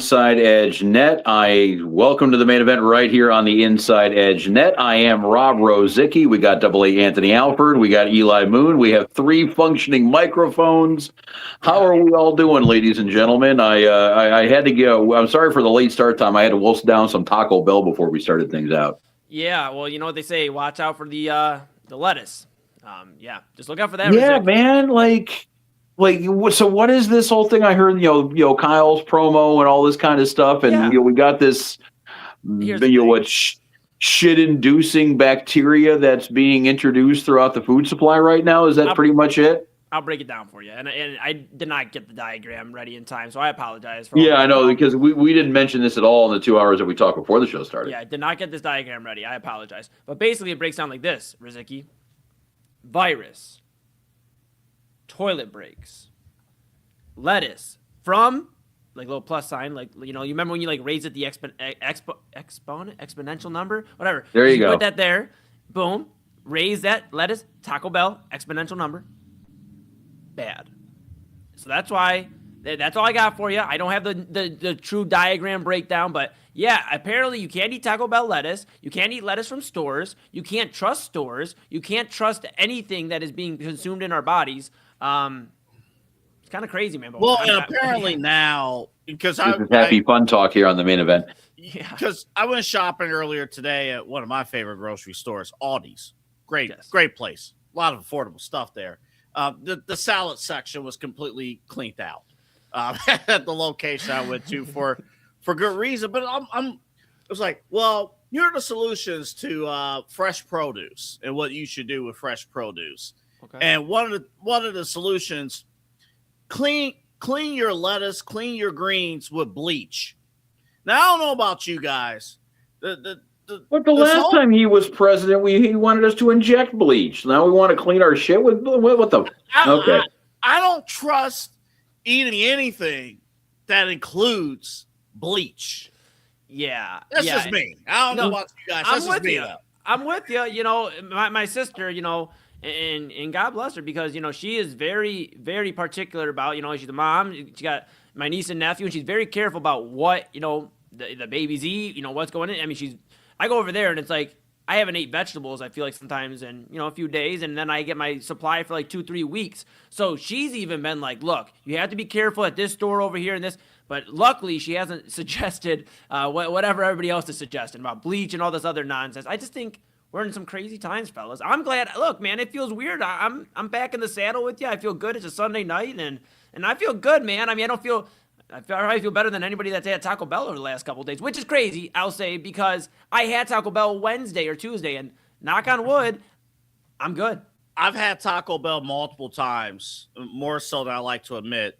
Inside Edge Net. Welcome to the main event right here on the Inside Edge Net. I am Rob Rozycki. We got Double A Anthony Alford. We got Eli Moon. We have 3 functioning microphones. How are we all doing, ladies and gentlemen? I had to go. I'm sorry for the late start time. I had to wolf down some Taco Bell before we started things out. Yeah, well, you know what they say. Watch out for the lettuce. Just look out for that. Yeah, Rozycki. man. So what is this whole thing? I heard, Kyle's promo and all this kind of stuff, and we got this, shit-inducing bacteria that's being introduced throughout the food supply right now. Is that pretty much it? I'll break it down for you, and I did not get the diagram ready in time, so I apologize. I know, because we didn't mention this at all in the 2 hours that we talked before the show started. Yeah, I did not get this diagram ready. I apologize, but basically it breaks down like this, Rozycki. Virus. Toilet breaks, lettuce from little plus sign, you remember when you raise it the exponential number, whatever. There you go. Put that there, boom, raise that lettuce, Taco Bell, exponential number, bad. So that's why that's all I got for you. I don't have the true diagram breakdown, but yeah, apparently you can't eat Taco Bell lettuce. You can't eat lettuce from stores. You can't trust stores. You can't trust anything that is being consumed in our bodies. It's kind of crazy, man. Well, and apparently now, because this is happy fun talk here on the main event. Yeah, because I went shopping earlier today at one of my favorite grocery stores, Aldi's. Great place. A lot of affordable stuff there. The salad section was completely cleaned out at the location I went to for good reason. But I was like, well, here are the solutions to fresh produce and what you should do with fresh produce. Okay. And one of the solutions, clean your lettuce, clean your greens with bleach. Now I don't know about you guys. But the last time he was president, he wanted us to inject bleach. Now we want to clean our shit with what the? Okay. I don't trust eating anything that includes bleach. Yeah, that's just me. I don't know about you guys. That's just me. I'm with you. My sister, and God bless her, because she is very, very particular about, she's the mom. She got my niece and nephew, and she's very careful about what the babies eat. What's going in. I mean, I go over there and it's like I haven't ate vegetables, I feel like, sometimes in a few days, and then I get my supply for 2-3 weeks. So she's even been like, look, you have to be careful at this store over here and this. But luckily, she hasn't suggested whatever everybody else is suggesting about bleach and all this other nonsense. I just think we're in some crazy times, fellas. I'm glad. Look, man, it feels weird. I'm back in the saddle with you. I feel good. It's a Sunday night, and I feel good, man. I mean, I probably feel better than anybody that's had Taco Bell over the last couple of days, which is crazy, I'll say, because I had Taco Bell Wednesday or Tuesday, and knock on wood, I'm good. I've had Taco Bell multiple times, more so than I like to admit,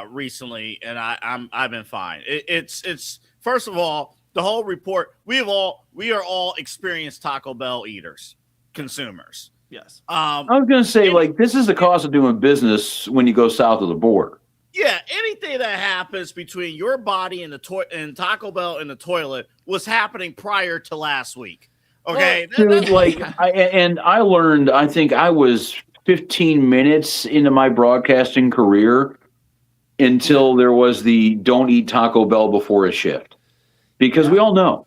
recently, and I've been fine. It's first of all, the whole report, we are all experienced Taco Bell eaters, consumers. Yes. I was going to say, this is the cost of doing business when you go south of the border. Yeah, anything that happens between your body and and Taco Bell in the toilet was happening prior to last week. Okay, dude, I learned. I think I was 15 minutes into my broadcasting career until there was the "don't eat Taco Bell before a shift," because we all know.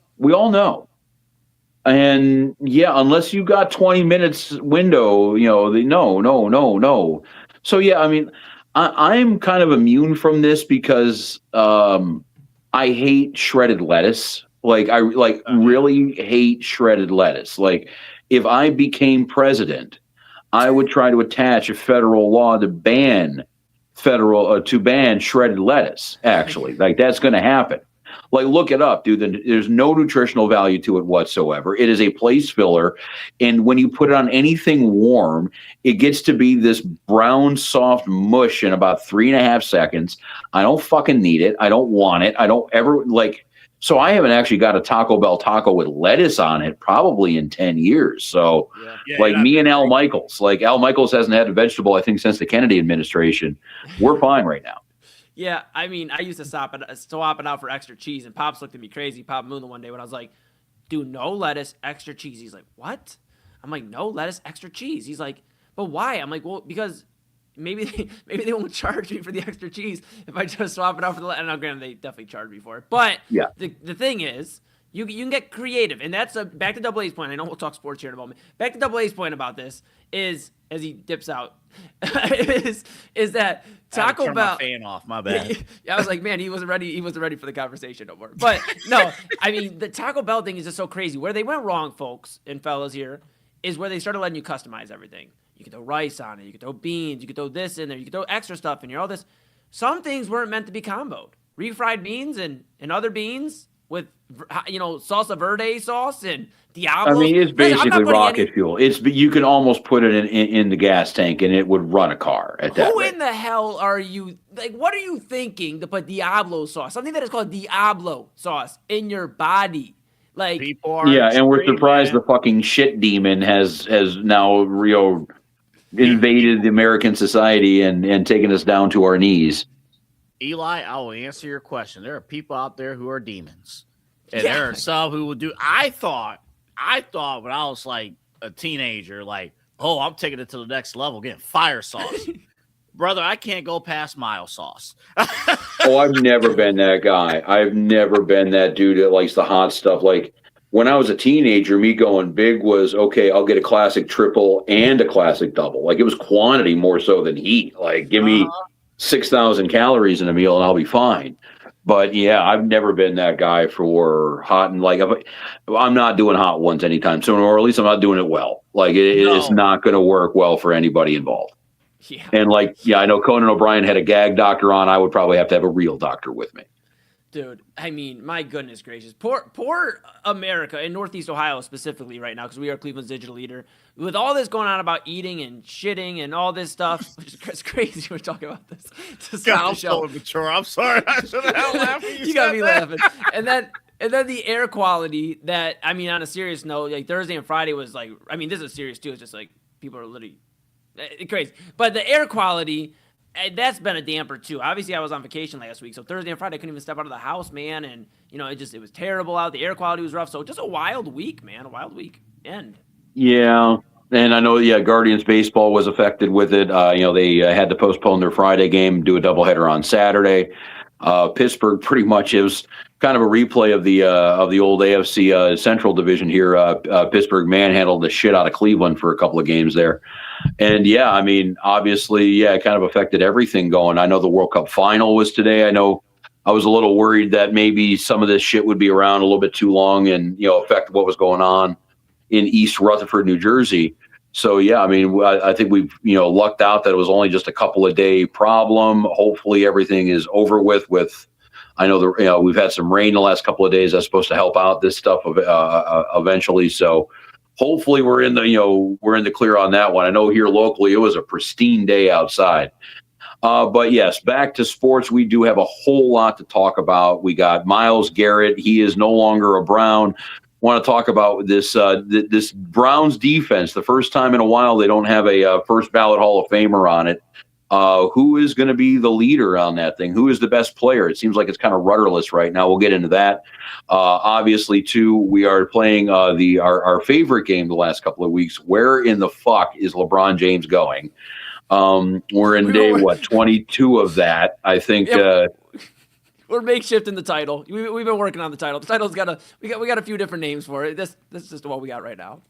And yeah, unless you got 20 minutes window, no. So yeah, I mean, I'm kind of immune from this because I hate shredded lettuce. I really hate shredded lettuce. If I became president, I would try to attach a federal law to ban shredded lettuce. Actually, that's going to happen. Look it up, dude. There's no nutritional value to it whatsoever. It is a place filler. And when you put it on anything warm, it gets to be this brown, soft mush in about 3.5 seconds. I don't fucking need it. I don't want it. I don't ever so I haven't actually got a Taco Bell taco with lettuce on it probably in 10 years. So me and Al Michaels, Al Michaels hasn't had a vegetable, I think, since the Kennedy administration. We're fine right now. Yeah, I mean, I used to swap it out for extra cheese, and Pops looked at me crazy. Pop Moon the one day when I was like, dude, no lettuce, extra cheese. He's like, what? I'm like, no lettuce, extra cheese. He's like, but why? I'm like, well, because maybe they won't charge me for the extra cheese if I just swap it out for the. And now, granted, they definitely charge me for it. But Yeah. the thing is, you can get creative, and that's back to Double A's point. I know we'll talk sports here in a moment. Back to Double A's point about this is, as he dips out, is that Taco turn Bell. My fan off. My bad. Yeah, I was like, man, he wasn't ready. He wasn't ready for the conversation no more. But no, I mean, the Taco Bell thing is just so crazy. Where they went wrong, folks and fellas here, is where they started letting you customize everything. You could throw rice on it. You could throw beans. You could throw this in there. You could throw extra stuff in here. All this. Some things weren't meant to be comboed. Refried beans and other beans with, salsa verde sauce and Diablo. I mean, it's basically rocket fuel. You can almost put it in the gas tank and it would run a car at that Who rate. in the hell are you? Like, what are you thinking to put Diablo sauce, something that is called Diablo sauce, in your body? Like, People are and we're extreme, surprised man. the fucking shit demon has now invaded the American society and taken us down to our knees. Eli, I will answer your question. There are people out there who are demons, and there are some who will do. I thought when I was like a teenager, like, oh, I'm taking it to the next level, getting fire sauce. Brother, I can't go past mild sauce. Oh, I've never been that guy. I've never been that dude that likes the hot stuff. Like, when I was a teenager, me going big was, okay, I'll get a classic triple and a classic double. Like, it was quantity more so than heat. Like, give me 6,000 calories in a meal and I'll be fine. But yeah, I've never been that guy for hot, and like, I'm not doing hot ones anytime soon, or at least I'm not doing it well. Like, it's not going to work well for anybody involved. Yeah. And like, I know Conan O'Brien had a gag doctor on. I would probably have to have a real doctor with me. Dude, I mean, my goodness gracious. Poor America, in Northeast Ohio specifically right now, because we are Cleveland's digital leader. With all this going on about eating and shitting and all this stuff, which is crazy we're talking about this. I'm so immature. I'm sorry. I should have laughing. You got me laughing. And then the air quality that, I mean, on a serious note, like Thursday and Friday was like, I mean, this is serious too. It's just like people are literally crazy. But the air quality, that's been a damper too. Obviously, I was on vacation last week, so Thursday and Friday I couldn't even step out of the house, man. And it was terrible out. The air quality was rough. So just a wild week, man. A wild week. Yeah, and I know Guardians baseball was affected with it. They had to postpone their Friday game, do a doubleheader on Saturday. Pittsburgh pretty much is kind of a replay of the old AFC Central Division here. Pittsburgh manhandled the shit out of Cleveland for a couple of games there. And yeah, I mean, obviously, it kind of affected everything going. I know the World Cup final was today. I know I was a little worried that maybe some of this shit would be around a little bit too long and, affect what was going on in East Rutherford, New Jersey. So, yeah, I mean, I think we've, lucked out that it was only just a couple of day problem. Hopefully everything is over with. I know we've had some rain the last couple of days. That's supposed to help out this stuff eventually. So hopefully we're in the clear on that one. I know here locally it was a pristine day outside. But yes, back to sports. We do have a whole lot to talk about. We got Myles Garrett. He is no longer a Brown. Want to talk about this this Browns defense. The first time in a while they don't have a first ballot Hall of Famer on it. Who is going to be the leader on that thing? Who is the best player? It seems like it's kind of rudderless right now. We'll get into that. Obviously, too, we are playing our favorite game the last couple of weeks. Where in the fuck is LeBron James going? We're in day 22 of that. I think. We're makeshifting the title. We've been working on the title. The title's we got a few different names for it. That's just what we got right now.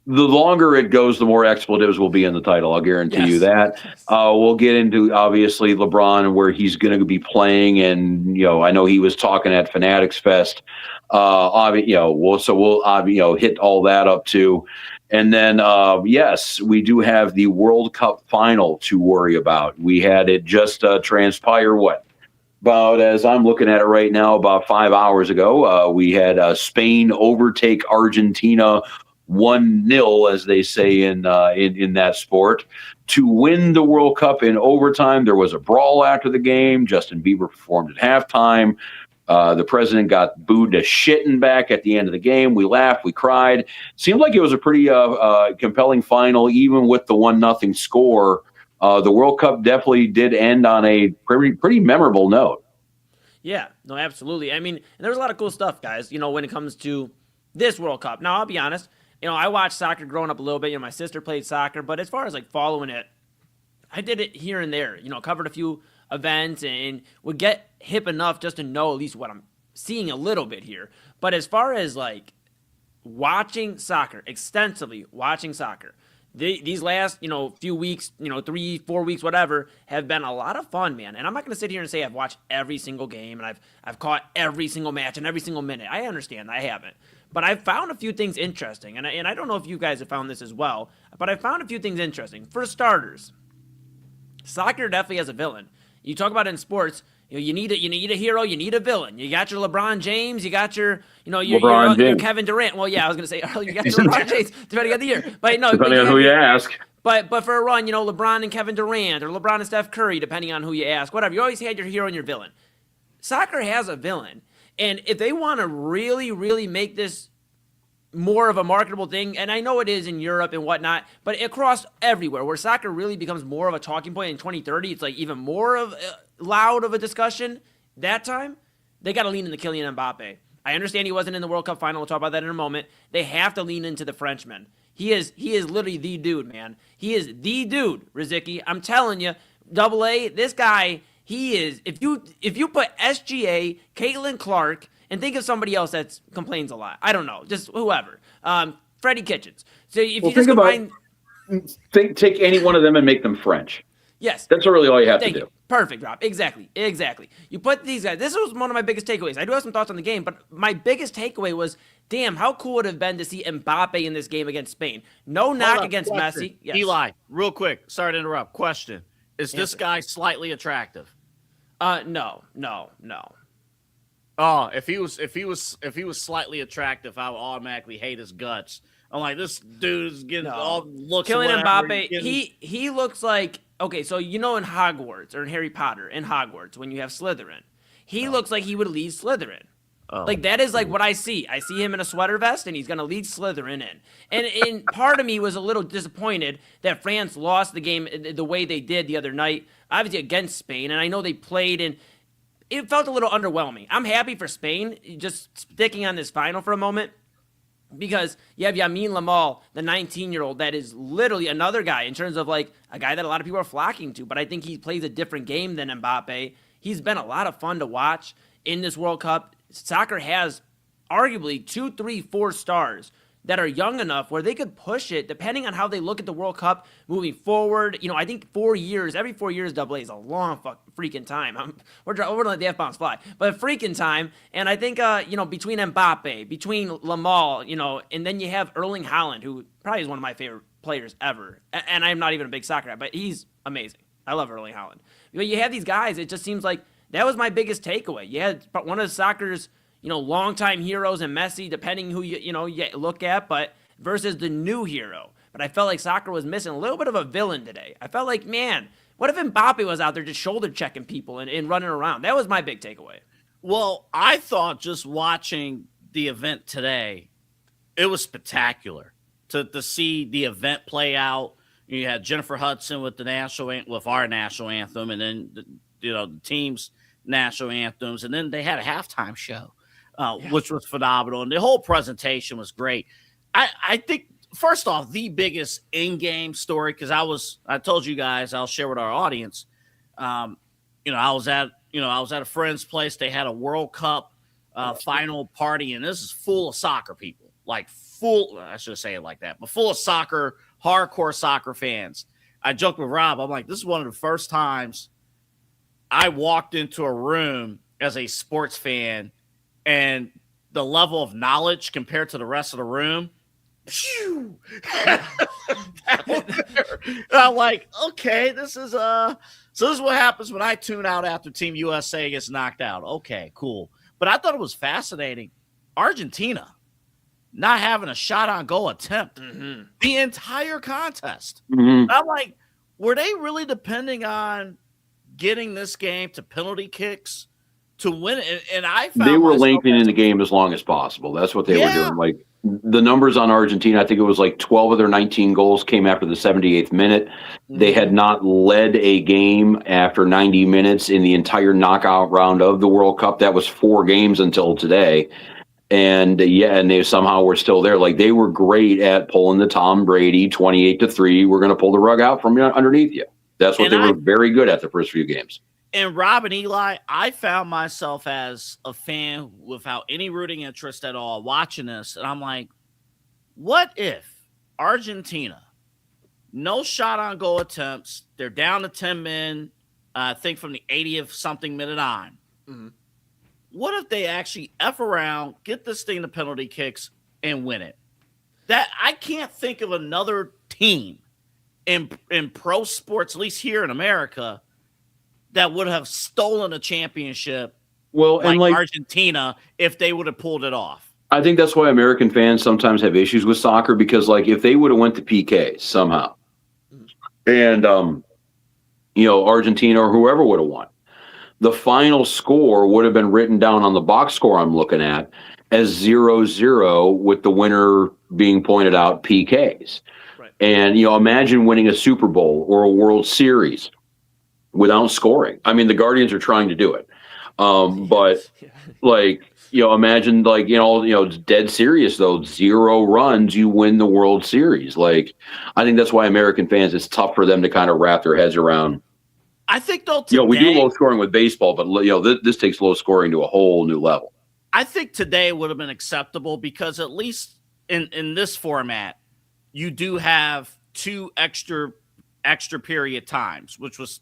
The longer it goes, the more expletives will be in the title. I'll guarantee you that. We'll get into obviously LeBron and where he's going to be playing, and I know he was talking at Fanatics Fest. We'll hit all that up too. And then, yes, we do have the World Cup final to worry about. We had it just transpire, about, as I'm looking at it right now, about 5 hours ago. We had Spain overtake Argentina 1-0, as they say in that sport, to win the World Cup in overtime. There was a brawl after the game. Justin Bieber performed at halftime. The president got booed to shitting back at the end of the game. We laughed, we cried. Seemed like it was a pretty compelling final, even with the 1-0 score. The World Cup definitely did end on a pretty memorable note. Yeah, no, absolutely. I mean, and there was a lot of cool stuff, guys, when it comes to this World Cup. Now, I'll be honest, I watched soccer growing up a little bit. My sister played soccer, but as far as like following it, I did it here and there. Covered a few events and would get hip enough just to know at least what I'm seeing a little bit here. But as far as like watching soccer, extensively watching soccer, these last, few weeks, 3-4 weeks, whatever, have been a lot of fun, man. And I'm not going to sit here and say I've watched every single game and I've caught every single match and every single minute. I understand I haven't. But I've found a few things interesting. And I don't know if you guys have found this as well, but I found a few things interesting. For starters, soccer definitely has a villain. You talk about it in sports, you need a hero, you need a villain. You got your LeBron James, you got your Kevin Durant. Well, yeah, I was gonna say earlier, you got your LeBron James depending on the year, but no, depending on who you ask. But for a run, LeBron and Kevin Durant, or LeBron and Steph Curry, depending on who you ask, whatever. You always had your hero and your villain. Soccer has a villain, and if they want to really, really make this more of a marketable thing, and I know it is in Europe and whatnot, but across everywhere where soccer really becomes more of a talking point in 2030, it's like even more of loud of a discussion. That time, they got to lean into Kylian Mbappe. I understand he wasn't in the World Cup final. We'll talk about that in a moment. They have to lean into the Frenchman. He is literally the dude, man. He is the dude, Rozycki. I'm telling you, AA, this guy, he is. If you put SGA, Caitlin Clark, and think of somebody else that complains a lot. I don't know, just whoever. Freddie Kitchens. So if you just combine, take any one of them and make them French. Yes, that's really all you have to do. Perfect, Rob. Exactly. You put these guys. This was one of my biggest takeaways. I do have some thoughts on the game, but my biggest takeaway was, damn, how cool would it have been to see Mbappe in this game against Spain? No knock against Messi. Yes. Eli, real quick. Sorry to interrupt. Question: is this guy slightly attractive? No. Oh, if he was slightly attractive, I would automatically hate his guts. I'm like, this dude is getting all looks. Kylian Mbappe, he looks like, okay, so in Hogwarts or in Harry Potter in Hogwarts when you have Slytherin, he looks like he would lead Slytherin. Oh. Like that is like what I see. I see him in a sweater vest and he's gonna lead Slytherin in. And part of me was a little disappointed that France lost the game the way they did the other night, obviously against Spain. And I know they played and it felt a little underwhelming. I'm happy for Spain, just sticking on this final for a moment, because you have Lamine Yamal, the 19-year-old, that is literally another guy in terms of like a guy that a lot of people are flocking to, but I think he plays a different game than Mbappe. He's been a lot of fun to watch in this World Cup. Soccer has arguably 2, 3, 4 stars that are young enough where they could push it depending on how they look at the World Cup moving forward. I think every 4 years, AA is a long freaking time. We're going to let the F-bombs fly, but freaking time. And I think, between Mbappe, between Yamal, and then you have Erling Haaland, who probably is one of my favorite players ever. And I'm not even a big soccer guy, but he's amazing. I love Erling Haaland. But you have these guys, it just seems like that was my biggest takeaway. You had one of soccer's longtime heroes and Messi, depending who you look at, but versus the new hero. But I felt like soccer was missing a little bit of a villain today. I felt like, man, what if Mbappe was out there just shoulder checking people and running around? That was my big takeaway. Well, I thought just watching the event today, it was spectacular to see the event play out. You had Jennifer Hudson with our national anthem, and then the team's national anthems, and then they had a halftime show. Which was phenomenal. And the whole presentation was great. I think, first off, the biggest in-game story, because I told you guys, I'll share with our audience. I was at a friend's place. They had a World Cup final party, and this is full of soccer people. I should say it like that, but full of hardcore soccer fans. I joked with Rob. I'm like, this is one of the first times I walked into a room as a sports fan, and the level of knowledge compared to the rest of the room, I'm like, okay, this is what happens when I tune out after Team USA gets knocked out. Okay, cool. But I thought it was fascinating. Argentina not having a shot on goal attempt the entire contest. Mm-hmm. I'm like, were they really depending on getting this game to penalty kicks to win it? And I found they were lengthening the game as long as possible. That's what they were doing. Like the numbers on Argentina, I think it was like 12 of their 19 goals came after the 78th minute. They had not led a game after 90 minutes in the entire knockout round of the World Cup. That was 4 games until today. And and they somehow were still there. Like they were great at pulling the Tom Brady 28-3. We're going to pull the rug out from underneath you. That's what they were very good at the first few games. And Rob and Eli, I found myself as a fan without any rooting interest at all watching this. And I'm like, what if Argentina, no shot on goal attempts, they're down to 10 men, I think from the 80th something minute on. Mm-hmm. What if they actually F around, get this thing to penalty kicks, and win it? That I can't think of another team in pro sports, at least here in America, that would have stolen a championship like Argentina if they would have pulled it off. I think that's why American fans sometimes have issues with soccer, because like if they would have went to PK somehow and Argentina or whoever would have won, the final score would have been written down on the box score I'm looking at as 0-0 with the winner being pointed out PKs. Right. And imagine winning a Super Bowl or a World Series without scoring. I mean, the Guardians are trying to do it. But imagine it's dead serious though. 0 runs, you win the World Series. Like, I think that's why American fans, it's tough for them to kind of wrap their heads around. I think though, today, we do low scoring with baseball, but this takes low scoring to a whole new level. I think today would have been acceptable because at least in this format, you do have 2 extra period times, which was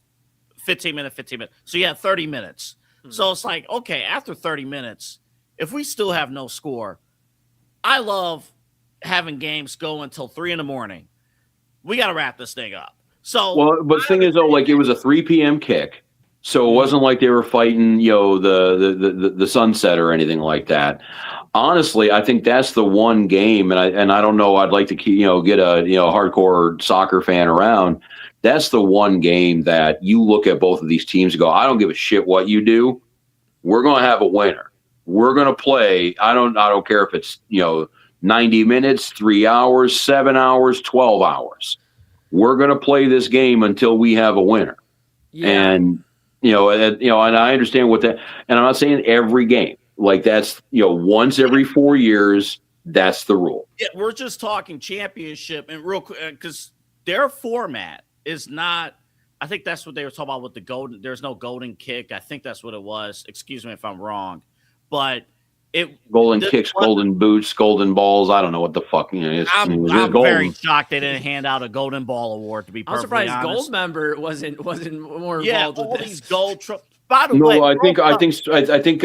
15 minutes. So you have 30 minutes. Mm-hmm. So it's like, okay, after 30 minutes, if we still have no score, I love having games go until 3 a.m. We got to wrap this thing up. So, but the thing is, though, like it was a 3 p.m. kick. So it wasn't like they were fighting, the sunset or anything like that. Honestly, I think that's the one game, and I don't know, I'd like to get a hardcore soccer fan around. That's the one game that you look at both of these teams and go, I don't give a shit what you do. We're going to have a winner. We're going to play. I don't care if it's 90 minutes, 3 hours, 7 hours, 12 hours. We're going to play this game until we have a winner. Yeah. And and I understand what that, and I'm not saying every game. Like that's, once every 4 years, that's the rule. Yeah, we're just talking championship and real quick because their format is not. I think that's what they were talking about with the golden. There's no golden kick. I think that's what it was. Excuse me if I'm wrong, but golden kicks, golden boots, golden balls. I don't know what the fuck. I'm very shocked they didn't hand out a golden ball award. To be perfectly honest, I'm surprised Goldmember wasn't more involved with this. These gold. By the way, I think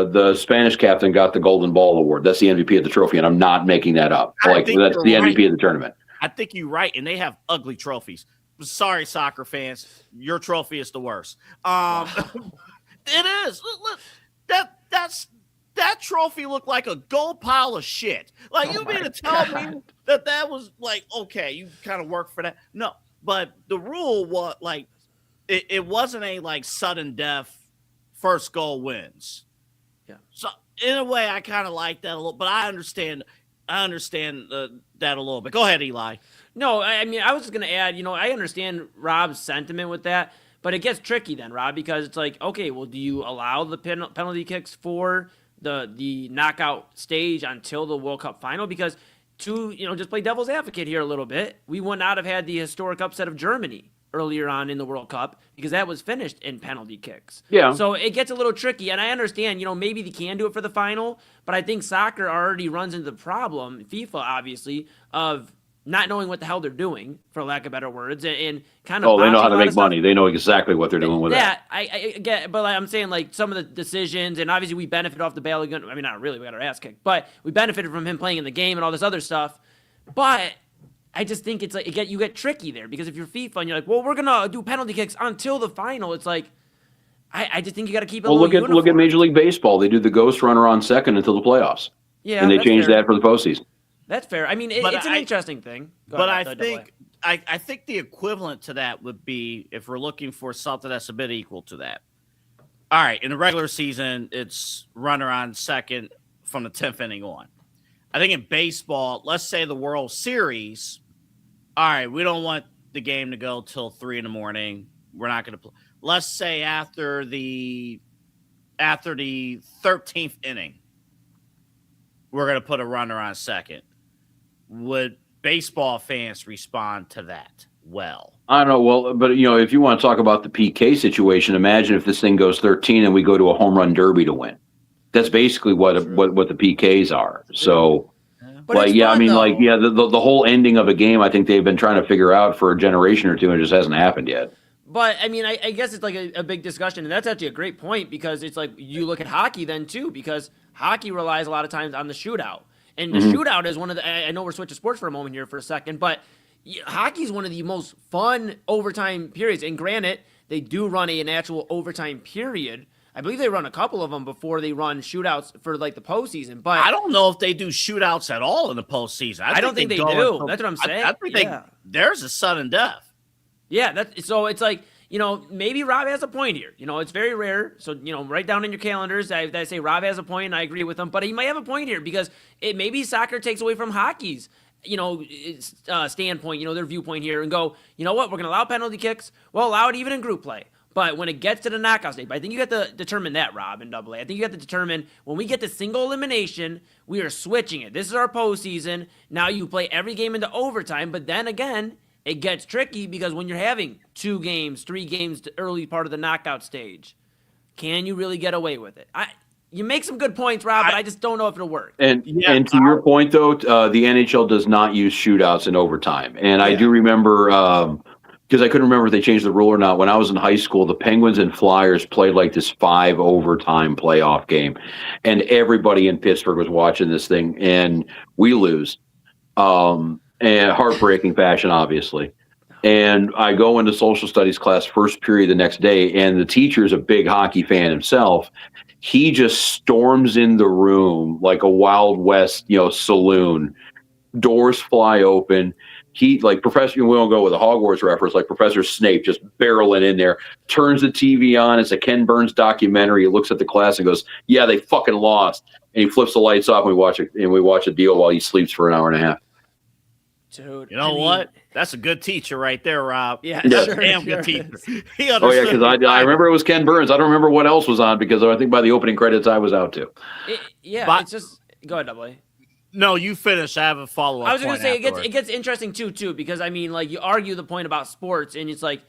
the Spanish captain got the golden ball award. That's the MVP of the trophy, and I'm not making that up. That's the MVP of the tournament. I think you're right, and they have ugly trophies. Sorry, soccer fans, your trophy is the worst. It is. Look, that trophy looked like a gold pile of shit. Like, you mean to tell me that was like, okay, you kind of work for that? No, but the rule was like, it wasn't a like sudden death, first goal wins. Yeah. So in a way, I kind of like that a little, but I understand that a little bit. Go ahead, Eli. No, I mean, I was just going to add, I understand Rob's sentiment with that, but it gets tricky then, Rob, because it's like, okay, well, do you allow the penalty kicks for the knockout stage until the World Cup final? Because just play devil's advocate here a little bit, we would not have had the historic upset of Germany earlier on in the World Cup because that was finished in penalty kicks. Yeah. So it gets a little tricky, and I understand, maybe they can do it for the final, but I think soccer already runs into the problem, FIFA obviously, of not knowing what the hell they're doing, for lack of better words, and kind of. Oh, they know how to make money. They know exactly what they're doing with that. I get, but I'm saying like some of the decisions, and obviously we benefited off the Balogun. I mean, not really, we got our ass kicked, but we benefited from him playing in the game and all this other stuff. But I just think it's like you get tricky there because if you're FIFA and you're like, well, we're gonna do penalty kicks until the final, it's like I just think you got to keep it. Well, look at Major League Baseball. They do the ghost runner on second until the playoffs. Yeah, and they changed that for the postseason. That's fair. I mean, it's an interesting thing. I think the equivalent to that would be if we're looking for something that's a bit equal to that. All right, in the regular season, it's runner on second from the 10th inning on. I think in baseball, let's say the World Series, all right, we don't want the game to go till 3 a.m. We're not going to play. Let's say after the after the 13th inning, we're going to put a runner on second. Would baseball fans respond to that? Well, I don't know. Well, but if you want to talk about the PK situation, imagine if this thing goes 13 and we go to a home run derby to win. That's basically what the PKs are. So, but it's fun, the whole ending of a game, I think they've been trying to figure out for a generation or two, and it just hasn't happened yet. But I mean, I guess it's like a big discussion, and that's actually a great point because it's like you look at hockey then too, because hockey relies a lot of times on the shootout, and the shootout is one of the. I know we're switching sports for a moment here for a second, but hockey is one of the most fun overtime periods. And granted, they do run an actual overtime period. I believe they run a couple of them before they run shootouts for like the postseason. But I don't know if they do shootouts at all in the postseason. I don't think they do. That's what I'm saying. I think there's a sudden death. Yeah, so it's like, maybe Rob has a point here. It's very rare. So, write down in your calendars that I say Rob has a point, and I agree with him. But he might have a point here because maybe soccer takes away from hockey's, standpoint, their viewpoint here, and go, you know what, we're going to allow penalty kicks. Well, allow it even in group play. But when it gets to the knockout stage, I think you have to determine that, Rob, in AA. I think you have to determine when we get to single elimination, we are switching it. This is our postseason. Now you play every game into overtime, but then again, it gets tricky because when you're having 2 games, 3 games, the early part of the knockout stage, can you really get away with it? You make some good points, Rob, but I just don't know if it'll work. And to your point, though, the NHL does not use shootouts in overtime. And I do remember, because I couldn't remember if they changed the rule or not, when I was in high school, the Penguins and Flyers played like this 5 overtime playoff game. And everybody in Pittsburgh was watching this thing, and we lose. And heartbreaking fashion, obviously. And I go into social studies class first period the next day, and the teacher's a big hockey fan himself. He just storms in the room like a Wild West, saloon. Doors fly open. He, like Professor, we won't go with a Hogwarts reference, like Professor Snape just barreling in there, turns the TV on. It's a Ken Burns documentary. He looks at the class and goes, "Yeah, they fucking lost." And he flips the lights off, and we watch a deal while he sleeps for an hour and a half. Dude, you know what? That's a good teacher right there, Rob. Yeah, that's a damn good teacher. Because I remember it was Ken Burns. I don't remember what else was on because I think by the opening credits I was out too. It's just go ahead, AA. No, you finish. I have a follow up. I was going to say it gets interesting too because I mean, like you argue the point about sports, and it's like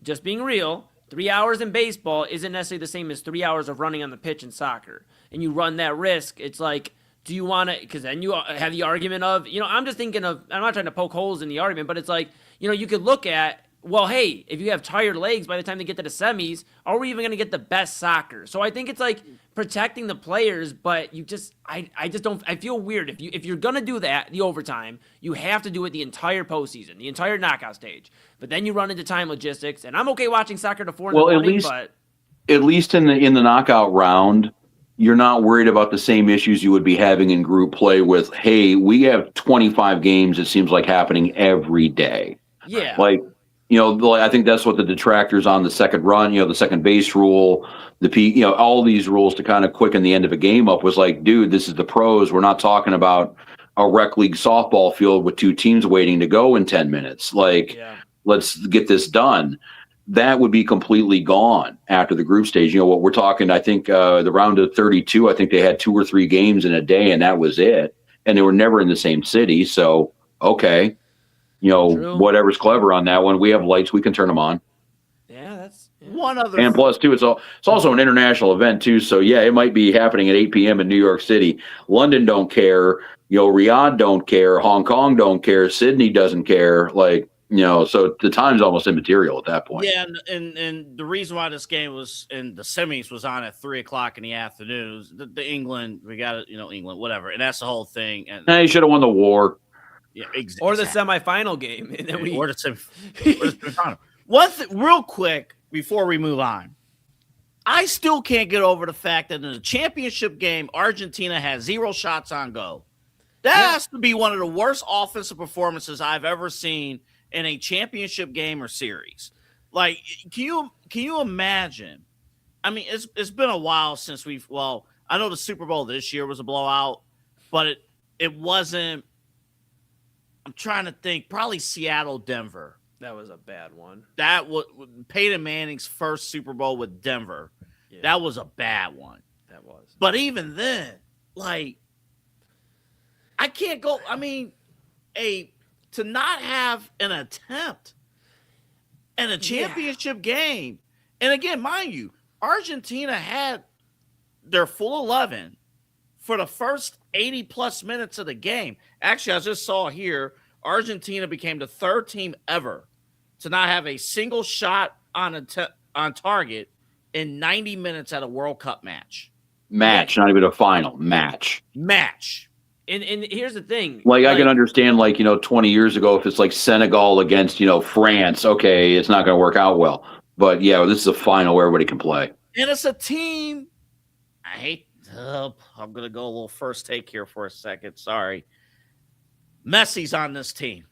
just being real. 3 hours in baseball isn't necessarily the same as 3 hours of running on the pitch in soccer, and you run that risk. It's like, do you want to? Because then you have the argument of, I'm just thinking of. I'm not trying to poke holes in the argument, but it's like, you could look at, well, hey, if you have tired legs by the time they get to the semis, are we even going to get the best soccer? So I think it's like protecting the players, but you just, I just don't. I feel weird if you're going to do that, the overtime, you have to do it the entire postseason, the entire knockout stage. But then you run into time logistics, and I'm okay watching soccer to 4 in the morning, at least in the knockout round, you're not worried about the same issues you would be having in group play with, hey, we have 25 games, it seems like, happening every day. Yeah. I think that's what the detractors on the second run, the second base rule, all these rules to kind of quicken the end of a game up was like, dude, this is the pros. We're not talking about a rec league softball field with 2 teams waiting to go in 10 minutes. Let's get this done. That would be completely gone after the group stage. What we're talking, I think the round of 32, I think they had 2 or 3 games in a day, and that was it. And they were never in the same city. So, okay, True. Whatever's clever on that one. We have lights, we can turn them on. Yeah, that's one other. And plus, too, it's also an international event, too. So, yeah, it might be happening at 8 p.m. in New York City. London don't care. Riyadh don't care. Hong Kong don't care. Sydney doesn't care. So the time's almost immaterial at that point. Yeah, and the reason why this game was in the semis was on at 3:00 in the afternoon. It was the England, we got it, England, whatever, and that's the whole thing. And you should have won the war. Yeah, exactly. Or the semifinal game, and then or the semifinal. One thing, real quick, before we move on, I still can't get over the fact that in the championship game, Argentina has 0 shots on goal. That has to be one of the worst offensive performances I've ever seen in a championship game or series. Like, can you imagine? I mean, it's been a while since I know the Super Bowl this year was a blowout, but it wasn't. I'm trying to think, probably Seattle, Denver. That was a bad one. That was Peyton Manning's first Super Bowl with Denver. Yeah. That was a bad one. That was. But even then, like, I can't go. I mean, to not have an attempt in a championship game, and again, mind you, Argentina had their full 11 for the first 80 plus minutes of the game. Actually, I just saw here, Argentina became the third team ever to not have a single shot on target in 90 minutes at a World Cup match. Not even a final match. And here's the thing. Like I can understand, 20 years ago, if it's like Senegal against, France, okay, it's not going to work out well. But yeah, this is a final where everybody can play. And it's a team. I'm going to go a little first take here for a second. Sorry. Messi's on this team.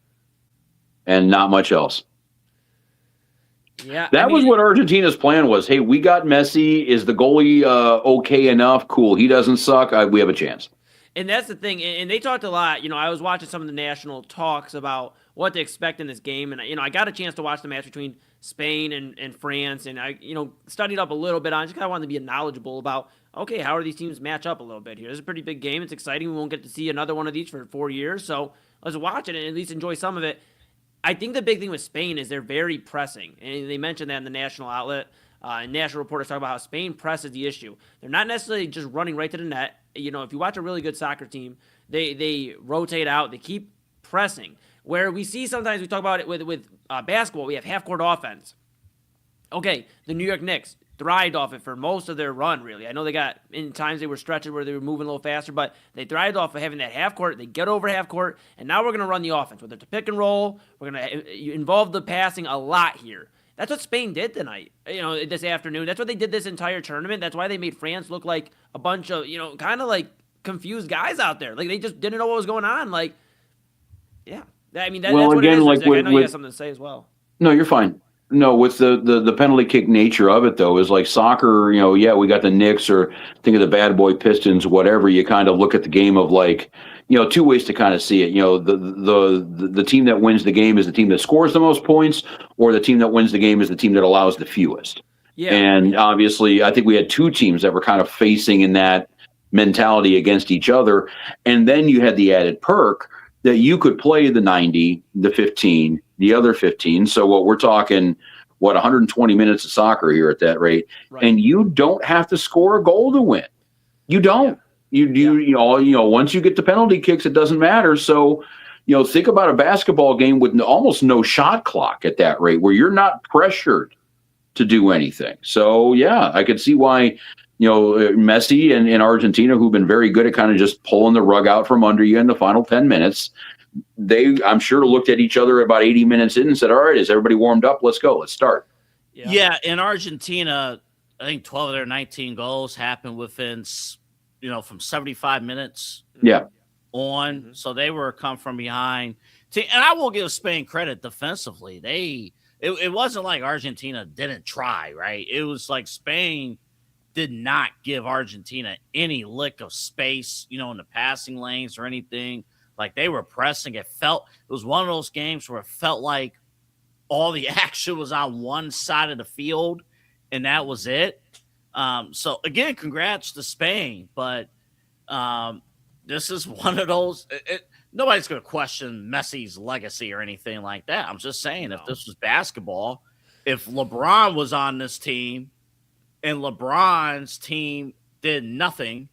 And not much else. Yeah, that was what Argentina's plan was. Hey, we got Messi. Is the goalie okay enough? Cool. He doesn't suck. We have a chance. And that's the thing. And they talked a lot. I was watching some of the national talks about what to expect in this game. And, I got a chance to watch the match between Spain and France. And I, studied up a little bit on it. Just kind of wanted to be knowledgeable about, okay, how are these teams match up a little bit here? This is a pretty big game. It's exciting. We won't get to see another one of these for 4 years. So let's watch it and at least enjoy some of it. I think the big thing with Spain is they're very pressing. And they mentioned that in the national outlet. And national reporters talk about how Spain presses the issue. They're not necessarily just running right to the net. If you watch a really good soccer team, they rotate out. They keep pressing. Where we see sometimes we talk about it with basketball, we have half-court offense. Okay, the New York Knicks thrived off it for most of their run, really. I know they got, in times they were stretching where they were moving a little faster, but they thrived off of having that half-court. They get over half-court, and now we're going to run the offense. Whether it's a pick and roll, we're going to involve the passing a lot here. That's what Spain did tonight, this afternoon. That's what they did this entire tournament. That's why they made France look like a bunch of, kind of like confused guys out there. Like, they just didn't know what was going on. Like, yeah. I mean, that's what it is. I know you have something to say as well. No, you're fine. No, with the penalty kick nature of it, though, is like soccer, we got the Knicks or think of the bad boy Pistons, whatever. You kind of look at the game of like, two ways to kind of see it. The team that wins the game is the team that scores the most points, or the team that wins the game is the team that allows the fewest. Yeah. And obviously, I think we had two teams that were kind of facing in that mentality against each other. And then you had the added perk that you could play the 90, the 15, the other 15. So what we're talking, 120 minutes of soccer here at that rate. Right. And you don't have to score a goal to win. You don't. Yeah. Once you get the penalty kicks, it doesn't matter. So, think about a basketball game with almost no shot clock at that rate where you're not pressured to do anything. So, yeah, I could see why, Messi and Argentina, who've been very good at kind of just pulling the rug out from under you in the final 10 minutes, I'm sure, looked at each other about 80 minutes in and said, all right, is everybody warmed up? Let's go. Let's start. Yeah, in Argentina, I think 12 of their 19 goals happened within, from 75 minutes on. Mm-hmm. So they were come from behind. And I will give Spain credit defensively. It wasn't like Argentina didn't try, right? It was like Spain did not give Argentina any lick of space, in the passing lanes or anything. Like, they were pressing. It was one of those games where it felt like all the action was on one side of the field, and that was it. So again, congrats to Spain, but this is one of those. Nobody's going to question Messi's legacy or anything like that. I'm just saying, if this was basketball, if LeBron was on this team and LeBron's team did nothing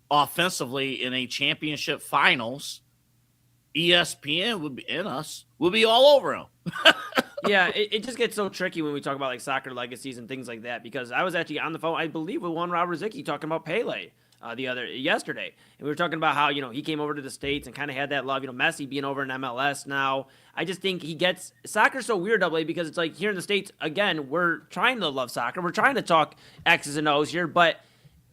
offensively in a championship finals, ESPN would be all over him. Yeah, it just gets so tricky when we talk about like soccer legacies and things like that, because I was actually on the phone, I believe, with one Rozycki talking about Pele yesterday, and we were talking about how he came over to the States and kind of had that love. Messi being over in MLS now, I just think soccer's so weird, AA, because it's like here in the States, again, we're trying to love soccer, we're trying to talk X's and O's here, but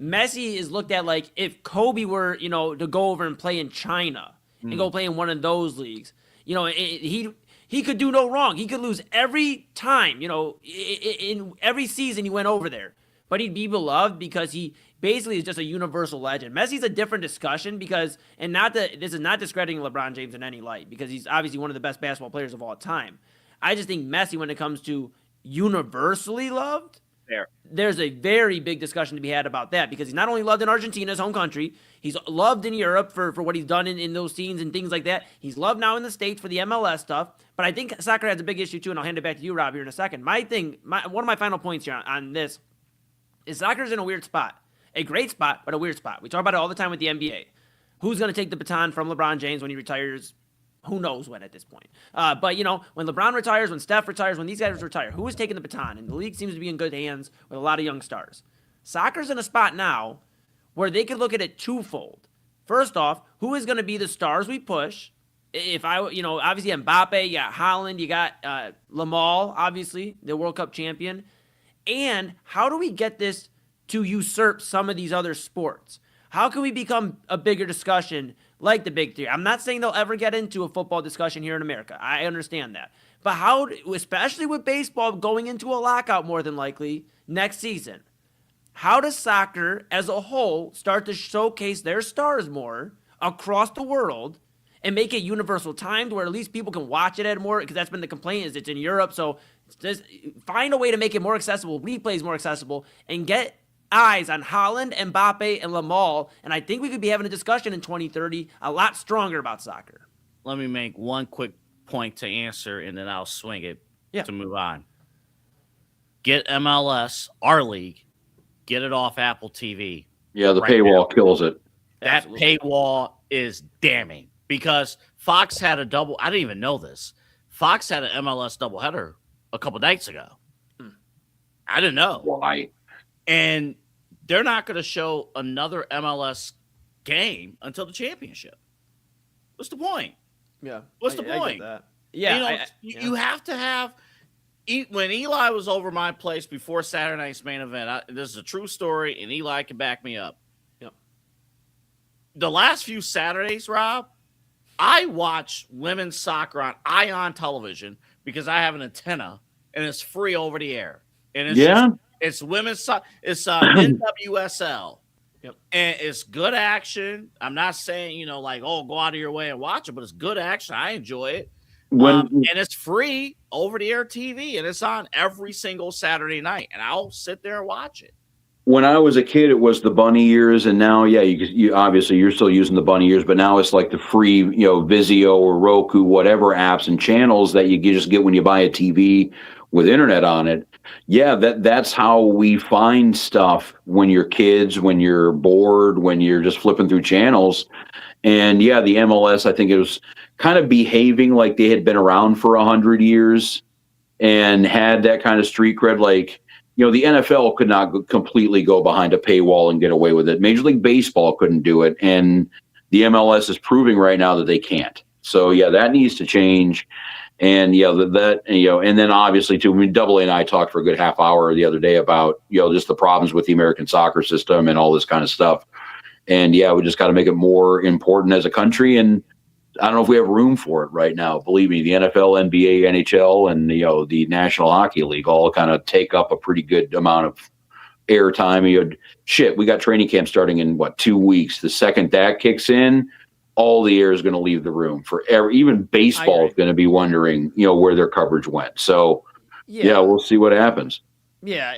Messi is looked at like if Kobe were to go over and play in China and go play in one of those leagues, he could do no wrong. He could lose every time, in every season he went over there. But he'd be beloved because he basically is just a universal legend. Messi's a different discussion this is not discrediting LeBron James in any light, because he's obviously one of the best basketball players of all time. I just think Messi, when it comes to universally loved, there's a very big discussion to be had about that because he's not only loved in Argentina, his home country, he's loved in Europe for what he's done in those scenes and things like that. He's loved now in the States for the MLS stuff. But I think soccer has a big issue too, and I'll hand it back to you, Rob, here in a second. One of my final points here on this is soccer's in a weird spot. A great spot, but a weird spot. We talk about it all the time with the NBA. Who's going to take the baton from LeBron James when he retires? Who knows when at this point. But, when LeBron retires, when Steph retires, when these guys retire, who is taking the baton? And the league seems to be in good hands with a lot of young stars. Soccer's in a spot now where they could look at it twofold. First off, who is going to be the stars we push? If obviously Mbappe, you got Haaland, you got Lamal, obviously, the World Cup champion. And how do we get this to usurp some of these other sports? How can we become a bigger discussion like the Big Three? I'm not saying they'll ever get into a football discussion here in America. I understand that. But how, especially with baseball going into a lockout more than likely next season, how does soccer as a whole start to showcase their stars more across the world and make it universal timed where at least people can watch it at more? Because that's been the complaint is it's in Europe. So just find a way to make it more accessible, replays more accessible, and get eyes on Haaland, Mbappe, and Lamal, and I think we could be having a discussion in 2030 a lot stronger about soccer. Let me make one quick point to answer, and then I'll swing it to move on. Get MLS, our league, get it off Apple TV. Yeah, the paywall kills it. That paywall is damning because Fox had a double. I didn't even know this. Fox had an MLS doubleheader a couple nights ago. I didn't know. Why? And they're not going to show another MLS game until the championship. What's the point? Yeah. What's the point? Yeah. You have to have. When Eli was over my place before Saturday night's main event, this is a true story, and Eli can back me up. Yep. The last few Saturdays, Rob, I watch women's soccer on Ion television because I have an antenna, and it's free over the air. And it's it's women's soccer. It's NWSL. Yep. And it's good action. I'm not saying, go out of your way and watch it, but it's good action. I enjoy it. And it's free over-the-air TV, and it's on every single Saturday night, and I'll sit there and watch it. When I was a kid, it was the bunny ears, and now, you obviously you're still using the bunny ears, but now it's like the free, Vizio or Roku, whatever apps and channels that you just get when you buy a TV with internet on it. Yeah, that's how we find stuff when you're kids, when you're bored, when you're just flipping through channels. And yeah, the MLS, I think it was kind of behaving like they had been around for 100 years and had that kind of street cred. Like, the NFL could not completely go behind a paywall and get away with it. Major League Baseball couldn't do it. And the MLS is proving right now that they can't. So yeah, that needs to change. And and then obviously too, Double A and I talked for a good half hour the other day about, just the problems with the American soccer system and all this kind of stuff. And yeah, we just got to make it more important as a country. And I don't know if we have room for it right now. Believe me, the NFL, NBA, NHL, and the National Hockey League all kind of take up a pretty good amount of airtime. We got training camp starting in 2 weeks. The second that kicks in, all the air is going to leave the room forever. Even baseball is going to be wondering, where their coverage went. So yeah, we'll see what happens. Yeah,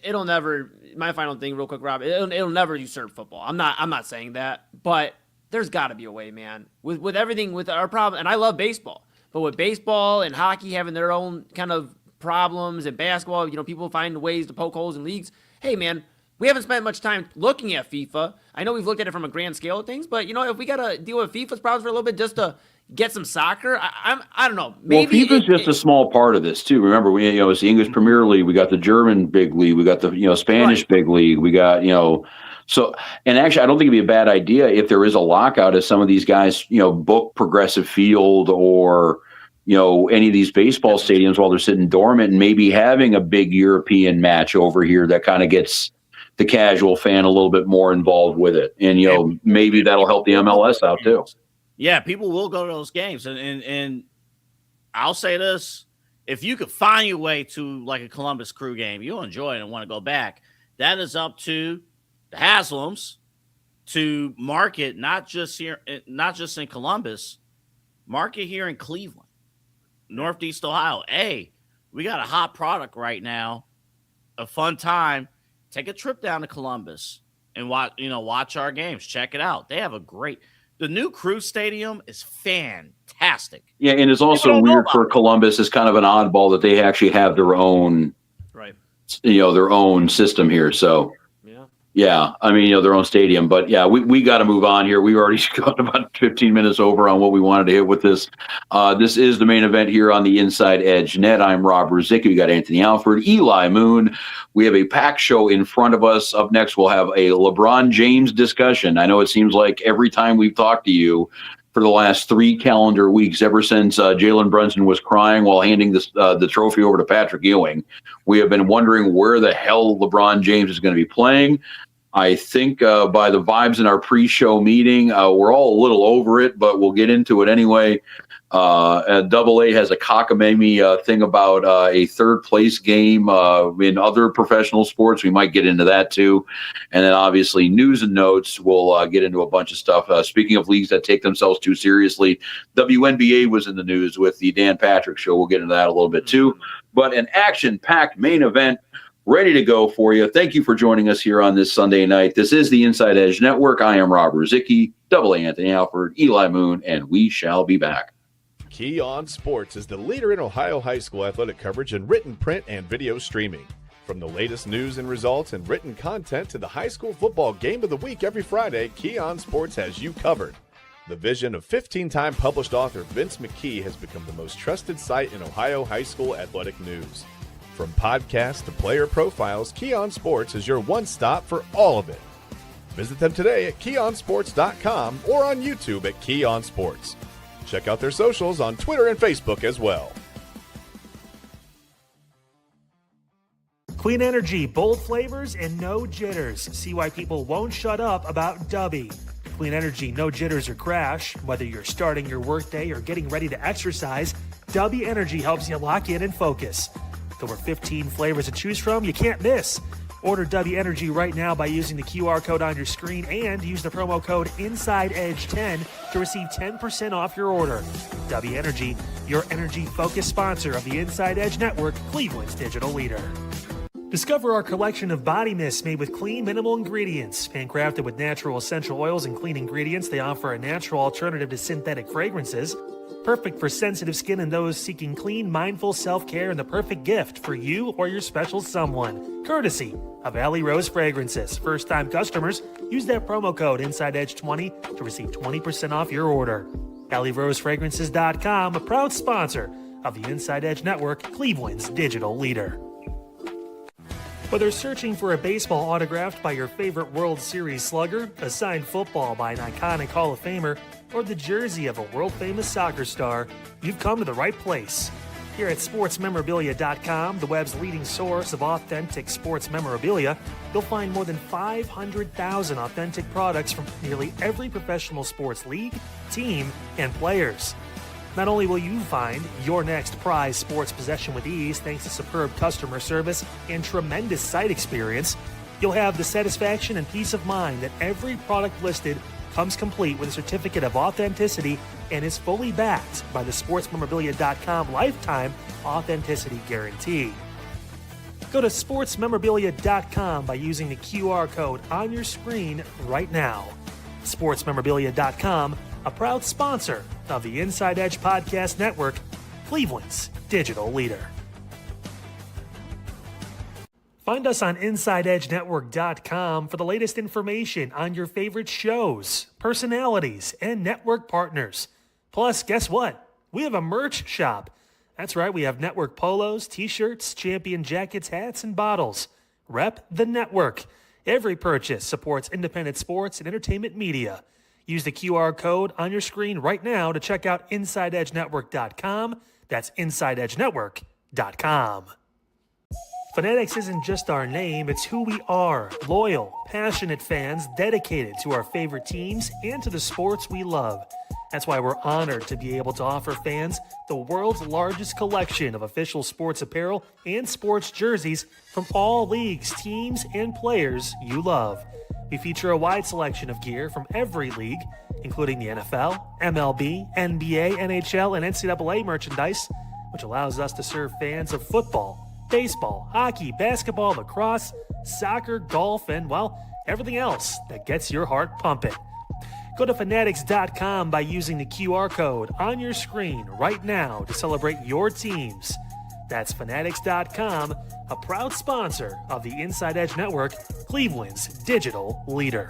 it'll never. My final thing, real quick, Rob. It'll never usurp football. I'm not saying that, but there's got to be a way, man. With everything, with our problem, and I love baseball, but with baseball and hockey having their own kind of problems, and basketball, people find ways to poke holes in leagues. Hey, man, we haven't spent much time looking at FIFA. I know we've looked at it from a grand scale of things, but if we got to deal with FIFA's problems for a little bit just to get some soccer, I don't know. Maybe FIFA's just a small part of this too. Remember, it's the English Premier League, we got the German big league, we got the Spanish big league, we got So, and actually, I don't think it'd be a bad idea if there is a lockout, if some of these guys book Progressive Field or any of these baseball stadiums while they're sitting dormant, and maybe having a big European match over here that kind of gets the casual fan a little bit more involved with it, and maybe that'll help the MLS out too. Yeah, people will go to those games, and I'll say this: if you could find your way to like a Columbus Crew game, you'll enjoy it and want to go back. That is up to the Haslams to market, not just in Columbus, market here in Cleveland, Northeast Ohio. Hey, we got a hot product right now a fun time, take a trip down to Columbus and watch our games. Check it out. They have the new Crew Stadium is fantastic. Yeah, and it's also weird for Columbus. It's kind of an oddball that they actually have their own, right? Their own system here. So yeah, I mean, their own stadium. But yeah, we got to move on here. We've already gone about 15 minutes over on what we wanted to hit with this. This is the main event here on the Inside Edge Net. I'm Rob Rozycki. We got Anthony Alford, Eli Moon. We have a packed show in front of us. Up next, we'll have a LeBron James discussion. I know it seems like every time we've talked to you for the last 3 calendar weeks, ever since Jalen Brunson was crying while handing the trophy over to Patrick Ewing, we have been wondering where the hell LeBron James is going to be playing. I think by the vibes in our pre-show meeting, we're all a little over it, but we'll get into it anyway. Double A has a cockamamie thing about a third-place game in other professional sports. We might get into that, too. And then, obviously, news and notes. We'll get into a bunch of stuff. Speaking of leagues that take themselves too seriously, WNBA was in the news with the Dan Patrick Show. We'll get into that a little bit, too. But an action-packed main event ready to go for you. Thank you for joining us here on this Sunday night. This is the Inside Edge Network. I am Rob Rozycki, Double A Anthony Alford, Eli Moon, and we shall be back. Key On Sports is the leader in Ohio high school athletic coverage in written, print, and video streaming. From the latest news and results and written content to the high school football game of the week every Friday, Key On Sports has you covered. The vision of 15-time published author Vince McKee has become the most trusted site in Ohio high school athletic news. From podcasts to player profiles, Key On Sports is your one stop for all of it. Visit them today at keyonsports.com or on YouTube at Key On Sports. Check out their socials on Twitter and Facebook as well. Clean energy, bold flavors, and no jitters. See why people won't shut up about Dubby. Clean energy, no jitters or crash. Whether you're starting your workday or getting ready to exercise, Dubby Energy helps you lock in and focus. With over 15 flavors to choose from, you can't miss. Order Dubby Energy right now by using the QR code on your screen and use the promo code INSIDEEDGE10 to receive 10% off your order. Dubby Energy, your energy-focused sponsor of the Inside Edge Network, Cleveland's digital leader. Discover our collection of body mists made with clean, minimal ingredients. Handcrafted with natural essential oils and clean ingredients, they offer a natural alternative to synthetic fragrances. Perfect for sensitive skin and those seeking clean, mindful self-care, and the perfect gift for you or your special someone. Courtesy of Alley Rose Fragrances. First-time customers, use that promo code INSIDEEDGE20 to receive 20% off your order. AlleyRoseFragrances.com, a proud sponsor of the Inside Edge Network, Cleveland's digital leader. Whether searching for a baseball autographed by your favorite World Series slugger, a signed football by an iconic Hall of Famer, or the jersey of a world-famous soccer star, you've come to the right place. Here at SportsMemorabilia.com, the web's leading source of authentic sports memorabilia, you'll find more than 500,000 authentic products from nearly every professional sports league, team, and players. Not only will you find your next prized sports possession with ease thanks to superb customer service and tremendous site experience, you'll have the satisfaction and peace of mind that every product listed comes complete with a certificate of authenticity and is fully backed by the SportsMemorabilia.com lifetime authenticity guarantee. Go to SportsMemorabilia.com by using the QR code on your screen right now. SportsMemorabilia.com, a proud sponsor of the Inside Edge Podcast Network, Cleveland's digital leader. Find us on InsideEdgeNetwork.com for the latest information on your favorite shows, personalities, and network partners. Plus, guess what? We have a merch shop. That's right, we have network polos, t-shirts, champion jackets, hats, and bottles. Rep the network. Every purchase supports independent sports and entertainment media. Use the QR code on your screen right now to check out InsideEdgeNetwork.com. That's InsideEdgeNetwork.com. Fanatics isn't just our name, it's who we are. Loyal, passionate fans dedicated to our favorite teams and to the sports we love. That's why we're honored to be able to offer fans the world's largest collection of official sports apparel and sports jerseys from all leagues, teams, and players you love. We feature a wide selection of gear from every league, including the NFL, MLB, NBA, NHL, and NCAA merchandise, which allows us to serve fans of football, baseball, hockey, basketball, lacrosse, soccer, golf, and, well, everything else that gets your heart pumping. Go to fanatics.com by using the QR code on your screen right now to celebrate your teams. That's fanatics.com, a proud sponsor of the Inside Edge Network, Cleveland's digital leader.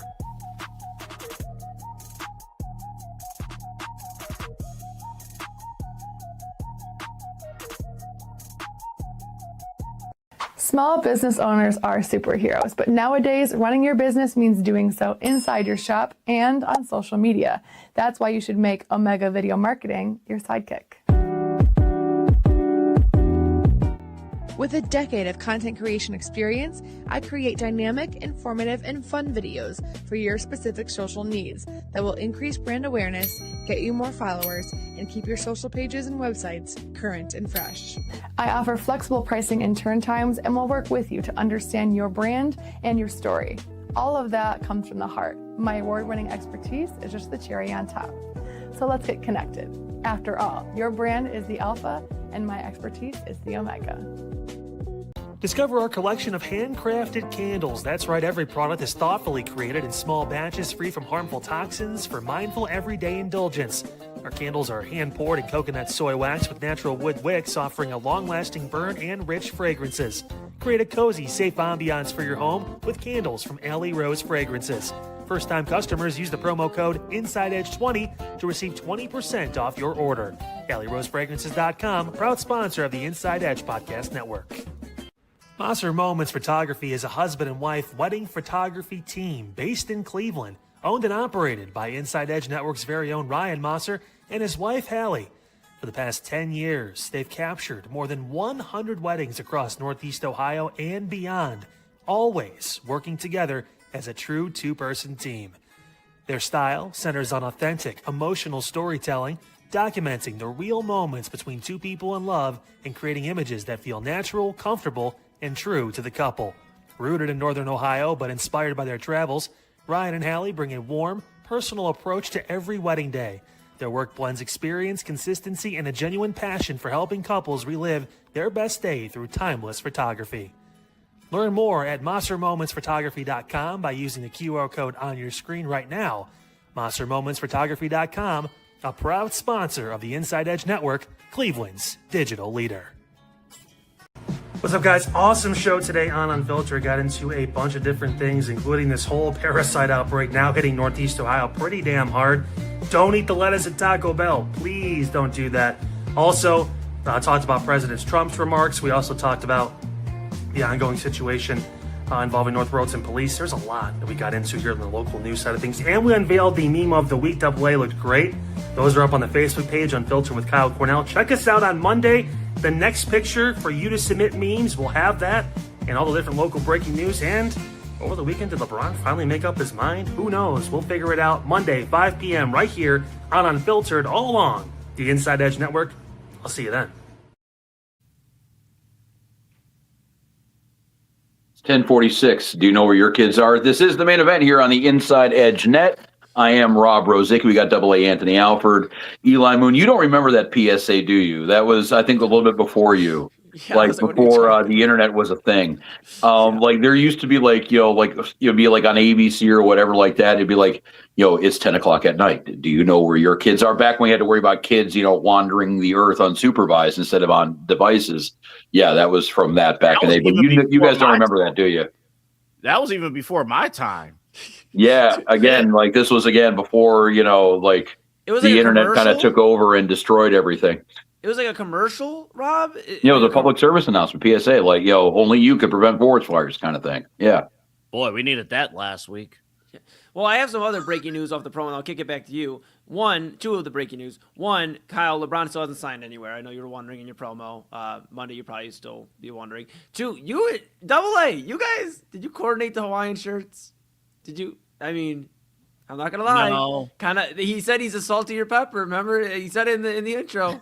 Small business owners are superheroes, but nowadays running your business means doing so inside your shop and on social media. That's why you should make Omega Video Marketing your sidekick. With a decade of content creation experience, I create dynamic, informative, and fun videos for your specific social needs that will increase brand awareness, get you more followers, and keep your social pages and websites current and fresh. I offer flexible pricing and turn times and will work with you to understand your brand and your story. All of that comes from the heart. My award-winning expertise is just the cherry on top. So let's get connected. After all, your brand is the alpha and my expertise is the omega. Discover our collection of handcrafted candles. That's right, every product is thoughtfully created in small batches free from harmful toxins for mindful everyday indulgence. Our candles are hand-poured in coconut soy wax with natural wood wicks, offering a long-lasting burn and rich fragrances. Create a cozy, safe ambiance for your home with candles from Alley Rose Fragrances. First-time customers use the promo code InsideEdge20 to receive 20% off your order. AlleyRoseFragrances.com, proud sponsor of the Inside Edge Podcast Network. Mosser Moments Photography is a husband and wife wedding photography team based in Cleveland, owned and operated by Inside Edge Network's very own Ryan Mosser and his wife Hallie. For the past 10 years, they've captured more than 100 weddings across Northeast Ohio and beyond, always working together as a true two-person team. Their style centers on authentic, emotional storytelling, documenting the real moments between two people in love and creating images that feel natural, comfortable, and true to the couple. Rooted in Northern Ohio but inspired by their travels, Ryan and Hallie bring a warm, personal approach to every wedding day. Their work blends experience, consistency, and a genuine passion for helping couples relive their best day through timeless photography. Learn more at MosserMomentsPhotography.com by using the QR code on your screen right now. MosserMomentsPhotography.com, a proud sponsor of the Inside Edge Network, Cleveland's digital leader. What's up, guys? Awesome show today on Unfiltered. Got into a bunch of different things, including this whole parasite outbreak now hitting Northeast Ohio pretty damn hard. Don't eat the lettuce at Taco Bell. Please don't do that. Also, talked about President Trump's remarks. We also talked about the ongoing situation involving North Roads and police. There's a lot that we got into here in the local news side of things. And we unveiled the meme of the week. AA looked great. Those are up on the Facebook page, Unfiltered with Kyle Cornell. Check us out on Monday. The next picture for you to submit memes, we'll have that and all the different local breaking news. And over the weekend, did LeBron finally make up his mind? Who knows? We'll figure it out Monday, 5 p.m. right here on Unfiltered, all along the Inside Edge Network. I'll see you then. It's 10:46. Do you know where your kids are? This is the main event here on the Inside Edge Net. I am Rob Rozycki. We got AA Anthony Alford, Eli Moon. You don't remember that PSA, do you? That was, I think, a little bit before you. Yeah, like before the internet was a thing. Like there used to be like, be like on ABC or whatever like that. It'd be like, it's 10 o'clock at night. Do you know where your kids are? Back when we had to worry about kids, wandering the earth unsupervised instead of on devices. Yeah, that was from that back in the day. But you guys don't remember that, do you? That was even before my time. Yeah, again, like this was before, it was the internet kind of took over and destroyed everything. It was like a commercial, Rob? The public service announcement, PSA, only you could prevent forest fires kind of thing. Yeah. Boy, we needed that last week. Well, I have some other breaking news off the promo, and I'll kick it back to you. Two of the breaking news. One, Kyle, LeBron still hasn't signed anywhere. I know you were wondering in your promo. Monday, you probably still be wondering. Two, AA, you guys, did you coordinate the Hawaiian shirts? Did you? I mean, I'm not gonna lie. No. He said he's a saltier pepper. Remember, he said it in the intro.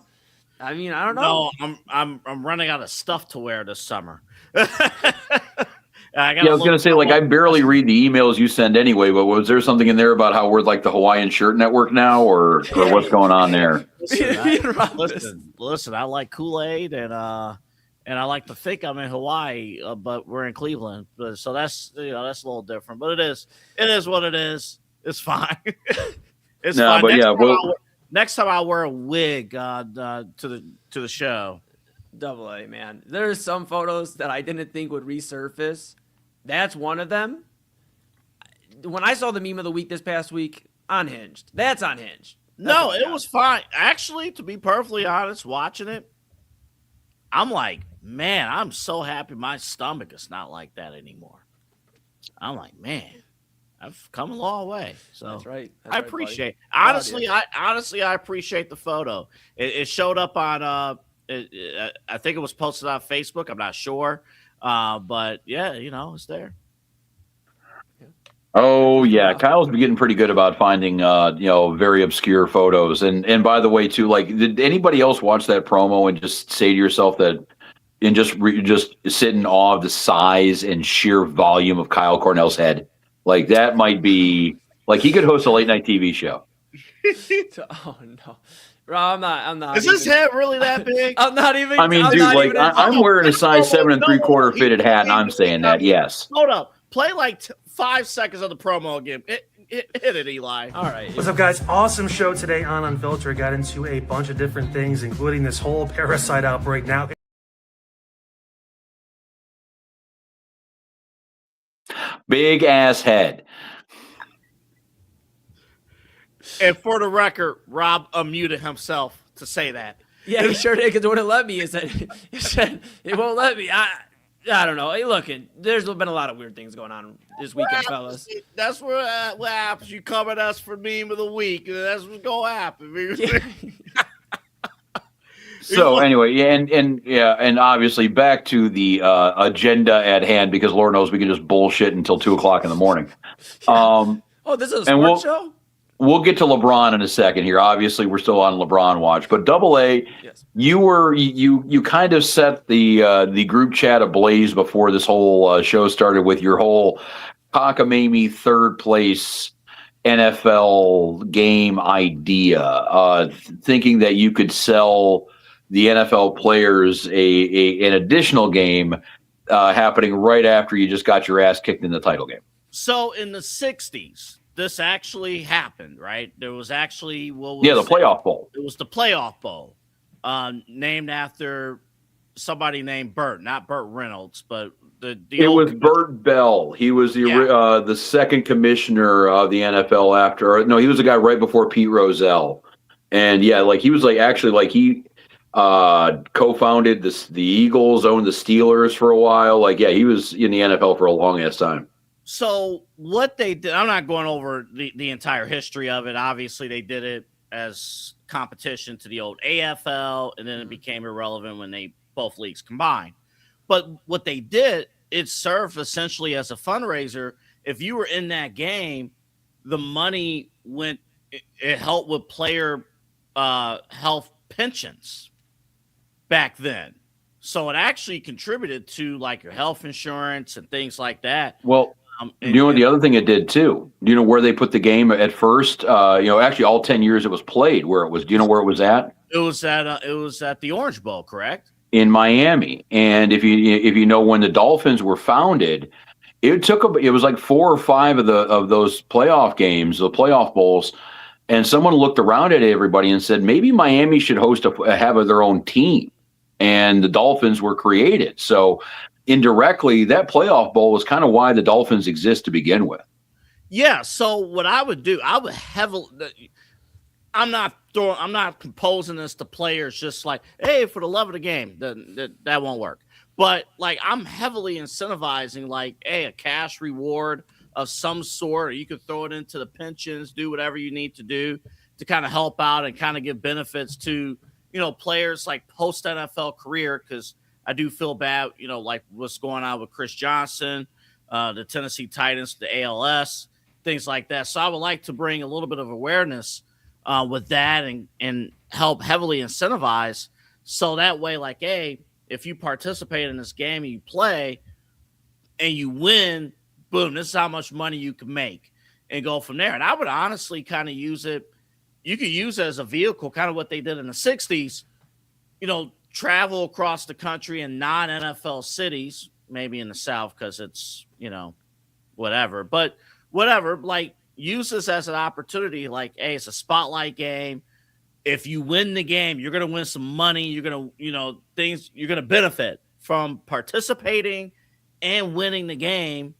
I mean, I don't know. No, I'm running out of stuff to wear this summer. I was going to say, I barely read the emails you send anyway, but was there something in there about how we're like the Hawaiian Shirt Network now, or what's going on there? Listen, I like Kool-Aid and and I like to think I'm in Hawaii, but we're in Cleveland. So that's that's a little different. But it is what it is. It's fine. It's fine. But next time I'll wear a wig to the show. Double A, man. There's some photos that I didn't think would resurface. That's one of them. When I saw the meme of the week this past week, unhinged. That's unhinged. No, it was fine. Actually, to be perfectly honest, watching it, I'm like, man, I'm so happy my stomach is not like that anymore. I'm like, man, I've come a long way. So that's right. I appreciate. Honestly, I appreciate the photo. It showed up on. I think it was posted on Facebook. I'm not sure, but yeah, it's there. Oh yeah, Kyle's been getting pretty good about finding very obscure photos. And by the way, too, like, did anybody else watch that promo and just say to yourself that, and just sit in awe of the size and sheer volume of Kyle Cornell's head? Like, that might be like he could host a late night TV show. Oh no. Bro, I'm not. Is his head really that big? I'm not even. I mean, dude, like, I'm wearing a size 7 3/4 fitted hat, and I'm saying that, yes. Hold up. Play like 5 seconds of the promo again. Hit it, Eli. All right. What's up, guys? Awesome show today on Unfiltered. Got into a bunch of different things, including this whole parasite outbreak. Now, Big ass head. And for the record, Rob unmuted himself to say that. Yeah, he sure did, because it wouldn't let me. It said it won't let me. I don't know. Hey, look, there's been a lot of weird things going on this weekend, fellas. That's what happens. You come at us for meme of the week, and that's what's going to happen. Yeah. So anyway, and obviously back to the agenda at hand, because Lord knows we can just bullshit until 2:00 in the morning. This is a sports show? We'll get to LeBron in a second here. Obviously, we're still on LeBron watch, but Double A, yes. you kind of set the group chat ablaze before this whole show started with your whole cockamamie third place NFL game idea, thinking that you could sell the NFL players an additional game happening right after you just got your ass kicked in the title game. So in the 60s, this actually happened, right? There was actually the playoff bowl. It was the playoff bowl, named after somebody named Burt, not Burt Reynolds, but it was Burt Bell. He was the second commissioner of the NFL after. No, he was the guy right before Pete Rozelle, and he was he co-founded the Eagles, owned the Steelers for a while. He was in the NFL for a long ass time. So what they did, I'm not going over the entire history of it. Obviously, they did it as competition to the old AFL, and then it became irrelevant when both leagues combined. But what they did, it served essentially as a fundraiser. If you were in that game, the money it helped with player health pensions back then. So it actually contributed to like your health insurance and things like that. Well, the other thing it did too? Do you know where they put the game at first? Actually all 10 years it was played, where it was. Do you know where it was at? It was at the Orange Bowl, correct? In Miami. And if you know when the Dolphins were founded, it was like 4 or 5 of those playoff games, the playoff bowls, and someone looked around at everybody and said maybe Miami should have their own team, and the Dolphins were created. So indirectly, that playoff bowl was kind of why the Dolphins exist to begin with. Yeah. So what I would do, I would I'm not composing this to players just like, hey, for the love of the game, that won't work. But like, I'm heavily incentivizing like, hey, a cash reward of some sort, or you could throw it into the pensions, do whatever you need to do to kind of help out and kind of give benefits to, players like post NFL career. Cause I do feel bad, like what's going on with Chris Johnson, the Tennessee Titans, the ALS, things like that. So I would like to bring a little bit of awareness with that and help heavily incentivize. So that way, like, hey, if you participate in this game and you play and you win, boom, this is how much money you can make and go from there. And I would honestly kind of use it. You could use it as a vehicle, kind of what they did in the 60s, travel across the country in non-NFL cities, maybe in the South because it's, whatever. But whatever, like, use this as an opportunity. Like, hey, it's a spotlight game. If you win the game, you're going to win some money. You're going to, you're going to benefit from participating and winning the game.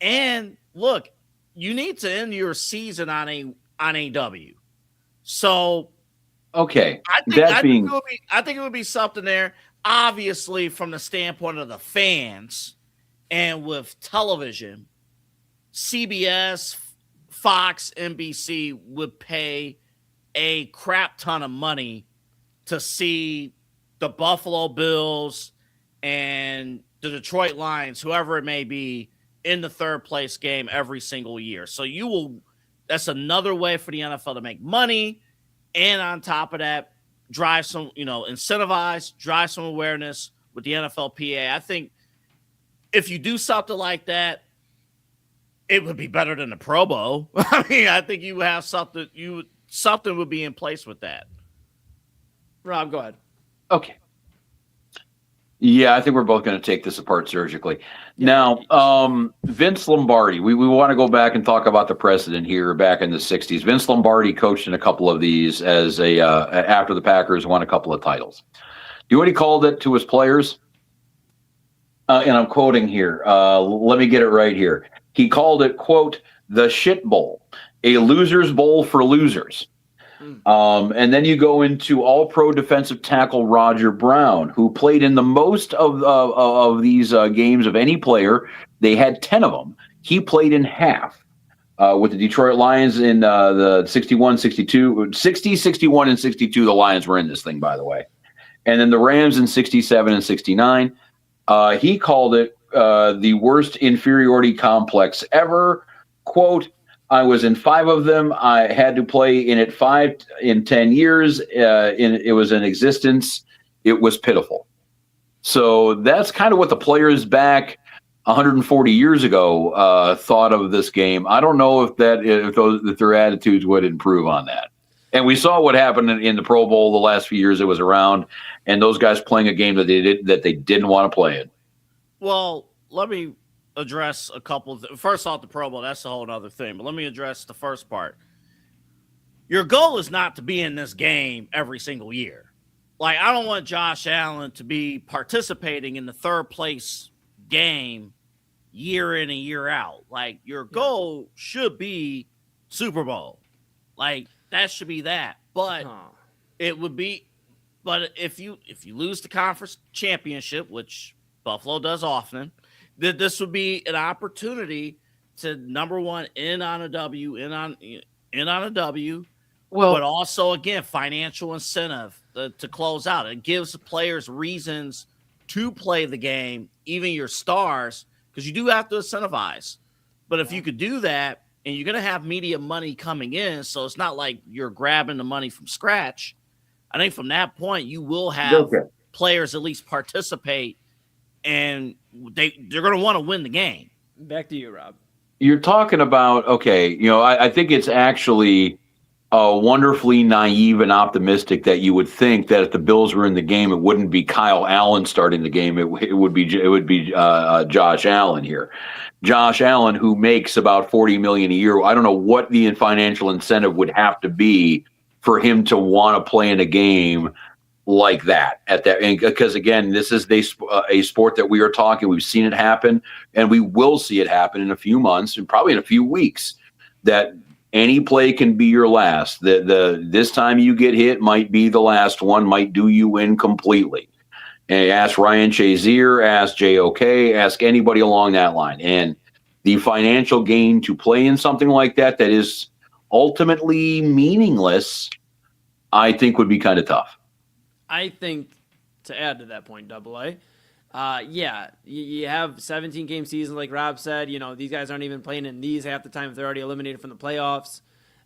And look, you need to end your season on a W. So, okay, I think it would be something there. Obviously, from the standpoint of the fans, and with television, CBS, Fox, NBC would pay a crap ton of money to see the Buffalo Bills and the Detroit Lions, whoever it may be, in the third place game every single year. So that's another way for the NFL to make money. And on top of that, drive some, incentivize, drive some awareness with the NFLPA. I think if you do something like that, it would be better than the Pro Bowl. I mean, I think you have something would be in place with that. Rob, go ahead. Okay. Yeah, I think we're both going to take this apart surgically. Now, Vince Lombardi, we want to go back and talk about the precedent here back in the 60s. Vince Lombardi coached in a couple of these as after the Packers won a couple of titles. Do you know what he called it to his players? And I'm quoting here. Let me get it right here. He called it, quote, the shit bowl, a loser's bowl for losers. And then you go into all-pro defensive tackle Roger Brown, who played in the most of these games of any player. They had 10 of them. He played in half with the Detroit Lions in the 61, 61, and 62. The Lions were in this thing, by the way. And then the Rams in 67 and 69. He called it the worst inferiority complex ever. Quote, I was in 5 of them. I had to play in it 5 in 10 years. It was in existence. It was pitiful. So that's kind of what the players back 140 years ago thought of this game. I don't know if their attitudes would improve on that. And we saw what happened in the Pro Bowl the last few years it was around, and those guys playing a game that they didn't want to play in. Well, let me address a couple. First off, the Pro Bowl, that's a whole other thing. But let me address the first part. Your goal is not to be in this game every single year. Like, I don't want Josh Allen to be participating in the third place game year in and year out. Like, your goal should be Super Bowl. Like, that should be that. But it would be. But if you lose the conference championship, which Buffalo does often, that this would be an opportunity to, number one, in on a W, Well, but also, again, financial incentive to close out. It gives the players reasons to play the game, even your stars, because you do have to incentivize. But if you could do that, and you're going to have media money coming in, so it's not like you're grabbing the money from scratch, I think from that point, you will have players at least participate, and they're going to want to win the game. Back to you, Rob. You're talking about, I think it's actually wonderfully naive and optimistic that you would think that if the Bills were in the game, it wouldn't be Kyle Allen starting the game. It would be Josh Allen here. Josh Allen, who makes about $40 million a year. I don't know what the financial incentive would have to be for him to want to play in a game like that because again, this is a sport that we are talking. We've seen it happen, and we will see it happen in a few months and probably in a few weeks. That any play can be your last. This time you get hit might be the last one. Might do you in completely. And ask Ryan Shazier, ask JOK, ask anybody along that line. And the financial gain to play in something like that is ultimately meaningless, I think would be kind of tough. I think, to add to that point, Double A, you have 17-game season, like Rob said. These guys aren't even playing in these half the time if they're already eliminated from the playoffs.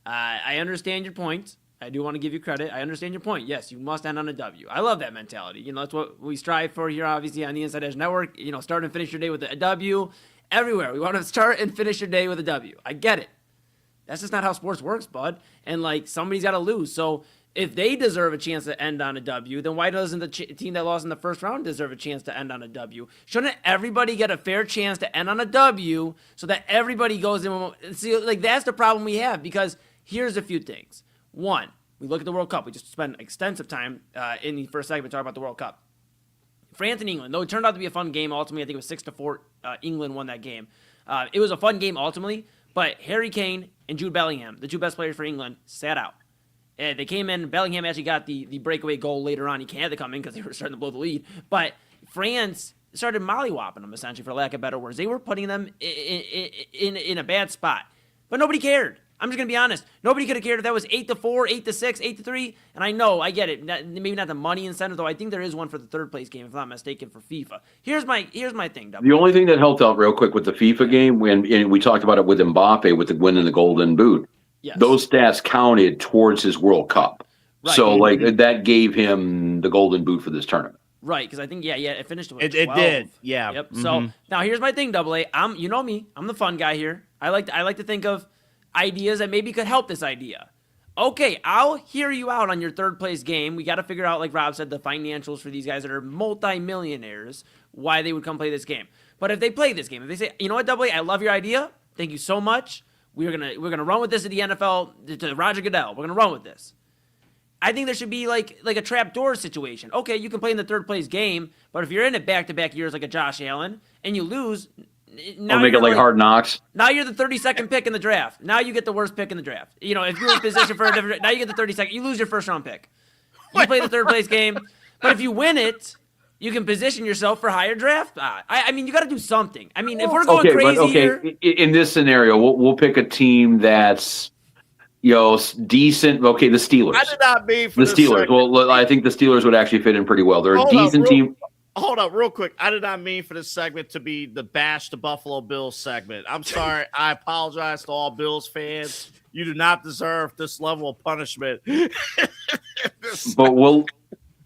I understand your point. I do want to give you credit. I understand your point. Yes, you must end on a W. I love that mentality. That's what we strive for here, obviously, on the Inside Edge Network. Start and finish your day with a W. Everywhere, we want to start and finish your day with a W. I get it. That's just not how sports works, bud. And, somebody's got to lose. So If they deserve a chance to end on a W, then why doesn't the team that lost in the first round deserve a chance to end on a W? Shouldn't everybody get a fair chance to end on a W so that everybody goes in? See, like, that's the problem we have, because here's a few things. One, we look at the World Cup. We just spent extensive time in the first segment talking about the World Cup. France and England, though it turned out to be a fun game ultimately, I think it was 6-4, England won that game. It was a fun game ultimately, but Harry Kane and Jude Bellingham, the two best players for England, sat out. They came in. Bellingham actually got the breakaway goal later on. He had to come in because they were starting to blow the lead. But France started mollywopping them, essentially, for lack of better words. They were putting them in a bad spot. But nobody cared. I'm just going to be honest. Nobody could have cared if that was 8-4, 8-6, 8-3. And I get it. Maybe not the money incentive, though. I think there is one for the third place game, if I'm not mistaken, for FIFA. Here's my thing, The only thing that helped out real quick with the FIFA game, and we talked about it with Mbappe, with the winning the Golden Boot, yes, those stats counted towards his World Cup. Right. So, like, that gave him the Golden Boot for this tournament. Right, because I think, it finished with It did, yeah. Yep. So, now here's my thing, Double A. You know me. I'm the fun guy here. I like to think of ideas that maybe could help this idea. Okay, I'll hear you out on your third place game. We got to figure out, like Rob said, the financials for these guys that are multi-millionaires, why they would come play this game. But if they play this game, if they say, you know what, Double A, I love your idea. Thank you so much. We're gonna run with this at the NFL, to Roger Goodell. We're gonna run with this. I think there should be like a trapdoor situation. Okay, you can play in the third place game, but if you're in it back-to-back years like a Josh Allen and you lose, now make it like Hard Knocks. Now you're the 32nd pick in the draft. Now you get the worst pick in the draft. You know, if you're in position for a different, now you get the 32nd. You lose your first round pick. You play the third place game, but if you win it, you can position yourself for higher draft. I mean, you got to do something. I mean, if we're going crazy here, in this scenario, we'll pick a team that's, decent. Okay, the Steelers. I did not mean for the Steelers. Segment. Well, I think the Steelers would actually fit in pretty well. They're a decent team. Hold up, real quick. I did not mean for this segment to be the bash the Buffalo Bills segment. I'm sorry. I apologize to all Bills fans. You do not deserve this level of punishment. But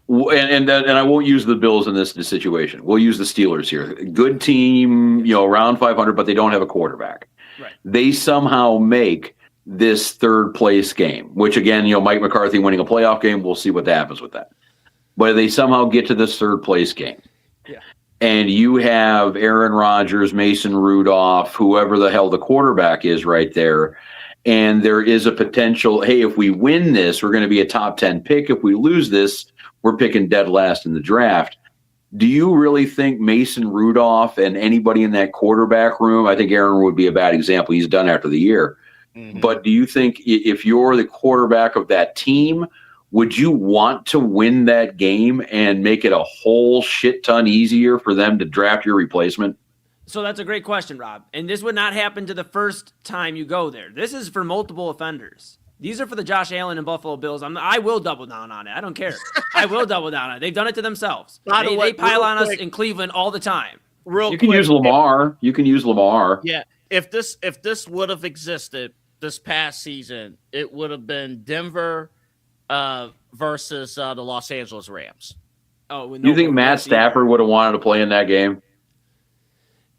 and I won't use the Bills in this situation. We'll use the Steelers here. Good team, around 500, but they don't have a quarterback. Right. They somehow make this third place game, which again, Mike McCarthy winning a playoff game. We'll see what happens with that. But they somehow get to this third place game. Yeah. And you have Aaron Rodgers, Mason Rudolph, whoever the hell the quarterback is right there. And there is a potential, hey, if we win this, we're going to be a top 10 pick. If we lose this, we're picking dead last in the draft. Do you really think Mason Rudolph and anybody in that quarterback room, I think Aaron would be a bad example. He's done after the year. Mm-hmm. But do you think if you're the quarterback of that team, would you want to win that game and make it a whole shit ton easier for them to draft your replacement? So that's a great question, Rob. And this would not happen to the first time you go there. This is for multiple offenders. These are for the Josh Allen and Buffalo Bills. I will double down on it. I don't care. I will double down on it. They've done it to themselves. They pile on us in Cleveland all the time. You can use Lamar. Yeah. If this would have existed this past season, it would have been Denver versus the Los Angeles Rams. Oh, you think Matt Stafford would have wanted to play in that game?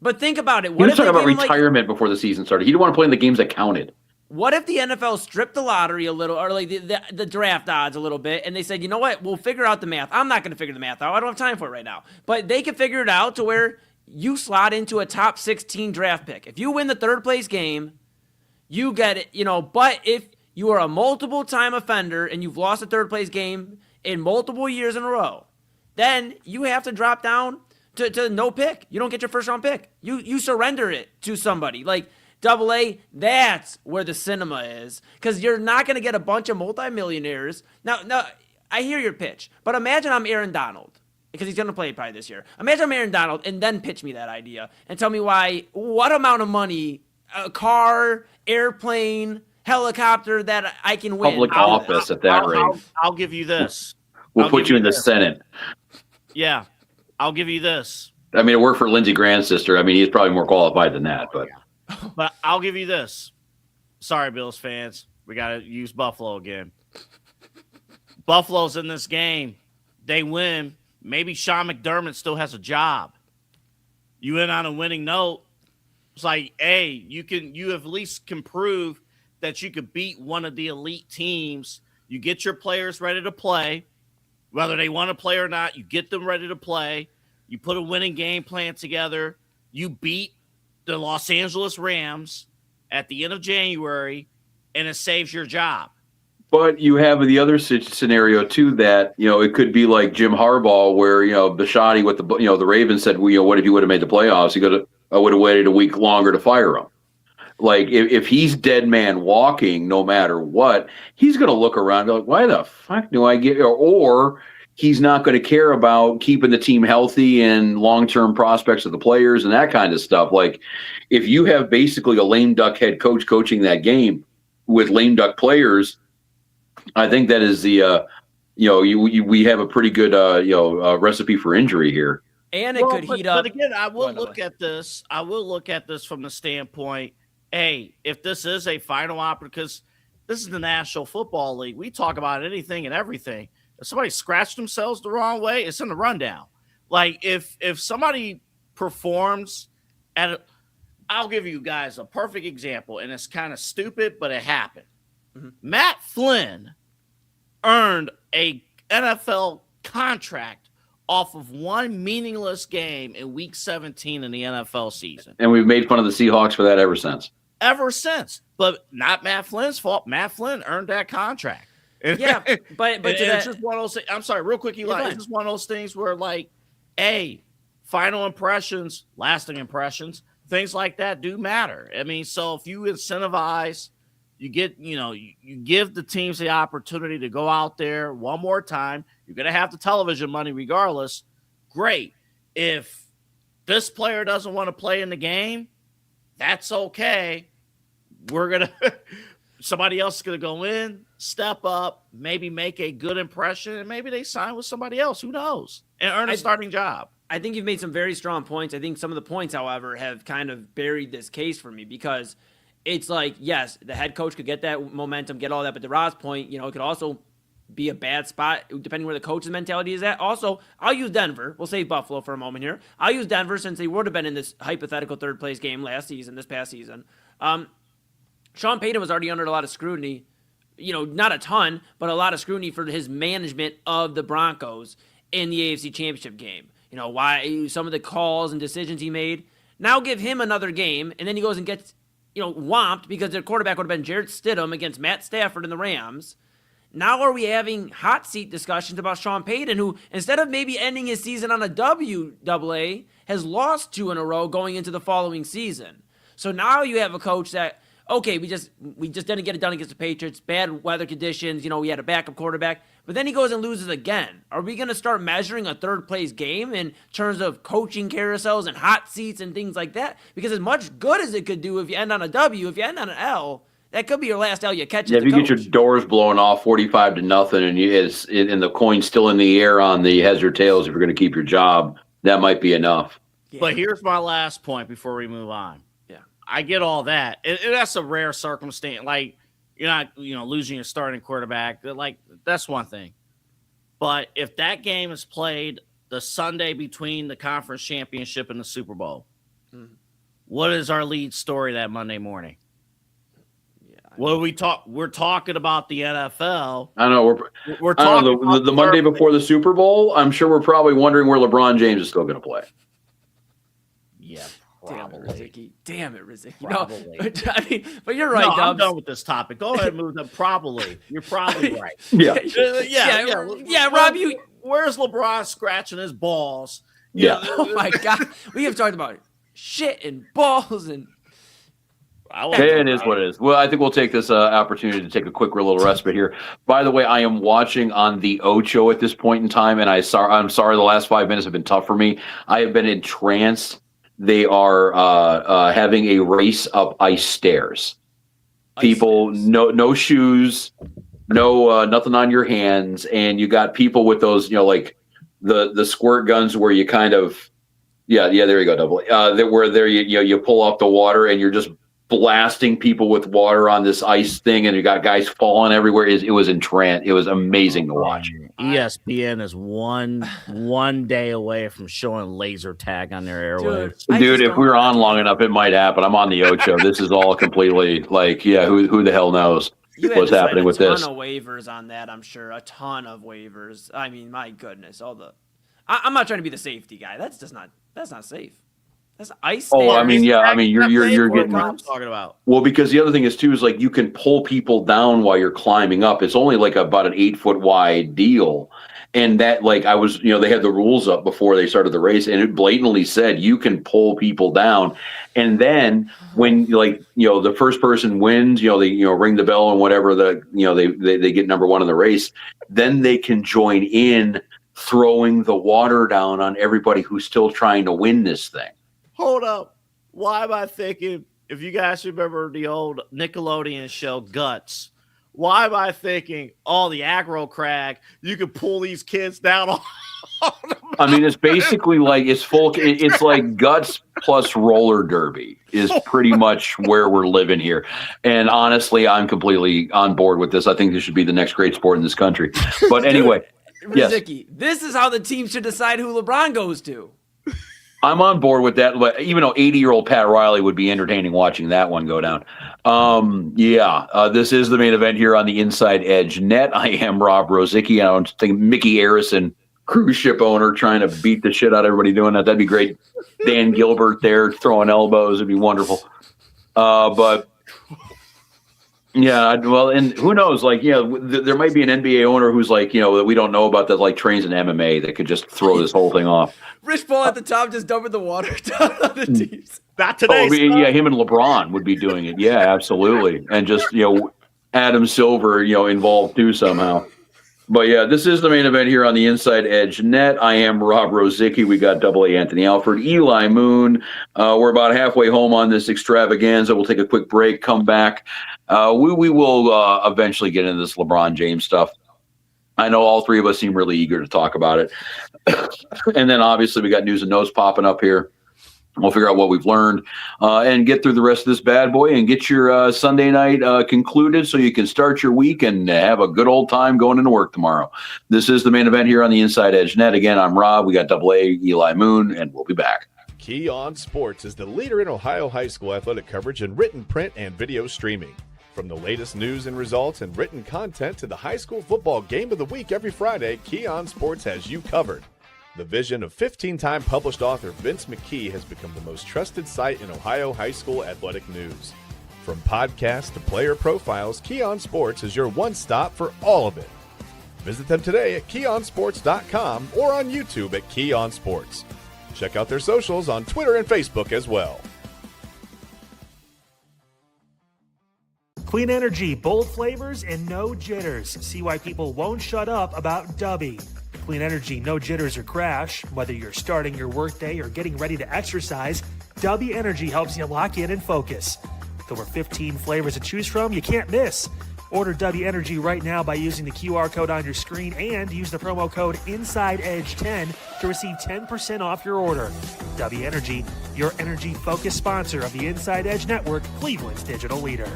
But think about it. He was talking about retirement before the season started. He didn't want to play in the games that counted. What if the NFL stripped the lottery a little, or like the draft odds a little bit, and they said, you know what, we'll figure out the math. I'm not going to figure the math out. I don't have time for it right now. But they can figure it out to where you slot into a top 16 draft pick. If you win the third place game, you get it, but if you are a multiple time offender and you've lost a third place game in multiple years in a row, then you have to drop down to no pick. You don't get your first round pick. You surrender it to somebody. Like Double A, that's where the cinema is. Because you're not going to get a bunch of multimillionaires. Now, I hear your pitch, but imagine I'm Aaron Donald. Because he's going to play probably this year. Imagine I'm Aaron Donald and then pitch me that idea and tell me what amount of money, a car, airplane, helicopter that I can win. Public office at that rate. I'll give you this. We'll put you in the Senate. Yeah, I'll give you this. I mean, it worked for Lindsey Graham's sister. I mean, he's probably more qualified than that. But I'll give you this. Sorry, Bills fans. We got to use Buffalo again. Buffalo's in this game. They win. Maybe Sean McDermott still has a job. You end on a winning note. It's like, hey, you at least can prove that you could beat one of the elite teams You get your players ready to play, whether they want to play or not. You get them ready to play. You put a winning game plan together. You beat the Los Angeles Rams at the end of January, and it saves your job. But you have the other scenario too that, it could be like Jim Harbaugh where, Bisciotti with the Ravens said, what if you would have made the playoffs? I would have waited a week longer to fire him. Like if he's dead man walking, no matter what, he's going to look around and be like, why the fuck do I get, or he's not going to care about keeping the team healthy and long-term prospects of the players and that kind of stuff. Like if you have basically a lame duck head coach coaching that game with lame duck players, I think that is the, we have a pretty good, recipe for injury here. And it could heat up. But again, I will look at this from the standpoint, hey, if this is a final opportunity, because this is the National Football League, we talk about anything and everything. If somebody scratched themselves the wrong way, it's in the rundown. Like if somebody performs I'll give you guys a perfect example, and it's kind of stupid, but it happened. Mm-hmm. Matt Flynn earned a NFL contract off of one meaningless game in Week 17 in the NFL season. And we've made fun of the Seahawks for that ever since. But not Matt Flynn's fault. Matt Flynn earned that contract. Yeah, but it's just one of those things. I'm sorry, real quick, Eli. It's just one of those things where, like, final impressions, lasting impressions, things like that do matter. I mean, so if you incentivize, you give the teams the opportunity to go out there one more time. You're going to have the television money regardless. Great. If this player doesn't want to play in the game, that's okay. Somebody else is going to go in, step up, maybe make a good impression, and maybe they sign with somebody else. Who knows? And earn a starting job. I think you've made some very strong points. I think some of the points, however, have kind of buried this case for me because it's like, yes, the head coach could get that momentum, get all that, but to Rob's point, it could also be a bad spot depending where the coach's mentality is at. Also, I'll use Denver. We'll save Buffalo for a moment here. I'll use Denver since they would have been in this hypothetical third-place game this past season. Sean Payton was already under a lot of scrutiny, not a ton, but a lot of scrutiny for his management of the Broncos in the AFC Championship game. Why some of the calls and decisions he made. Now give him another game, and then he goes and gets, whomped because their quarterback would have been Jarrett Stidham against Matt Stafford and the Rams. Now are we having hot seat discussions about Sean Payton, who instead of maybe ending his season on a WAA, has lost 2 in a row going into the following season. So now you have a coach that, okay, we just didn't get it done against the Patriots, bad weather conditions, we had a backup quarterback, but then he goes and loses again. Are we going to start measuring a third-place game in terms of coaching carousels and hot seats and things like that? Because as much good as it could do if you end on a W, if you end on an L, that could be your last L you catch. Yeah, if you get your doors blown off 45-0, and the coin's still in the air on the heads or tails, if you're going to keep your job, that might be enough. Yeah. But here's my last point before we move on. Yeah, I get all that, and that's a rare circumstance. Like you're not, losing your starting quarterback. Like that's one thing. But if that game is played the Sunday between the conference championship and the Super Bowl, what is our lead story that Monday morning? Well, we're talking about the NFL. I know we're talking about the Monday before the Super Bowl. I'm sure we're probably wondering where LeBron James is still going to play. Yeah, probably. Damn it, Rozycki. Probably. But you're right, Dubs. I'm done with this topic. Go ahead and move them. Probably. You're probably right. Yeah. Yeah, Rob, where's LeBron scratching his balls? Yeah. Oh my God. We have talked about shit and balls and. It is what it is. Well, I think we'll take this opportunity to take a quick little respite here. By the way, I am watching on the Ocho at this point in time, and I'm sorry the last 5 minutes have been tough for me. I have been entranced. They are having a race up ice stairs. People, no shoes, no nothing on your hands, and you got people with those, like the squirt guns where you kind of, there you go, double. Where you pull off the water and you're just blasting people with water on this ice thing, and you got guys falling everywhere. It was entranced. It was amazing to watch. ESPN is one day away from showing laser tag on their airwaves. Dude, if we were on long enough, it might happen. I'm on the Ocho. This is all completely like, who the hell knows? You had what's to sign happening a with this. ton of waivers on that, I'm sure. A ton of waivers. I mean, my goodness. I'm not trying to be the safety guy. That's not safe. That's ice. Oh, I standards. mean, yeah, I mean, you're What getting. I'm talking about. Well, because the other thing is too is like you can pull people down while you're climbing up. It's only like about an 8-foot wide deal, and that like I was, they had the rules up before they started the race, and it blatantly said you can pull people down, and then when the first person wins, they ring the bell and whatever they get number one in the race, then they can join in throwing the water down on everybody who's still trying to win this thing. Hold up. Why am I thinking, if you guys remember the old Nickelodeon show Guts, why am I thinking, the aggro crag, you can pull these kids down on I mean, it's basically like it's like Guts plus roller derby is pretty much where we're living here. And honestly, I'm completely on board with this. I think this should be the next great sport in this country. But anyway, yes. Rozycki, this is how the team should decide who LeBron goes to. I'm on board with that, but even though 80-year-old Pat Riley would be entertaining watching that one go down. This is the main event here on the Inside Edge Net. I am Rob Rozycki. I don't think Mickey Arison, cruise ship owner, trying to beat the shit out of everybody doing that. That'd be great. Dan Gilbert there throwing elbows. It'd be wonderful. But yeah, well, and who knows? Like, there might be an NBA owner who's like, that we don't know about that, like trains in MMA that could just throw this whole thing off. Rich Paul at the top just dumping the water down on the teams. Not today. Him and LeBron would be doing it. Yeah, absolutely. And just, Adam Silver, involved too somehow. But yeah, this is the main event here on the Inside Edge Net. I am Rob Rozycki. We got AA Anthony Alford, Eli Moon. We're about halfway home on this extravaganza. We'll take a quick break, come back. We will eventually get into this LeBron James stuff. I know all three of us seem really eager to talk about it. And then obviously we got news and notes popping up here. We'll figure out what we've learned and get through the rest of this bad boy and get your Sunday night concluded so you can start your week and have a good old time going into work tomorrow. This is the main event here on the Inside Edge Net. Again, I'm Rob. We got AA, Eli Moon, and we'll be back. Key On Sports is the leader in Ohio high school athletic coverage in written, print, and video streaming. From the latest news and results and written content to the high school football game of the week every Friday, Key On Sports has you covered. The vision of 15-time published author Vince McKee has become the most trusted site in Ohio high school athletic news. From podcasts to player profiles, Key On Sports is your one stop for all of it. Visit them today at keyonsports.com or on YouTube at Key On Sports. Check out their socials on Twitter and Facebook as well. Clean energy, bold flavors, and no jitters. See why people won't shut up about Dubby. Clean energy, no jitters or crash. Whether you're starting your workday or getting ready to exercise, Dubby Energy helps you lock in and focus. With over 15 flavors to choose from, you can't miss. Order Dubby Energy right now by using the QR code on your screen and use the promo code INSIDEEDGE10 to receive 10% off your order. Dubby Energy, your energy-focused sponsor of the Inside Edge Network, Cleveland's digital leader.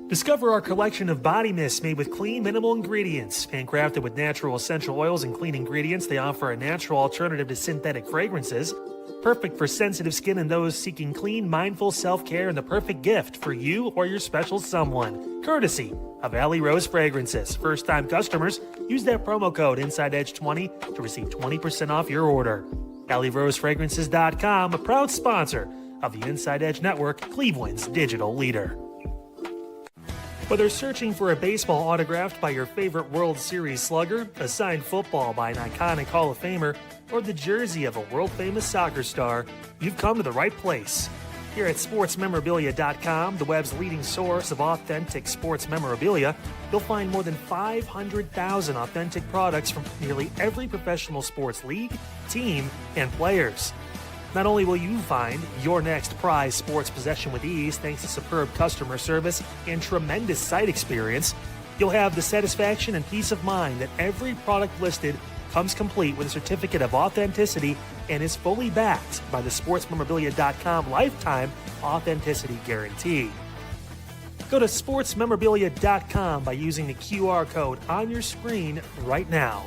Discover our collection of body mists made with clean, minimal ingredients. Handcrafted with natural essential oils and clean ingredients, they offer a natural alternative to synthetic fragrances. Perfect for sensitive skin and those seeking clean, mindful self-care, and the perfect gift for you or your special someone. Courtesy of Alley Rose Fragrances. First-time customers, use that promo code INSIDEEDGE20 to receive 20% off your order. AlleyRoseFragrances.com, a proud sponsor of the Inside Edge Network, Cleveland's digital leader. Whether searching for a baseball autographed by your favorite World Series slugger, a signed football by an iconic Hall of Famer, or the jersey of a world-famous soccer star, you've come to the right place. Here at sportsmemorabilia.com, the web's leading source of authentic sports memorabilia, you'll find more than 500,000 authentic products from nearly every professional sports league, team, and players. Not only will you find your next prized sports possession with ease thanks to superb customer service and tremendous site experience, you'll have the satisfaction and peace of mind that every product listed comes complete with a certificate of authenticity and is fully backed by the sportsmemorabilia.com lifetime authenticity guarantee. Go to sportsmemorabilia.com by using the QR code on your screen right now.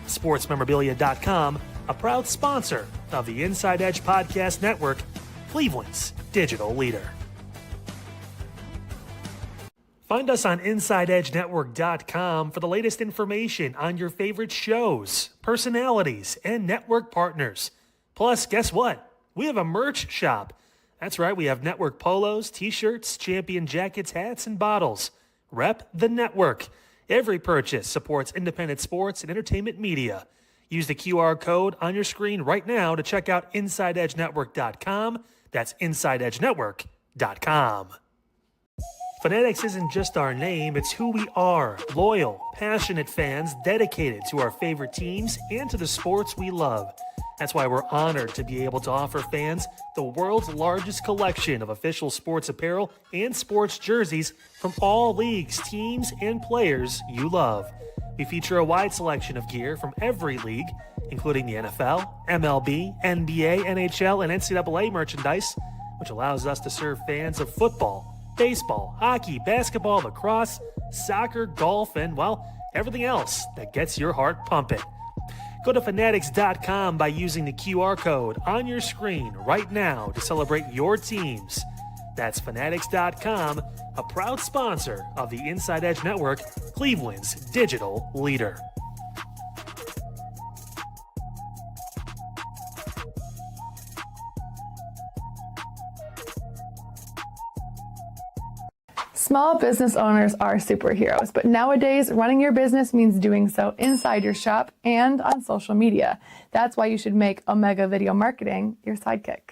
Sportsmemorabilia.com, a proud sponsor of the Inside Edge Podcast Network, Cleveland's digital leader. Find us on InsideEdgeNetwork.com for the latest information on your favorite shows, personalities, and network partners. Plus, guess what? We have a merch shop. That's right, we have network polos, t-shirts, champion jackets, hats, and bottles. Rep the network. Every purchase supports independent sports and entertainment media. Use the QR code on your screen right now to check out InsideEdgeNetwork.com. That's InsideEdgeNetwork.com. Fanatics isn't just our name, it's who we are. Loyal, passionate fans dedicated to our favorite teams and to the sports we love. That's why we're honored to be able to offer fans the world's largest collection of official sports apparel and sports jerseys from all leagues, teams, and players you love. We feature a wide selection of gear from every league, including the NFL, MLB, NBA, NHL, and NCAA merchandise, which allows us to serve fans of football, baseball, hockey, basketball, lacrosse, soccer, golf, and, well, everything else that gets your heart pumping. Go to Fanatics.com by using the QR code on your screen right now to celebrate your teams. That's Fanatics.com, a proud sponsor of the Inside Edge Network, Cleveland's digital leader. Small business owners are superheroes, but nowadays running your business means doing so inside your shop and on social media. That's why you should make Omega Video Marketing your sidekick.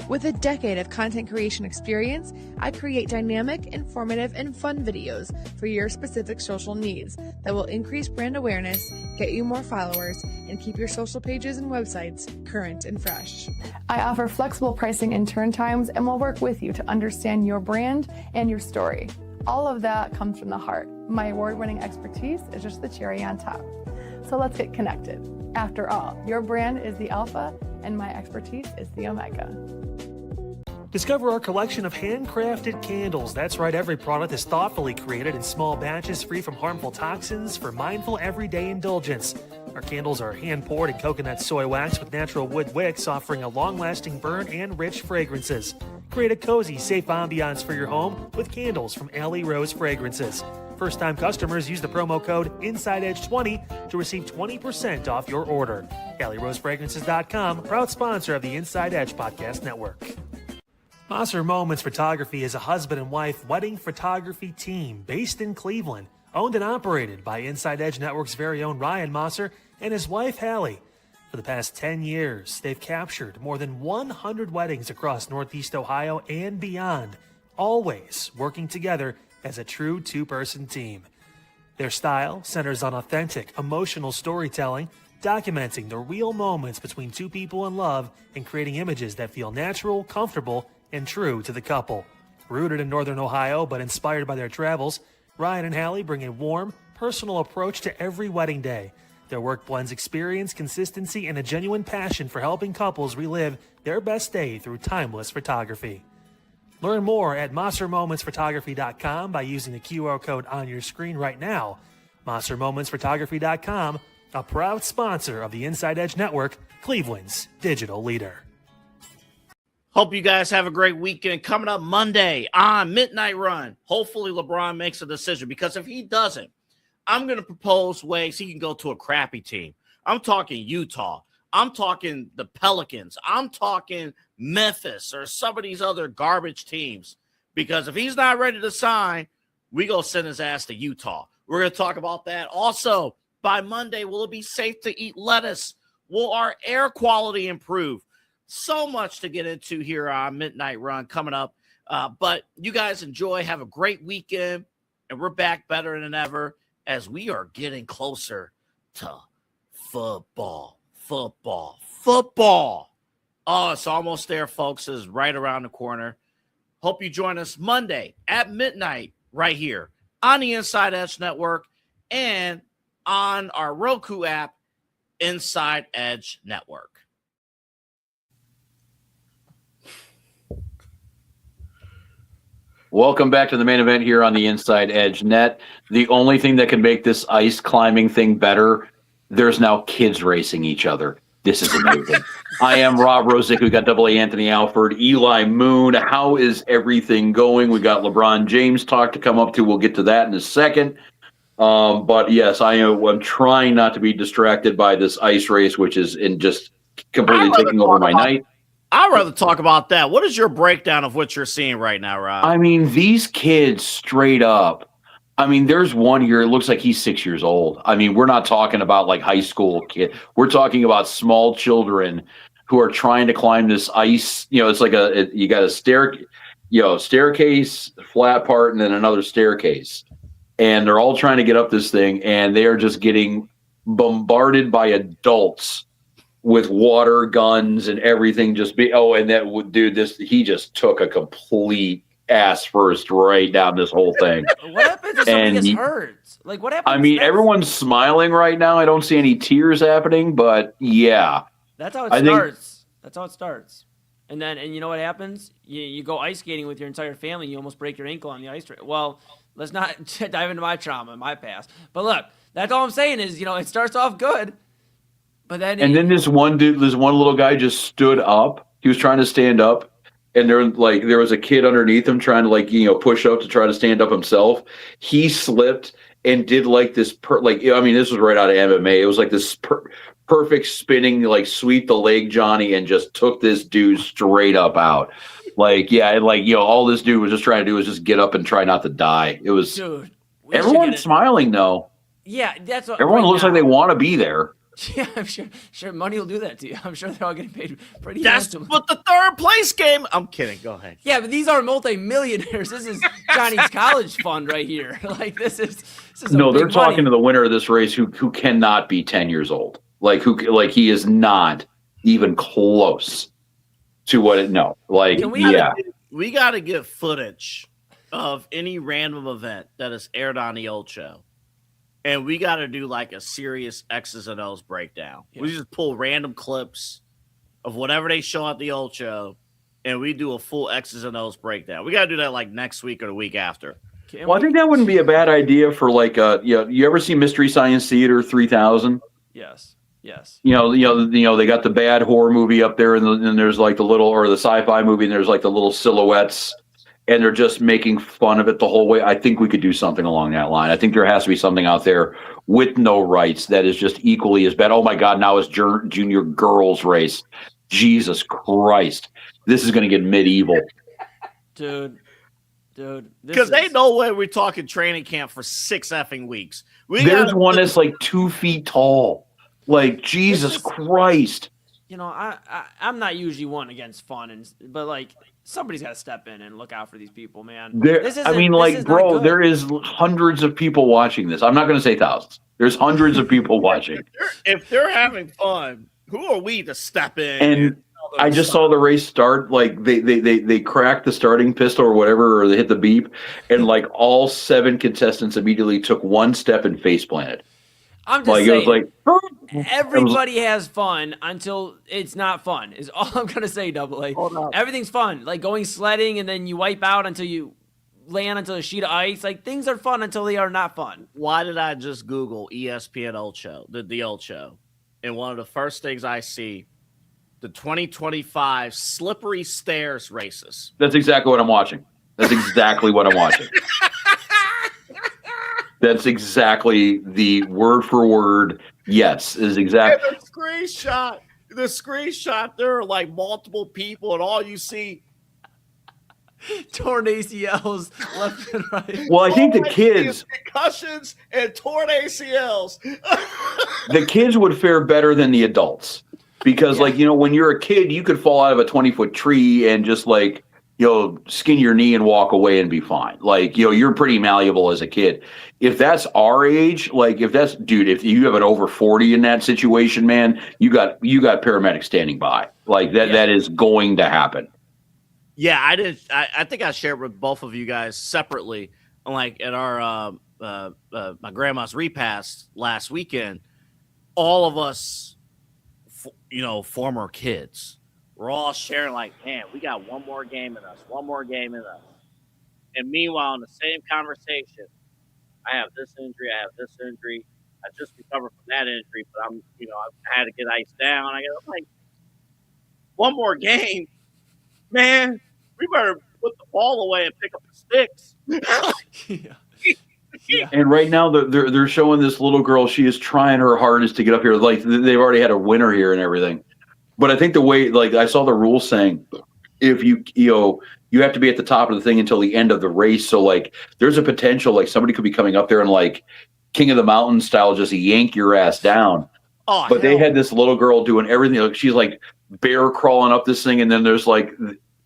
With a decade of content creation experience, I create dynamic, informative, and fun videos for your specific social needs that will increase brand awareness, get you more followers, and keep your social pages and websites current and fresh. I offer flexible pricing and turn times and will work with you to understand your brand and your story. All of that comes from the heart. My award-winning expertise is just the cherry on top. So let's get connected. After all, your brand is the alpha and my expertise is the omega. Discover our collection of handcrafted candles. That's right, every product is thoughtfully created in small batches free from harmful toxins for mindful everyday indulgence. Our candles are hand-poured in coconut soy wax with natural wood wicks, offering a long-lasting burn and rich fragrances. Create a cozy, safe ambiance for your home with candles from Alley Rose Fragrances. First-time customers use the promo code InsideEdge20 to receive 20% off your order. AlleyRoseFragrances.com, proud sponsor of the Inside Edge Podcast Network. Mosser Moments Photography is a husband and wife wedding photography team based in Cleveland, owned and operated by Inside Edge Network's very own Ryan Mosser and his wife Hallie. For the past 10 years, they've captured more than 100 weddings across Northeast Ohio and beyond, always working together as a true two-person team. Their style centers on authentic, emotional storytelling, documenting the real moments between two people in love and creating images that feel natural, comfortable, and true to the couple. Rooted in Northern Ohio but inspired by their travels, Ryan and Hallie bring a warm, personal approach to every wedding day. Their work blends experience, consistency, and a genuine passion for helping couples relive their best day through timeless photography. Learn more at MosserMomentsPhotography.com by using the QR code on your screen right now. MosserMomentsPhotography.com, a proud sponsor of the Inside Edge Network, Cleveland's digital leader. Hope you guys have a great weekend. Coming up Monday on Midnight Run, hopefully LeBron makes a decision, because if he doesn't, I'm going to propose ways he can go to a crappy team. I'm talking Utah. I'm talking the Pelicans. I'm talking Memphis or some of these other garbage teams, because if he's not ready to sign, we go send his ass to Utah. We're going to talk about that. Also, by Monday, will it be safe to eat lettuce? Will our air quality improve? So much to get into here on Midnight Run coming up. But you guys enjoy. Have a great weekend. And we're back better than ever as we are getting closer to football. Oh, it's almost there, folks. It's right around the corner. Hope you join us Monday at midnight right here on the Inside Edge Network and on our Roku app, Inside Edge Network. Welcome back to the main event here on the Inside Edge Net. The only thing that can make this ice climbing thing better, there's now kids racing each other. This is amazing. I am Rob Rozycki. We got AA Anthony Alford, Eli Moon. How is everything going? We got LeBron James talk to come up to. We'll get to that in a second. But yes, I'm trying not to be distracted by this ice race, which is just completely taking over my night. I'd rather talk about that. What is your breakdown of what you're seeing right now, Rob? I mean, these kids straight up. I mean, there's one here. It looks like he's 6 years old. I mean, we're not talking about like high school kid. We're talking about small children who are trying to climb this ice. It's like you got a staircase, flat part, and then another staircase. And they're all trying to get up this thing, and they are just getting bombarded by adults with water guns and everything. He just took a complete ass first right down this whole thing. What happens if somebody gets hurt? Like, what happens? I mean, everyone's smiling right now. I don't see any tears happening, but yeah. That's how it starts. That's how it starts. And you know what happens? You go ice skating with your entire family, you almost break your ankle on the ice track. Well, let's not dive into my trauma, my past. But look, that's all I'm saying is, it starts off good. But then this one little guy just stood up. He was trying to stand up. And there was a kid underneath him trying to push up to try to stand up himself. He slipped and did this this was right out of MMA. It was like this perfect spinning, sweep the leg Johnny, and just took this dude straight up out. All this dude was just trying to do was just get up and try not to die. It was everyone's smiling though. Yeah, that's what everyone looks like they want to be there. Yeah, I'm sure money will do that to you. I'm sure they're all getting paid pretty That's handsome. what the third place game. I'm kidding. Go ahead. Yeah, but these are multi-millionaires. This is Johnny's college fund right here. This is no. They're talking money. to the winner of this race who cannot be 10 years old. He is not even close to what it. No, we got to get footage of any random event that is aired on the old show. And we got to do a serious X's and O's breakdown. Yeah. We just pull random clips of whatever they show at the old show, and we do a full X's and O's breakdown. We got to do that next week or the week after. I think that wouldn't be a bad idea for you ever see Mystery Science Theater 3000? Yes. They got the bad horror movie up there, and then there's the little, or the sci-fi movie, and there's the little silhouettes. And they're just making fun of it the whole way. I think we could do something along that line. I think there has to be something out there with no rights that is just equally as bad. Oh, my God, now it's junior girls race. Jesus Christ. This is going to get medieval. Dude. Because they know when we're talking training camp for 6 effing weeks. There's one that's 2 feet tall. Jesus Christ. I'm not usually one against fun, but somebody's got to step in and look out for these people, man. There is hundreds of people watching this. I'm not going to say thousands. There's hundreds of people watching. If they're having fun, who are we to step in? And I just saw the race start. They cracked the starting pistol or whatever, or they hit the beep, and all 7 contestants immediately took one step and face planted. I'm just saying, everybody has fun until it's not fun, is all I'm going to say, AA. Everything's fun. Going sledding, and then you wipe out until you land onto a sheet of ice. Things are fun until they are not fun. Why did I just Google ESPN old show, the old show? And one of the first things I see, the 2025 Slippery Stairs races. That's exactly what I'm watching. That's exactly what I'm watching. That's exactly the word for word. Yes, is exactly. And the screenshot, there are multiple people, and all you see torn ACLs left and right. Well, I think the kids concussions and torn ACLs. The kids would fare better than the adults because, when you're a kid, you could fall out of a 20-foot tree and just skin your knee and walk away and be fine. You're pretty malleable as a kid. If that's our age, if you have an over 40 in that situation, man, you got paramedics standing by. That is going to happen. Yeah, I did. I think I shared with both of you guys separately, at our my grandma's repast last weekend. All of us, former kids, we're all sharing man, we got one more game in us. And meanwhile, in the same conversation, I have this injury. I just recovered from that injury, but I had to get iced down. I'm like, one more game, man. We better put the ball away and pick up the sticks. Yeah. Yeah. And right now they're showing this little girl. She is trying her hardest to get up here. Like they've already had a winner here and everything. But I think the way, like I saw the rules saying, if you have to be at the top of the thing until the end of the race. So like there's a potential like somebody could be coming up there and like King of the Mountain style just yank your ass down. Oh, but they had this little girl doing everything. Like she's like bear crawling up this thing, and then there's like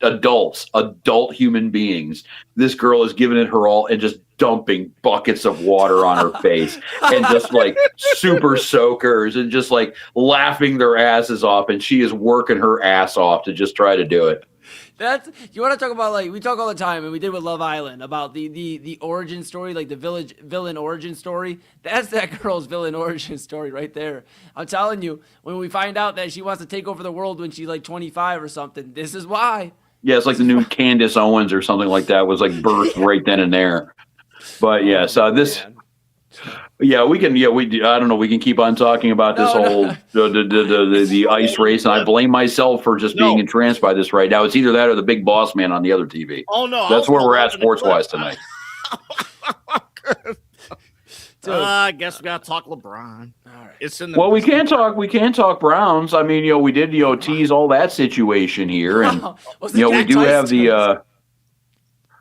adult human beings. This girl is giving it her all and just dumping buckets of water on her face and just like super soakers and just like laughing their asses off. And she is working her ass off to just try to do it. You want to talk about, like, we talk all the time, and we did with Love Island about the origin story, like the villain origin story. That's that girl's villain origin story right there. I'm telling you, when we find out that she wants to take over the world when she's like 25 or something, this is why. Yeah, it's like the new Candace Owens or something like that was like birthed right then and there. But yeah, so this. Man. Yeah, we can. Yeah, I don't know. We can keep on talking about this whole the ice race, and I blame myself for just being entranced by this right now. It's either that or the Big Boss Man on the other TV. Oh no, that's where we're at sports wise tonight. I guess we gotta talk LeBron. All right. It's in the we can't talk Browns. I mean, we did tease all that situation here, and we do have the.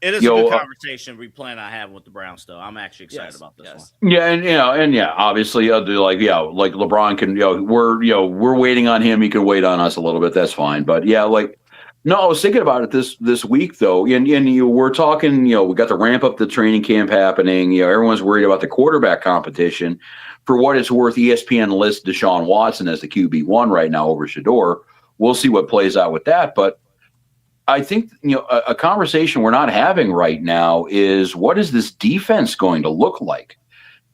It is a good conversation we plan on having with the Browns, though. I'm actually excited about this one. Yeah, and obviously, like LeBron can, we're waiting on him. He can wait on us a little bit. That's fine. But yeah, I was thinking about it this week though, and we're talking. We got to ramp up the training camp happening. Everyone's worried about the quarterback competition. For what it's worth, ESPN lists Deshaun Watson as the QB1 right now over Shador. We'll see what plays out with that, but. I think a conversation we're not having right now is what is this defense going to look like?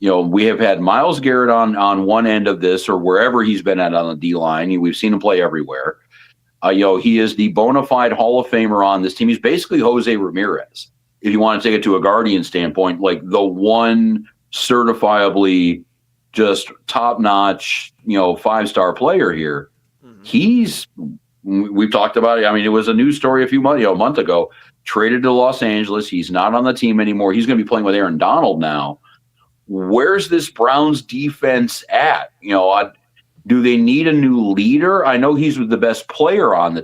We have had Myles Garrett on one end of this or wherever he's been at on the D line. We've seen him play everywhere. He is the bona fide Hall of Famer on this team. He's basically Jose Ramirez, if you want to take it to a Guardian standpoint, like the one certifiably just top notch, 5-star player here. Mm-hmm. We've talked about it. I mean, it was a news story a month ago. Traded to Los Angeles. He's not on the team anymore. He's going to be playing with Aaron Donald now. Where's this Browns defense at? Do they need a new leader? I know he's the best player on the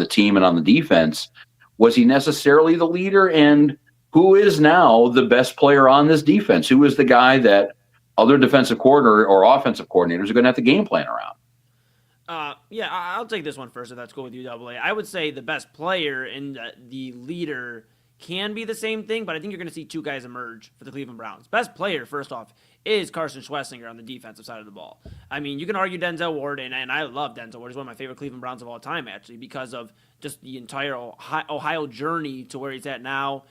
team and on the defense. Was he necessarily the leader? And who is now the best player on this defense? Who is the guy that other defensive coordinator or offensive coordinators are going to have to game plan around? Yeah, I'll take this one first if that's cool with you, Double A. I would say the best player and the leader can be the same thing, but I think you're going to see two guys emerge for the Cleveland Browns. Best player, first off, is Carson Schlesinger on the defensive side of the ball. I mean, you can argue Denzel Ward, and I love Denzel Ward. He's one of my favorite Cleveland Browns of all time, actually, because of just the entire Ohio journey to where he's at now,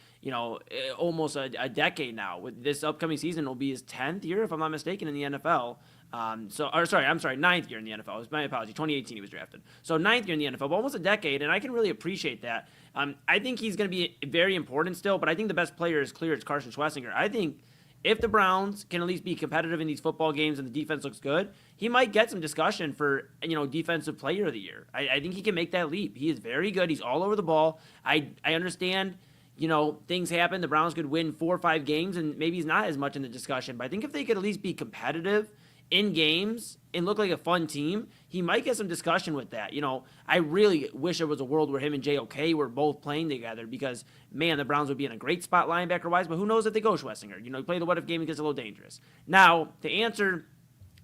almost a decade now. With this upcoming season, will be his 10th year, if I'm not mistaken, in the NFL. 9th year in the NFL. My apology. 2018 he was drafted. So 9th year in the NFL, but almost a decade, and I can really appreciate that. I think he's going to be very important still, but I think the best player is clear. It's Carson Schlesinger. I think if the Browns can at least be competitive in these football games and the defense looks good, he might get some discussion for defensive player of the year. I think he can make that leap. He is very good. He's all over the ball. I understand. Things happen. The Browns could win 4 or 5 games, and maybe he's not as much in the discussion. But I think if they could at least be competitive in games and look like a fun team, he might get some discussion with that. I really wish there was a world where him and JOK were both playing together because, man, the Browns would be in a great spot linebacker-wise, but who knows if they go Schlesinger. You play the what-if game, it gets a little dangerous. Now, to answer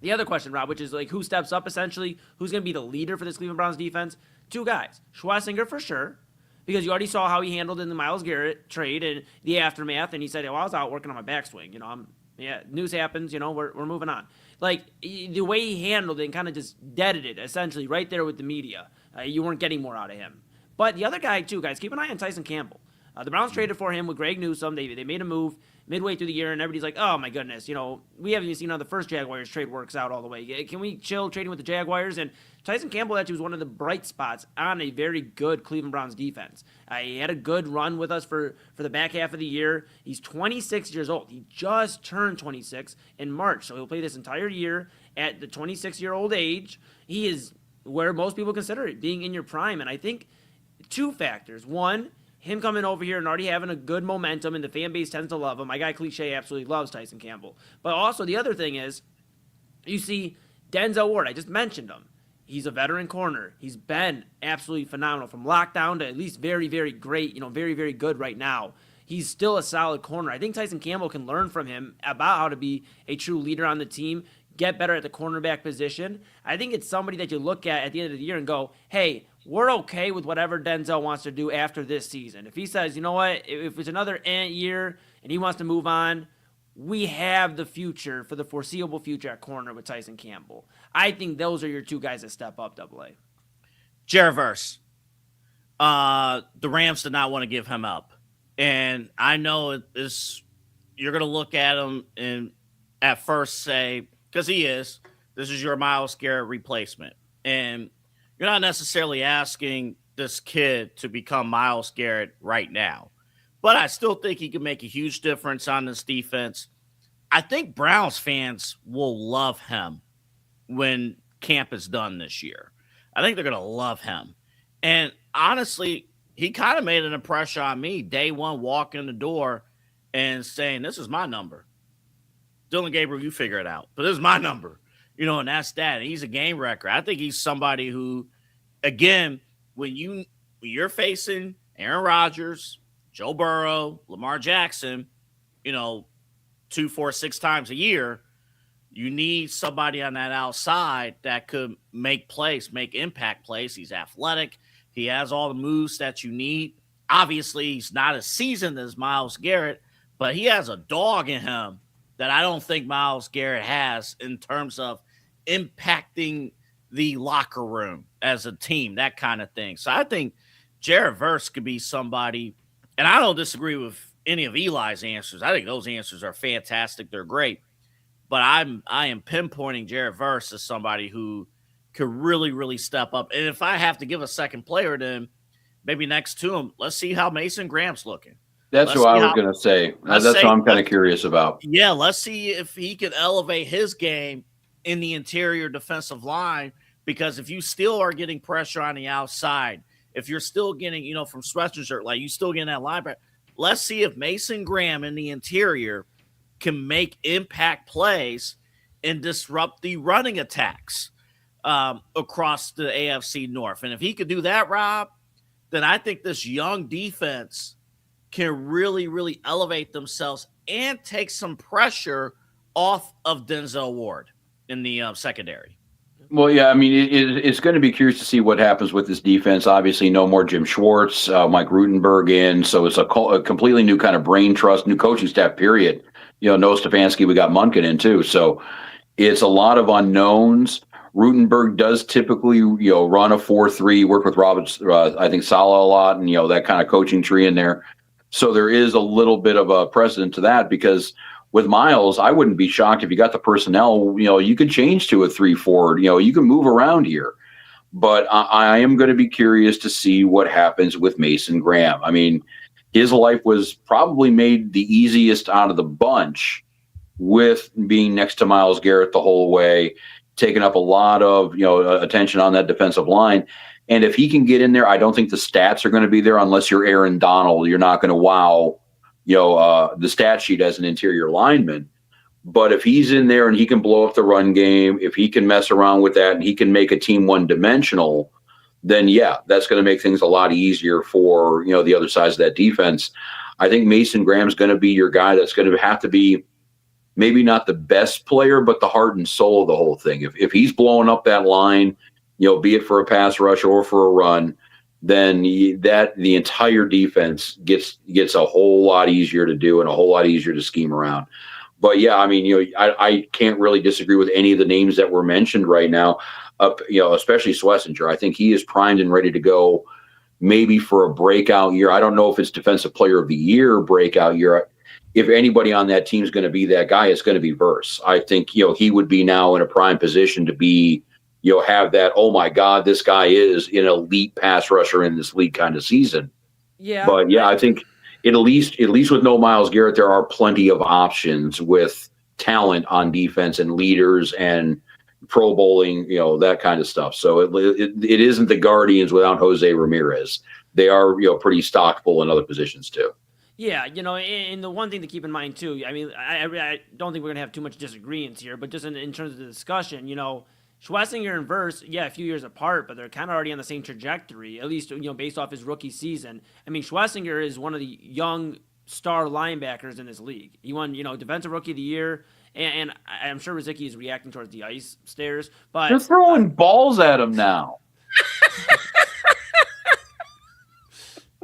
the other question, Rob, which is like who steps up essentially, who's going to be the leader for this Cleveland Browns defense? 2 guys. Schlesinger for sure, because you already saw how he handled in the Myles Garrett trade and the aftermath, and he said, I was out working on my backswing. News happens, we're moving on. Like, the way he handled it and kind of just deaded it, essentially, right there with the media. You weren't getting more out of him. But the other guy, too, guys, keep an eye on Tyson Campbell. The Browns traded for him with Greg Newsome. They made a move. midway through the year and everybody's like, oh my goodness, we haven't even seen how the first Jaguars trade works out all the way. Can we chill trading with the Jaguars? And Tyson Campbell actually was one of the bright spots on a very good Cleveland Browns defense. He had a good run with us for the back half of the year. He's 26 years old. He just turned 26 in March, so he'll play this entire year at the 26-year-old age. He is where most people consider it, being in your prime. And I think two factors. One, him coming over here and already having a good momentum, and the fan base tends to love him. My guy Cliche absolutely loves Tyson Campbell. But also the other thing is, you see Denzel Ward. I just mentioned him. He's a veteran corner. He's been absolutely phenomenal from lockdown to at least very, very great, very, very good right now. He's still a solid corner. I think Tyson Campbell can learn from him about how to be a true leader on the team, get better at the cornerback position. I think it's somebody that you look at the end of the year and go, hey, we're okay with whatever Denzel wants to do after this season. If he says, you know what, if it's another year and he wants to move on, we have the future for the foreseeable future at corner with Tyson Campbell. I think those are your two guys that step up, AA. Jared Verse. The Rams did not want to give him up. And I know you're going to look at him and at first say, because this is your Myles Garrett replacement. And you're not necessarily asking this kid to become Myles Garrett right now. But I still think he can make a huge difference on this defense. I think Browns fans will love him when camp is done this year. I think they're going to love him. And honestly, he kind of made an impression on me day one, walking in the door and saying, this is my number. Dylan Gabriel, you figure it out. But this is my number. And that's that. And he's a game wrecker. I think he's somebody who, again, when you're facing Aaron Rodgers, Joe Burrow, Lamar Jackson, 2, 4, 6 times a year, you need somebody on that outside that could make plays, make impact plays. He's athletic. He has all the moves that you need. Obviously, he's not as seasoned as Myles Garrett, but he has a dog in him that I don't think Myles Garrett has in terms of impacting the locker room as a team, that kind of thing. So I think Jared Verse could be somebody, and I don't disagree with any of Eli's answers. I think those answers are fantastic. They're great. But I am pinpointing Jared Verse as somebody who could really, really step up. And if I have to give a second player to him, maybe next to him, let's see how Mason Graham's looking. That's who I was going to say. That's what I'm kind of curious about. Yeah, let's see if he can elevate his game in the interior defensive line, because if you still are getting pressure on the outside, if you're still getting, from Sweatshirt, like you still getting that linebacker, let's see if Mason Graham in the interior can make impact plays and disrupt the running attacks across the AFC North. And if he could do that, Rob, then I think this young defense can really, really elevate themselves and take some pressure off of Denzel Ward in the secondary. Well, yeah, I mean, it's going to be curious to see what happens with this defense. Obviously, no more Jim Schwartz, Mike Rutenberg in, so it's a completely new kind of brain trust, new coaching staff, period. No Stefanski, we got Munkin in too, so it's a lot of unknowns. Rutenberg does typically, run a 4-3, work with Robert, I think, Saleh a lot, and, that kind of coaching tree in there. So there is a little bit of a precedent to that, because with Myles, I wouldn't be shocked if you got the personnel, you could change to a 3-4, you can move around here. But I am going to be curious to see what happens with Mason Graham. I mean, his life was probably made the easiest out of the bunch with being next to Myles Garrett the whole way, taking up a lot of, attention on that defensive line. And if he can get in there, I don't think the stats are going to be there unless you're Aaron Donald. You're not going to wow, the stat sheet as an interior lineman. But if he's in there and he can blow up the run game, if he can mess around with that and he can make a team one-dimensional, then, yeah, that's going to make things a lot easier for, the other sides of that defense. I think Mason Graham's going to be your guy that's going to have to be maybe not the best player, but the heart and soul of the whole thing. If he's blowing up that line, be it for a pass rush or for a run, then the entire defense gets a whole lot easier to do and a whole lot easier to scheme around. But yeah, I mean, I can't really disagree with any of the names that were mentioned right now. Especially Schlesinger. I think he is primed and ready to go, maybe for a breakout year. I don't know if it's Defensive Player of the Year breakout year. if anybody on that team is going to be that guy, it's going to be Verse. I think, he would be now in a prime position to be, have that, oh my God, this guy is an elite pass rusher in this league kind of season. Yeah. But I think at least with no Myles Garrett, there are plenty of options with talent on defense and leaders and Pro Bowling, that kind of stuff. So it isn't the Guardians without Jose Ramirez. They are, pretty stockful in other positions too. Yeah, and the one thing to keep in mind too, I mean, I don't think we're going to have too much disagreements here, but just in terms of the discussion, Schlesinger and Verse, a few years apart, but they're kind of already on the same trajectory, at least, based off his rookie season. I mean, Schlesinger is one of the young star linebackers in this league. He won, Defensive Rookie of the Year, and I'm sure Rozycki is reacting towards the ice stairs, but... They're throwing balls at him now.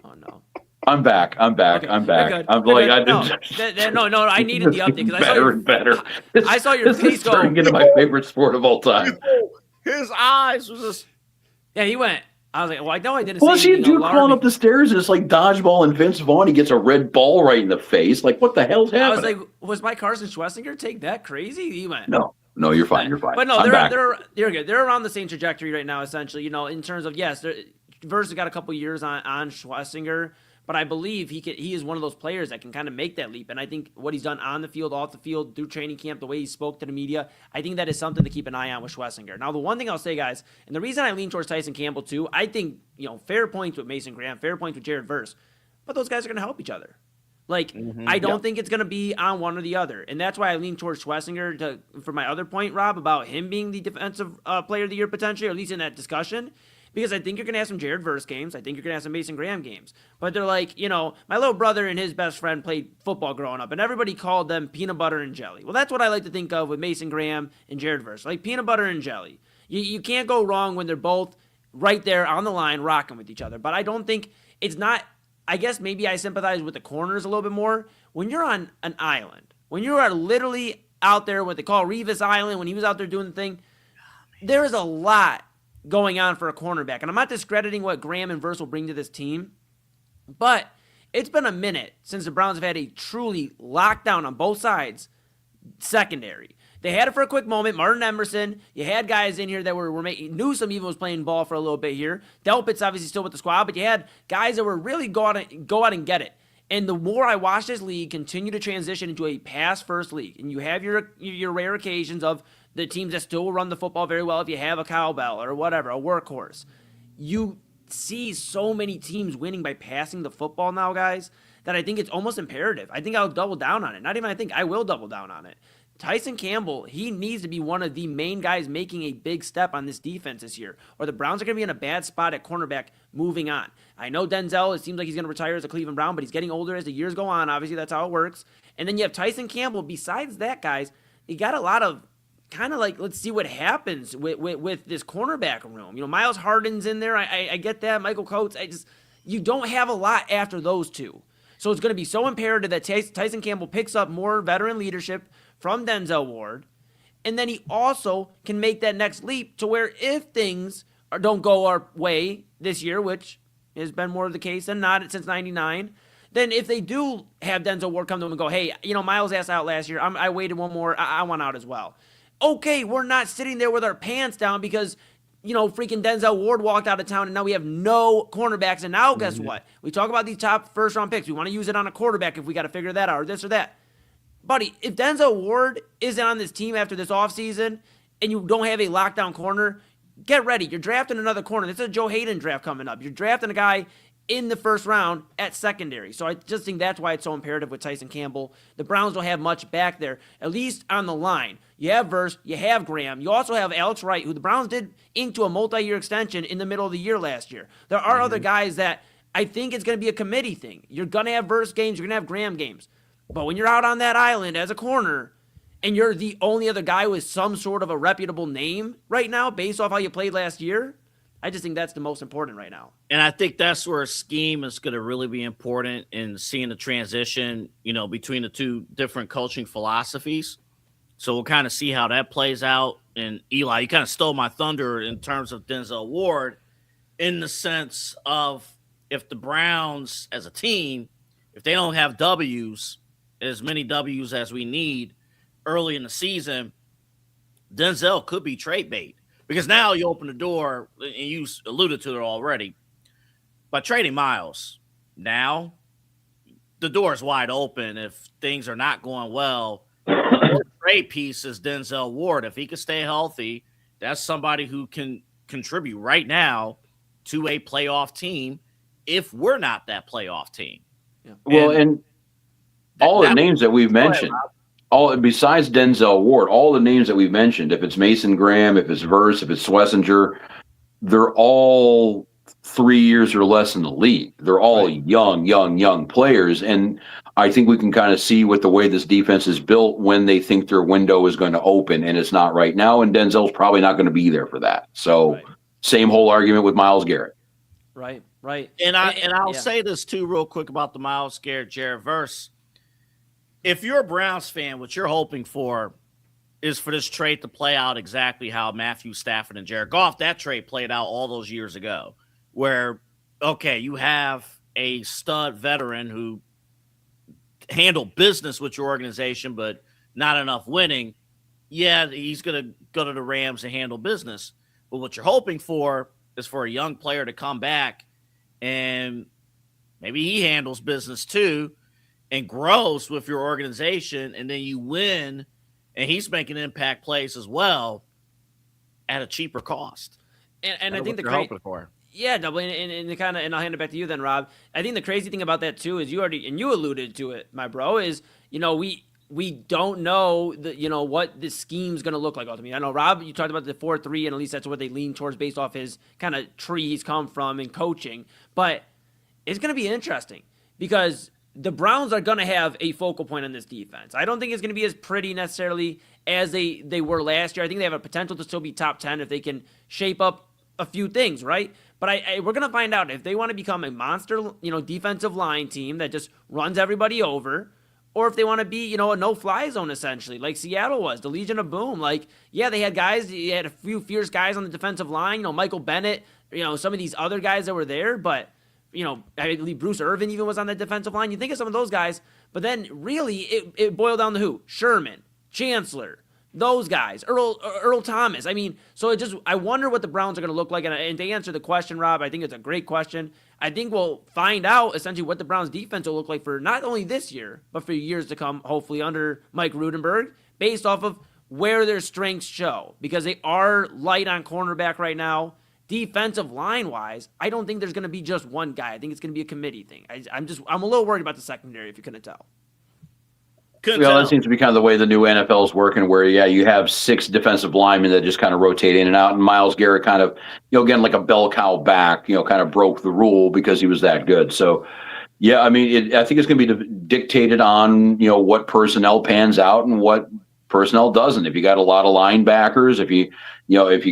Oh, no. I'm back. Okay, I'm back. good. I'm You're like, good. No, I needed the update because better. I saw your This face is go. turning into my favorite sport of all time. His eyes was just. Yeah, he went. I was like, well, I know I didn't Well, say see a anything dude crawling alarming. up the stairs, and it's like dodgeball and Vince Vaughn. He gets a red ball right in the face. Like, what the hell's I was happening? like, was my Carson Schlesinger take that crazy? He went. No, you're fine. You're fine. But no, I'm back. they're good. They're around the same trajectory right now, essentially. In terms of Verse has got a couple years on Schlesinger, but I believe he is one of those players that can kind of make that leap. And I think what he's done on the field, off the field, through training camp, the way he spoke to the media, I think that is something to keep an eye on with Schlesinger. Now, the one thing I'll say, guys, and the reason I lean towards Tyson Campbell too, I think fair points with Mason Graham, fair points with Jared Verse, but those guys are going to help each other. Like, I don't think it's going to be on one or the other. And that's why I lean towards Schlesinger for my other point, Rob, about him being the defensive player of the year potentially, or at least in that discussion. Because I think you're going to have some Jared Verse games. I think you're going to have some Mason Graham games. But they're like, my little brother and his best friend played football growing up, and everybody called them peanut butter and jelly. Well, that's what I like to think of with Mason Graham and Jared Verse. Like peanut butter and jelly. You can't go wrong when they're both right there on the line rocking with each other. But I don't think it's not, I guess maybe I sympathize with the corners a little bit more. When you're on an island, when you are literally out there, what they call Revis Island, when he was out there doing the thing, there is a lot going on for a cornerback. And I'm not discrediting what Graham and Verse will bring to this team, but it's been a minute since the Browns have had a truly lockdown on both sides secondary. They had it for a quick moment. Martin Emerson, you had guys in here that were making, Newsome even was playing ball for a little bit here. Delpit's obviously still with the squad, but you had guys that were really go out and get it. And the more I watch this league continue to transition into a pass-first league, and you have your rare occasions of the teams that still run the football very well, if you have a cowbell or whatever, a workhorse, you see so many teams winning by passing the football now, guys, that I think it's almost imperative. I think I'll double down on it. Not even I think, I will double down on it. Tyson Campbell, he needs to be one of the main guys making a big step on this defense this year, or the Browns are going to be in a bad spot at cornerback moving on. I know Denzel, it seems like he's going to retire as a Cleveland Brown, but he's getting older as the years go on. Obviously, that's how it works. And then you have Tyson Campbell. Besides that, guys, you got a lot of kind of like, let's see what happens with this cornerback room. Miles Harden's in there. I get that. Michael Coates. You don't have a lot after those two. So it's going to be so imperative that Tyson Campbell picks up more veteran leadership from Denzel Ward. And then he also can make that next leap to where if things don't go our way this year, which has been more of the case than not since 99, then if they do have Denzel Ward come to him and go, hey, Myles asked out last year. I waited one more. I want out as well. Okay, we're not sitting there with our pants down because, freaking Denzel Ward walked out of town and now we have no cornerbacks. And now guess what? We talk about these top first-round picks. We want to use it on a quarterback if we got to figure that out or this or that. Buddy, if Denzel Ward isn't on this team after this offseason and you don't have a lockdown corner, get ready. You're drafting another corner. This is a Joe Hayden draft coming up. You're drafting a guy in the first round at secondary. So I just think that's why it's so imperative with Tyson Campbell. The Browns don't have much back there, at least on the line. You have Verse, you have Graham, you also have Alex Wright, who the Browns did ink to a multi-year extension in the middle of the year last year. There are other guys that I think it's going to be a committee thing. You're going to have Verse games, you're going to have Graham games. But when you're out on that island as a corner and you're the only other guy with some sort of a reputable name right now based off how you played last year, I just think that's the most important right now. And I think that's where a scheme is going to really be important in seeing the transition, between the two different coaching philosophies. So we'll kind of see how that plays out. And Eli, you kind of stole my thunder in terms of Denzel Ward in the sense of if the Browns as a team, if they don't have W's, as many W's as we need early in the season, Denzel could be trade bait. Because now you open the door, and you alluded to it already, by trading Myles, now the door is wide open. If things are not going well, the trade piece is Denzel Ward. If he can stay healthy, that's somebody who can contribute right now to a playoff team if we're not that playoff team. Yeah. Well, and all the names that we've mentioned, all besides Denzel Ward, all the names that we've mentioned, if it's Mason Graham, if it's Verse, if it's Schlesinger, they're all 3 years or less in the league. They're all young players. And I think we can kind of see with the way this defense is built when they think their window is going to open, and it's not right now. And Denzel's probably not going to be there for that. So same whole argument with Myles Garrett. Right. And I'll say this too real quick about the Myles Garrett, Jared Verse. If you're a Browns fan, what you're hoping for is for this trade to play out exactly how Matthew Stafford and Jared Goff, that trade played out all those years ago, where, okay, you have a stud veteran who handled business with your organization, but not enough winning. Yeah, he's going to go to the Rams and handle business. But what you're hoping for is for a young player to come back and maybe he handles business too and grows with your organization, and then you win, and he's making impact plays as well at a cheaper cost. And I think you're hoping for. Yeah, double, and I'll hand it back to you then, Rob. I think the crazy thing about that too is you alluded to it, my bro, is we don't know what this scheme's going to look like ultimately. I know, Rob, you talked about the 4-3, and at least that's what they lean towards based off his kind of tree he's come from in coaching. But it's going to be interesting because the Browns are going to have a focal point on this defense. I don't think it's going to be as pretty necessarily as they were last year. I think they have a potential to still be top 10 if they can shape up a few things, right? But we're going to find out if they want to become a monster, defensive line team that just runs everybody over, or if they want to be, a no-fly zone essentially, like Seattle was, the Legion of Boom. Like, yeah, they had a few fierce guys on the defensive line, Michael Bennett, some of these other guys that were there, but I believe Bruce Irvin even was on that defensive line. You think of some of those guys, but then really it boiled down to who? Sherman, Chancellor, those guys, Earl Thomas. I mean, so I wonder what the Browns are going to look like. And to answer the question, Rob, I think it's a great question. I think we'll find out essentially what the Browns defense will look like for not only this year, but for years to come, hopefully under Mike Rudenberg, based off of where their strengths show, because they are light on cornerback right now. Defensive line-wise, I don't think there's going to be just one guy. I think it's going to be a committee thing. I'm a little worried about the secondary, if you couldn't tell. That seems to be kind of the way the new NFL is working, where, you have 6 defensive linemen that just kind of rotate in and out, and Myles Garrett kind of, again, like a bell cow back, kind of broke the rule because he was that good. So, yeah, I mean, I think it's going to be dictated on, what personnel pans out and what personnel doesn't. If you got a lot of linebackers, if you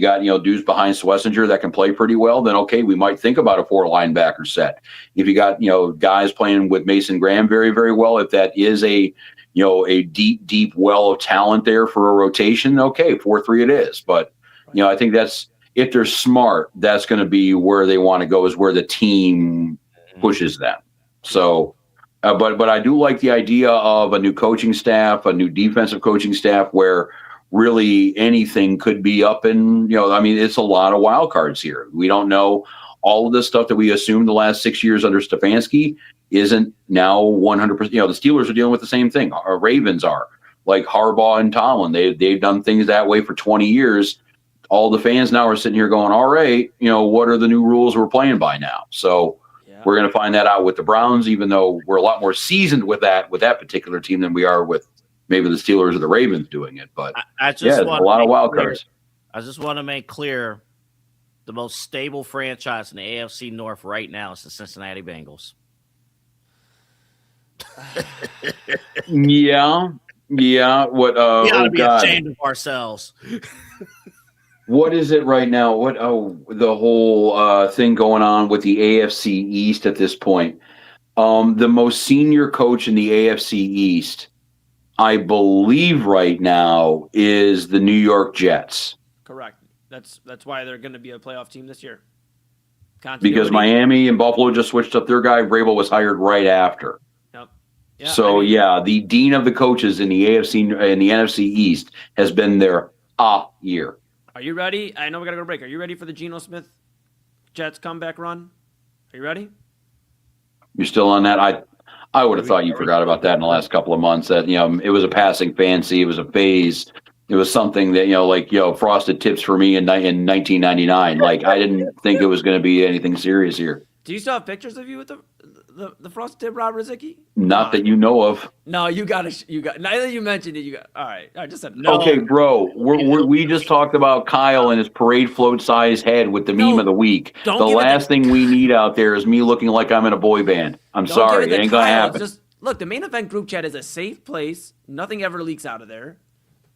got, dudes behind Schlesinger that can play pretty well, then okay, we might think about a 4 linebacker set. If you got, guys playing with Mason Graham very, very well, if that is a deep well of talent there for a rotation, okay, 4-3 it is. But, I think that's, if they're smart, that's going to be where they want to go, is where the team pushes them. So, but I do like the idea of a new coaching staff, a new defensive coaching staff, where really anything could be up and, it's a lot of wild cards here. We don't know all of the stuff that we assumed the last 6 years under Stefanski isn't now 100%. The Steelers are dealing with the same thing. Our Ravens are, like Harbaugh and Tomlin. They've done things that way for 20 years. All the fans now are sitting here going, all right, what are the new rules we're playing by now? So we're going to find that out with the Browns, even though we're a lot more seasoned with that particular team than we are with maybe the Steelers or the Ravens doing it. But there's a lot of wild cards. I just want to make clear, the most stable franchise in the AFC North right now is the Cincinnati Bengals. Yeah. What? We ought to be ashamed of ourselves. What is it right now? The whole thing going on with the AFC East at this point. The most senior coach in the AFC East, I believe right now, is the New York Jets. Correct. That's why they're going to be a playoff team this year. Because Miami and Buffalo just switched up their guy. Vrabel was hired right after. Yep. Yeah, So the dean of the coaches in the NFC East has been there a year. Are you ready? I know we got to go to break. Are you ready for the Geno Smith Jets comeback run? Are you ready? You're still on that? I would have thought you forgot about that in the last couple of months. That it was a passing fancy. It was a phase. It was something that frosted tips for me in 1999. Like I didn't think it was going to be anything serious here. Do you still have pictures of you with the frosted tip, Rob Rozycki? Not that you know of. No, you got. Now that you mentioned it, you got. All right, just said no. Okay, bro. We just talked about Kyle and his parade float sized head with the meme of the week. The last thing we need out there is me looking like I'm in a boy band. I'm sorry, it ain't gonna happen. Look, the main event group chat is a safe place. Nothing ever leaks out of there.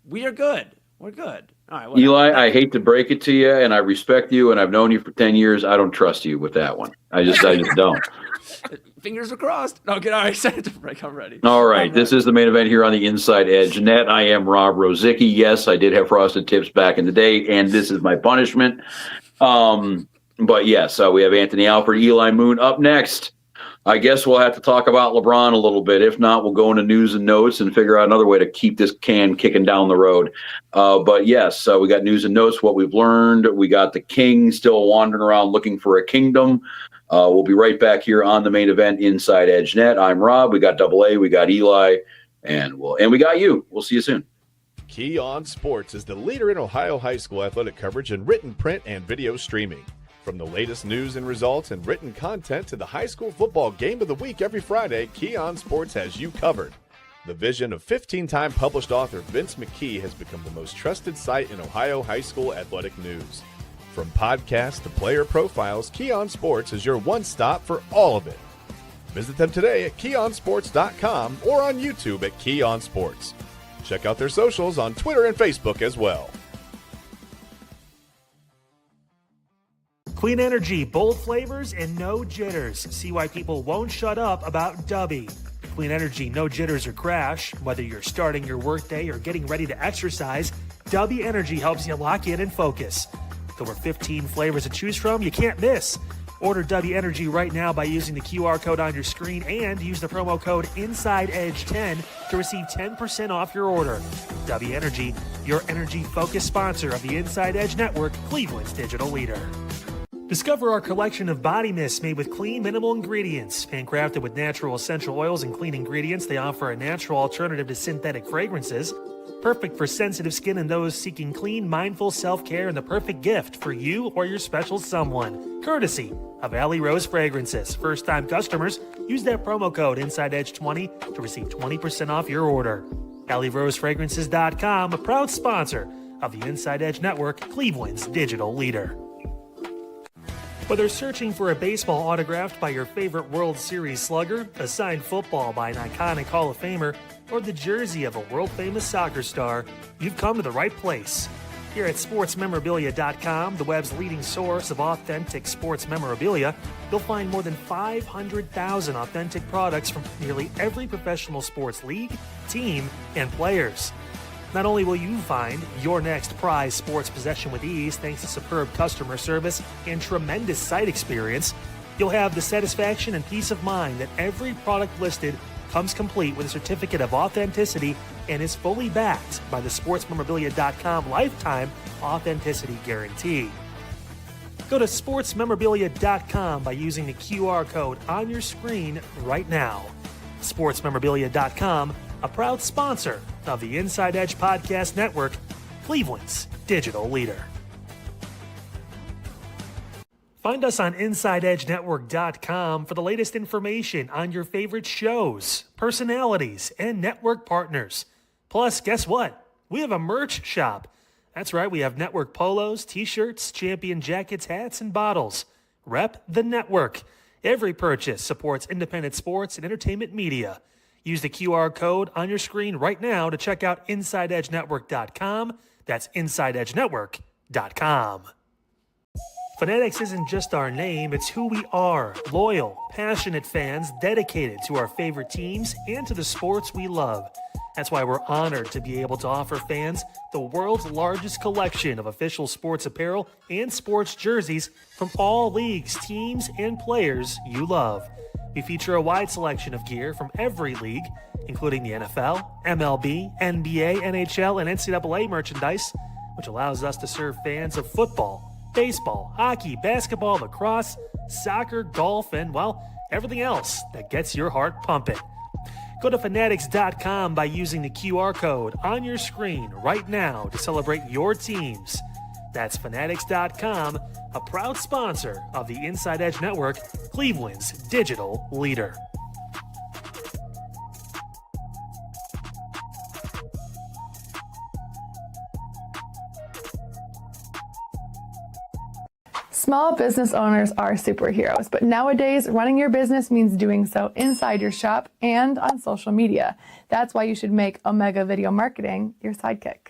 We are good. We're good. All right, whatever. Eli, I hate to break it to you, and I respect you, and I've known you for 10 years. I don't trust you with that one. I just don't. Fingers are crossed. Okay, all right, set it to break. I'm ready. All right, this is the main event here on the Inside Edge Net. I am Rob Rozycki. Yes, I did have frosted tips back in the day, and this is my punishment. But yes, we have Anthony Alford, Eli Moon up next. I guess we'll have to talk about LeBron a little bit. If not, we'll go into news and notes and figure out another way to keep this can kicking down the road. But yes, we got news and notes, what we've learned. We got the king still wandering around looking for a kingdom. We'll be right back here on the main event Inside Edge Net. I'm Rob. We got Double A. We got Eli. And we got you. We'll see you soon. Key On Sports is the leader in Ohio high school athletic coverage in written, print, and video streaming. From the latest news and results and written content to the high school football game of the week every Friday, Key On Sports has you covered. The vision of 15-time published author Vince McKee has become the most trusted site in Ohio high school athletic news. From podcasts to player profiles, Key On Sports is your one stop for all of it. Visit them today at keyonsports.com or on YouTube at Key On Sports. Check out their socials on Twitter and Facebook as well. Clean energy, bold flavors, and no jitters. See why people won't shut up about Dubby. Clean energy, no jitters or crash. Whether you're starting your workday or getting ready to exercise, Dubby Energy helps you lock in and focus. With over 15 flavors to choose from, you can't miss. Order Dubby Energy right now by using the QR code on your screen and use the promo code InsideEdge10 to receive 10% off your order. Dubby Energy, your energy-focused sponsor of the Inside Edge Network, Cleveland's digital leader. Discover our collection of body mists made with clean, minimal ingredients. Handcrafted with natural essential oils and clean ingredients, they offer a natural alternative to synthetic fragrances. Perfect for sensitive skin and those seeking clean, mindful self-care, and the perfect gift for you or your special someone. Courtesy of Alley Rose Fragrances. First-time customers, use that promo code InsideEdge20 to receive 20% off your order. AlleyRoseFragrances.com, a proud sponsor of the Inside Edge Network, Cleveland's digital leader. Whether searching for a baseball autographed by your favorite World Series slugger, a signed football by an iconic Hall of Famer, or the jersey of a world-famous soccer star, you've come to the right place. Here at sportsmemorabilia.com, the web's leading source of authentic sports memorabilia, you'll find more than 500,000 authentic products from nearly every professional sports league, team, and players. Not only will you find your next prized sports possession with ease thanks to superb customer service and tremendous site experience, you'll have the satisfaction and peace of mind that every product listed comes complete with a certificate of authenticity and is fully backed by the sportsmemorabilia.com lifetime authenticity guarantee. Go to sportsmemorabilia.com by using the QR code on your screen right now. Sportsmemorabilia.com, a proud sponsor of the Inside Edge Podcast Network, Cleveland's digital leader. Find us on InsideEdgeNetwork.com for the latest information on your favorite shows, personalities, and network partners. Plus, guess what? We have a merch shop. That's right, we have network polos, t-shirts, champion jackets, hats, and bottles. Rep the network. Every purchase supports independent sports and entertainment media. Use the QR code on your screen right now to check out InsideEdgeNetwork.com. That's InsideEdgeNetwork.com. Fanatics isn't just our name, it's who we are. Loyal, passionate fans dedicated to our favorite teams and to the sports we love. That's why we're honored to be able to offer fans the world's largest collection of official sports apparel and sports jerseys from all leagues, teams, and players you love. We feature a wide selection of gear from every league, including the NFL, MLB, NBA, NHL, and NCAA merchandise, which allows us to serve fans of football, baseball, hockey, basketball, lacrosse, soccer, golf, and, well, everything else that gets your heart pumping. Go to fanatics.com by using the QR code on your screen right now to celebrate your teams. That's fanatics.com, a proud sponsor of the Inside Edge Network, Cleveland's digital leader. Small business owners are superheroes, but nowadays running your business means doing so inside your shop and on social media. That's why you should make Omega Video Marketing your sidekick.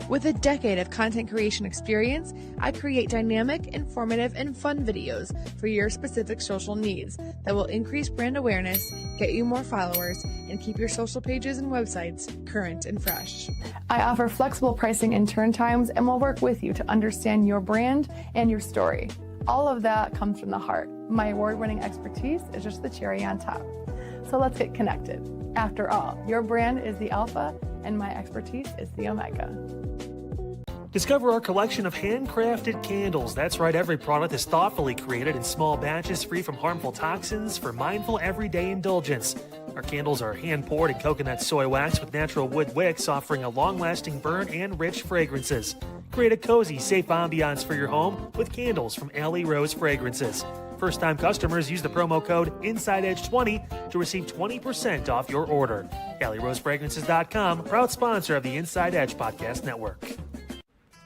With a decade of content creation experience, I create dynamic, informative, and fun videos for your specific social needs that will increase brand awareness, get you more followers, and keep your social pages and websites current and fresh. I offer flexible pricing and turn times and will work with you to understand your brand and your story. All of that comes from the heart. My award-winning expertise is just the cherry on top. So let's get connected. After all, your brand is the alpha and my expertise is the omega. Discover our collection of handcrafted candles. That's right, every product is thoughtfully created in small batches free from harmful toxins for mindful everyday indulgence. Our candles are hand-poured in coconut soy wax with natural wood wicks, offering a long-lasting burn and rich fragrances. Create a cozy, safe ambiance for your home with candles from Alley Rose Fragrances. First-time customers use the promo code InsideEdge20 to receive 20% off your order. AlleyRoseFragrances.com, proud sponsor of the Inside Edge Podcast Network.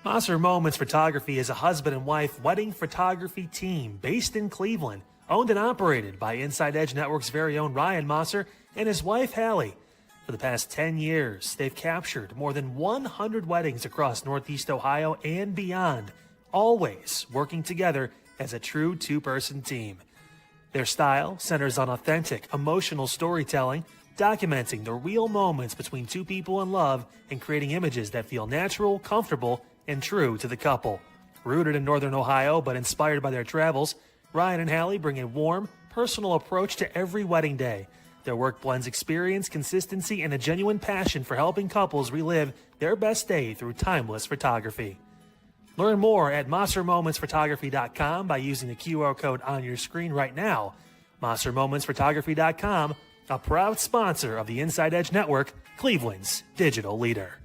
Mosser Moments Photography is a husband and wife wedding photography team based in Cleveland, owned and operated by Inside Edge Network's very own Ryan Mosser and his wife Hallie. For the past 10 years, they've captured more than 100 weddings across Northeast Ohio and beyond, always working together as a true two-person team. Their style centers on authentic, emotional storytelling, documenting the real moments between two people in love and creating images that feel natural, comfortable, and true to the couple. Rooted in Northern Ohio but inspired by their travels, Ryan and Hallie bring a warm, personal approach to every wedding day. Their work blends experience, consistency, and a genuine passion for helping couples relive their best day through timeless photography. Learn more at MosserMomentsPhotography.com by using the QR code on your screen right now. MosserMomentsPhotography.com, a proud sponsor of the Inside Edge Network, Cleveland's digital leader.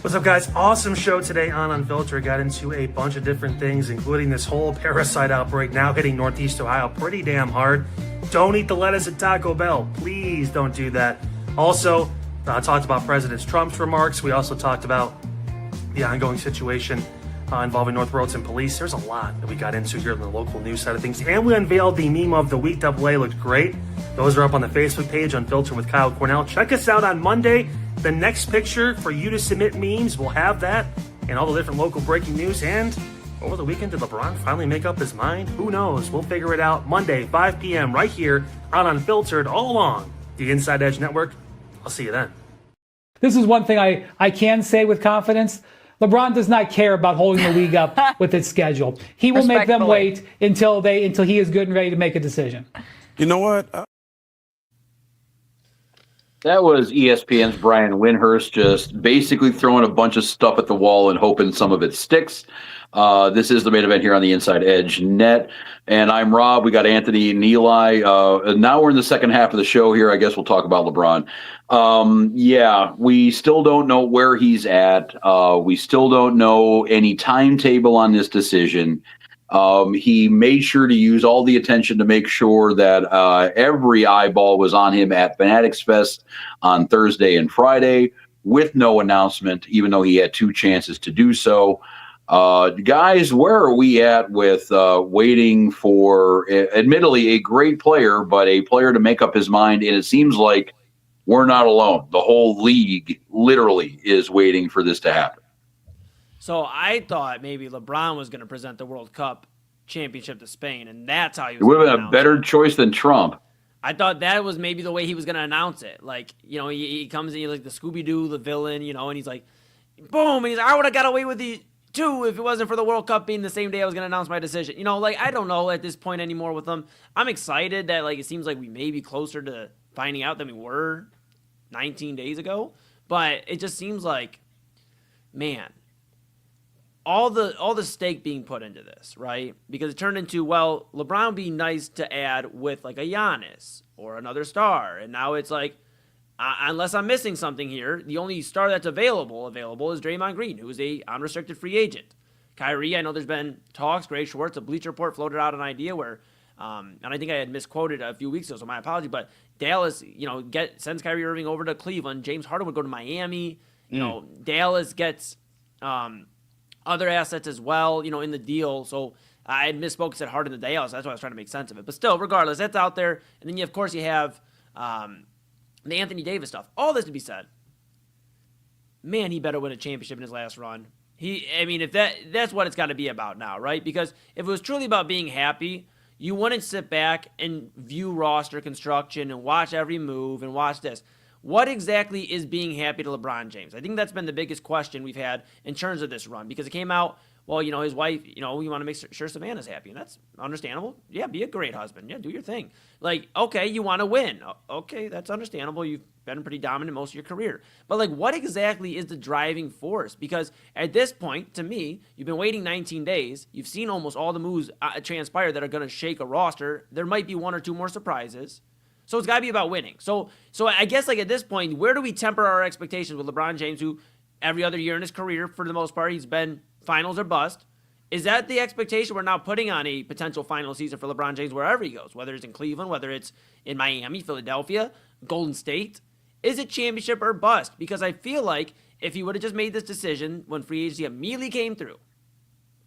What's up, guys? Awesome show today on Unfiltered. Got into a bunch of different things, including this whole parasite outbreak now hitting Northeast Ohio pretty damn hard. Don't eat the lettuce at Taco Bell. Please don't do that. Also, talked about President Trump's remarks. We also talked about the ongoing situation involving North Royalton Police. There's a lot that we got into here in the local news side of things. And we unveiled the meme of the week. AA looked great. Those are up on the Facebook page, Unfiltered with Kyle Cornell. Check us out on Monday. The next picture for you to submit memes, we'll have that and all the different local breaking news. And over the weekend, did LeBron finally make up his mind? Who knows? We'll figure it out Monday, 5 p.m. right here on Unfiltered, all along the Inside Edge Network. I'll see you then. This is one thing I can say with confidence. LeBron does not care about holding the league up with its schedule. He will make them wait until he is good and ready to make a decision. You know what? That was ESPN's Brian Windhurst just basically throwing a bunch of stuff at the wall and hoping some of it sticks. This is the main event here on the Inside Edge Net. And I'm Rob. We got Anthony and Eli. Now we're in the second half of the show here. I guess we'll talk about LeBron. Yeah, we still don't know where he's at. We still don't know any timetable on this decision. He made sure to use all the attention to make sure that every eyeball was on him at Fanatics Fest on Thursday and Friday with no announcement, even though he had two chances to do so. Guys, where are we at with waiting for, admittedly, a great player, but a player to make up his mind? And it seems like we're not alone. The whole league literally is waiting for this to happen. So I thought maybe LeBron was going to present the World Cup championship to Spain, and that's how he was. It would have been a better choice than Trump. I thought that was maybe the way he was going to announce it. Like, you know, he comes in, like the Scooby-Doo, the villain, you know, and he's like, boom, and he's like, I would have got away with the Two, if it wasn't for the World Cup being the same day I was going to announce my decision. You know, like, I don't know at this point anymore with them. I'm excited that, like, it seems like we may be closer to finding out than we were 19 days ago. But it just seems like, man, all the stake being put into this, right? Because it turned into, well, LeBron would be nice to add with, like, a Giannis or another star. And now it's like, unless I'm missing something here, the only star that's available is Draymond Green, who is a unrestricted free agent. Kyrie, I know there's been talks. Gray Schwartz, a Bleacher Report, floated out an idea where, and I think I had misquoted a few weeks ago, so my apology, but Dallas, sends Kyrie Irving over to Cleveland. James Harden would go to Miami. Dallas gets other assets as well, in the deal. So I had misspoke, said Harden to Dallas. That's why I was trying to make sense of it. But still, regardless, that's out there. And then, of course, you have the Anthony Davis stuff. All this to be said, man, he better win a championship in his last run. If that's what it's got to be about now, right? Because if it was truly about being happy, you wouldn't sit back and view roster construction and watch every move and watch this. What exactly is being happy to LeBron James? I think that's been the biggest question we've had in terms of this run, because it came out, well, his wife, we want to make sure Savannah's happy, and that's understandable. Yeah, be a great husband. Yeah, do your thing. Like, okay, you want to win. Okay, that's understandable. You've been pretty dominant most of your career. But, like, what exactly is the driving force? Because at this point, to me, you've been waiting 19 days. You've seen almost all the moves transpire that are going to shake a roster. There might be one or two more surprises. So it's got to be about winning. So I guess, like, at this point, where do we temper our expectations with LeBron James, who every other year in his career, for the most part, he's been finals or bust? Is that the expectation we're now putting on a potential final season for LeBron James wherever he goes, whether it's in Cleveland, whether it's in Miami, Philadelphia, Golden State? Is it championship or bust? Because I feel like if he would have just made this decision when free agency immediately came through,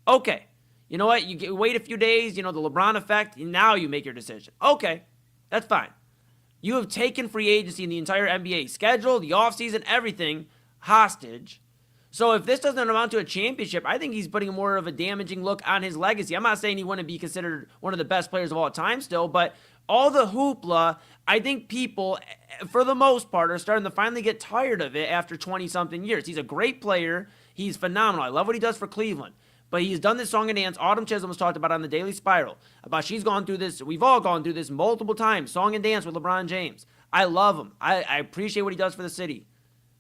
okay, you know what? You wait a few days, the LeBron effect, now you make your decision. Okay, that's fine. You have taken free agency and the entire NBA schedule, the offseason, everything hostage. So if this doesn't amount to a championship, I think he's putting more of a damaging look on his legacy. I'm not saying he wouldn't be considered one of the best players of all time still, but all the hoopla, I think people, for the most part, are starting to finally get tired of it after 20-something years. He's a great player. He's phenomenal. I love what he does for Cleveland. But he's done this song and dance. Autumn Chisholm was talked about on the Daily Spiral, about she's gone through this. We've all gone through this multiple times. Song and dance with LeBron James. I love him. I appreciate what he does for the city.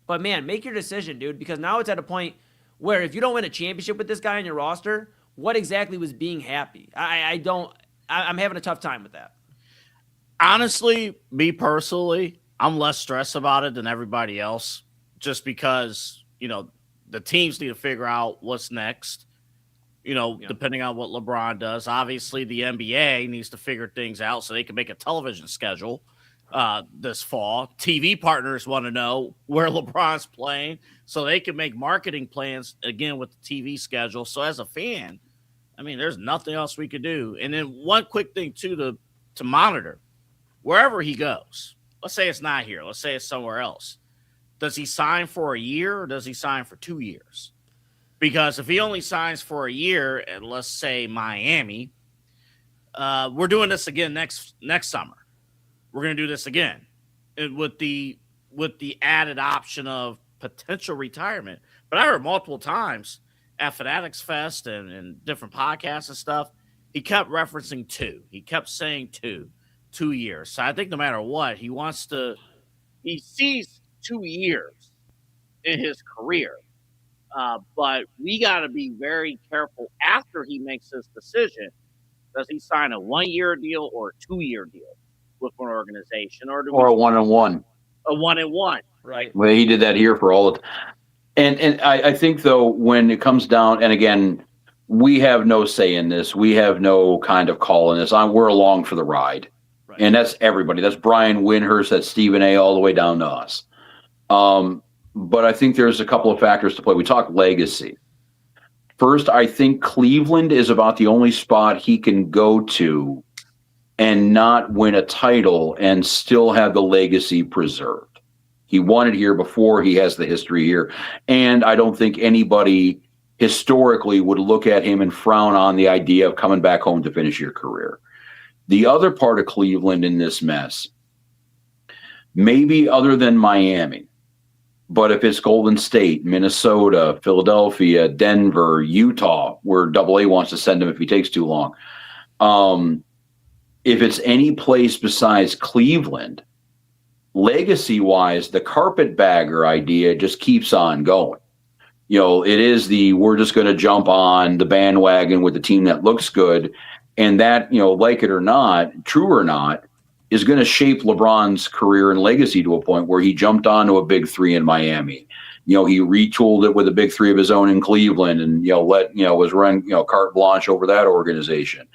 But, man, make your decision, dude, because now it's at a point where if you don't win a championship with this guy on your roster, what exactly was being happy? I'm having a tough time with that. Honestly, me personally, I'm less stressed about it than everybody else, just because, the teams need to figure out what's next, depending on what LeBron does. Obviously, the NBA needs to figure things out so they can make a television schedule this fall. TV partners want to know where LeBron's playing so they can make marketing plans, again, with the TV schedule. So as a fan, there's nothing else we could do. And then one quick thing, too, to monitor. Wherever he goes, let's say it's not here, let's say it's somewhere else. Does he sign for a year or does he sign for 2 years? Because if he only signs for a year at, let's say, Miami, we're doing this again next summer. We're going to do this again with the added option of potential retirement. But I heard multiple times at Fanatics Fest and different podcasts and stuff, he kept referencing 2. He kept saying 2 years. So I think no matter what, he sees 2 years in his career. But we got to be very careful after he makes this decision. Does he sign a 1-year deal or a 2-year deal with one organization? Or a 1-and-1. A 1-and-1, right? Well, he did that here for all of and I think, though, when it comes down, and again, we have no say in this. We have no kind of call in this. We're along for the ride. Right. And that's everybody. That's Brian Windhurst, that's Stephen A, all the way down to us. But I think there's a couple of factors to play. We talk legacy. First, I think Cleveland is about the only spot he can go to and not win a title and still have the legacy preserved. He won it here before. He has the history here. And I don't think anybody historically would look at him and frown on the idea of coming back home to finish your career. The other part of Cleveland in this mess, maybe other than Miami, But if it's Golden State, Minnesota, Philadelphia, Denver, Utah, where AA wants to send him if he takes too long, if it's any place besides Cleveland, legacy-wise, the carpetbagger idea just keeps on going. It is we're just going to jump on the bandwagon with the team that looks good, and that, like it or not, true or not, is going to shape LeBron's career and legacy to a point where he jumped onto a big three in Miami. He retooled it with a big three of his own in Cleveland, and was run carte blanche over that organization.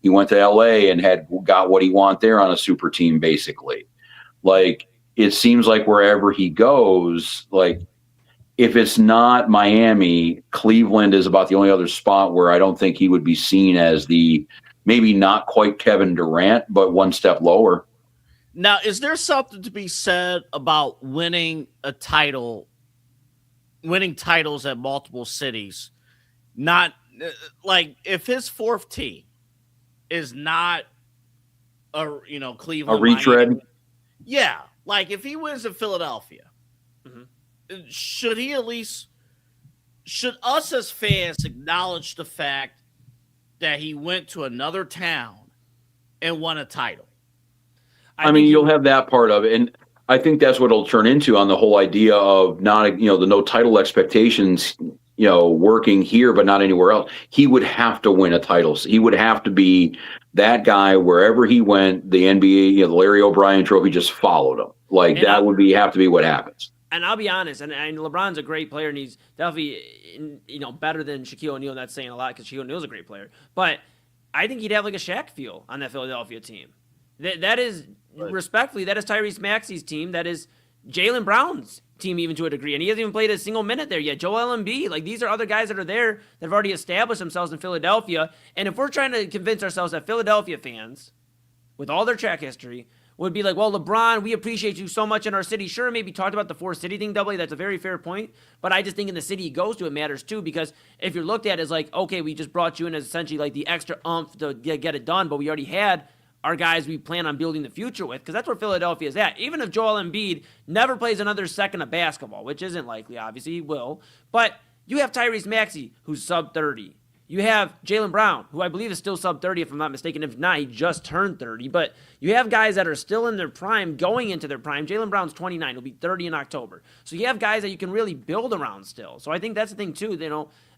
He went to LA and got what he wanted there on a super team, basically. Like, it seems like wherever he goes, like, if it's not Miami, Cleveland is about the only other spot where I don't think he would be seen as maybe not quite Kevin Durant, but one step lower. Now, is there something to be said about winning titles at multiple cities? Not like if his fourth team is not Cleveland, a retread. Miami, yeah, like if he wins in Philadelphia, should us as fans acknowledge the fact that he went to another town and won a title? I mean, you'll have that part of it. And I think that's what it'll turn into on the whole idea of not, the no title expectations, working here, but not anywhere else. He would have to win a title. He would have to be that guy wherever he went. The NBA, the Larry O'Brien trophy just followed him. Like, and that would have to be what happens. And I'll be honest, and LeBron's a great player, and he's definitely, better than Shaquille O'Neal. That's saying a lot because Shaquille O'Neal's a great player. But I think he'd have like a Shaq feel on that Philadelphia team. That is, respectfully, that is Tyrese Maxey's team. That is Jaylen Brown's team, even to a degree. And he hasn't even played a single minute there yet. Joel Embiid, like, these are other guys that are there that have already established themselves in Philadelphia. And if we're trying to convince ourselves that Philadelphia fans, with all their track history, would be like, well, LeBron, we appreciate you so much in our city. Sure, maybe talked about the four-city thing, doubly. That's a very fair point. But I just think in the city he goes to, it matters too, because if you're looked at as like, okay, we just brought you in as essentially like the extra oomph to get it done, but we already had our guys we plan on building the future with, because that's where Philadelphia is at. Even if Joel Embiid never plays another second of basketball, which isn't likely, obviously he will, but you have Tyrese Maxey, who's sub-30. You have Jaylen Brown, who I believe is still sub-30, if I'm not mistaken. If not, he just turned 30. But you have guys that are still in their prime, going into their prime. Jaylen Brown's 29. He'll be 30 in October. So you have guys that you can really build around still. So I think that's the thing, too.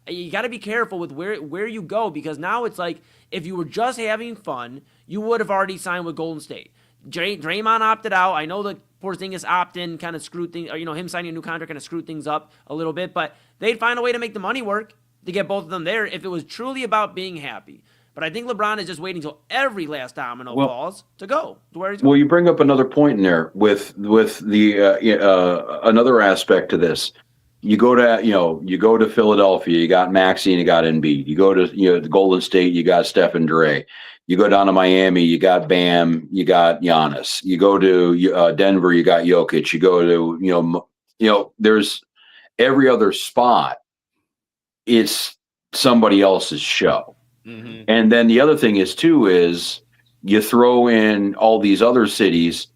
You got to be careful with where you go, because now it's like if you were just having fun, you would have already signed with Golden State. Draymond opted out. I know the Porzingis opt-in kind of screwed things, or, him signing a new contract kind of screwed things up a little bit. But they'd find a way to make the money work to get both of them there if it was truly about being happy. But I think LeBron is just waiting until every last domino falls to go to where he's going. Well, you bring up another point in there with the another aspect to this. You go to Philadelphia, you got Maxey and you got Embiid. You go to the Golden State, you got Stephen Dre. You go down to Miami, you got Bam, you got Giannis. You go to Denver, you got Jokic. You go to there's every other spot. It's somebody else's show. Mm-hmm. And then the other thing is you throw in all these other cities.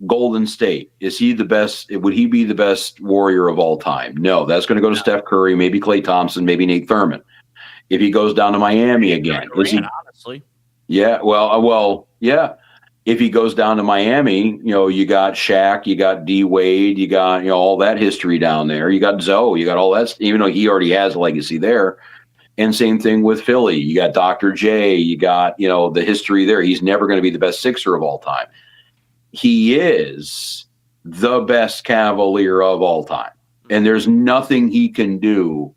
Golden State, is he the best? Would he be the best Warrior of all time? No, that's going to go to Steph Curry, maybe Klay Thompson, maybe Nate Thurman. If he goes down to Miami again, honestly, yeah, well, yeah. If he goes down to Miami, you got Shaq, you got D Wade, you got all that history down there. You got Zoe, you got all that. Even though he already has a legacy there. And same thing with Philly. You got Dr. J. You got the history there. He's never going to be the best Sixer of all time. He is the best Cavalier of all time. And there's nothing he can do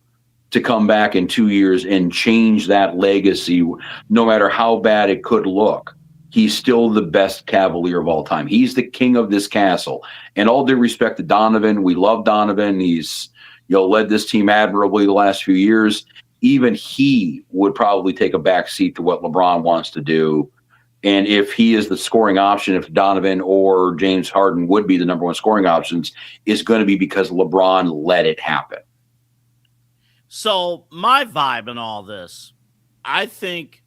to come back in 2 years and change that legacy, no matter how bad it could look. He's still the best Cavalier of all time. He's the king of this castle. And all due respect to Donovan, we love Donovan. He's led this team admirably the last few years. Even he would probably take a back seat to what LeBron wants to do. And if he is the scoring option, if Donovan or James Harden would be the number one scoring options, is going to be because LeBron let it happen. So my vibe in all this, I think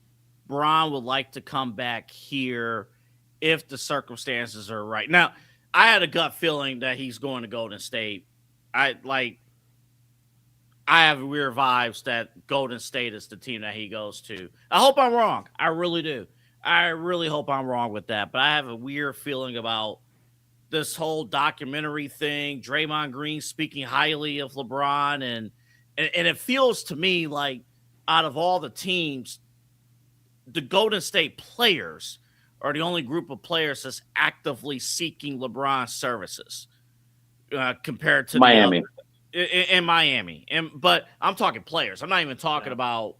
Bron would like to come back here if the circumstances are right. Now, I had a gut feeling that he's going to Golden State I have weird vibes that Golden State is the team that he goes to. I hope I'm wrong. I really do. I really hope I'm wrong with that. But I have a weird feeling about this whole documentary thing, Draymond Green speaking highly of LeBron, and it feels to me like out of all the teams, the Golden State players are the only group of players that's actively seeking LeBron's services compared to Miami. In Miami. But I'm talking players. I'm not even talking about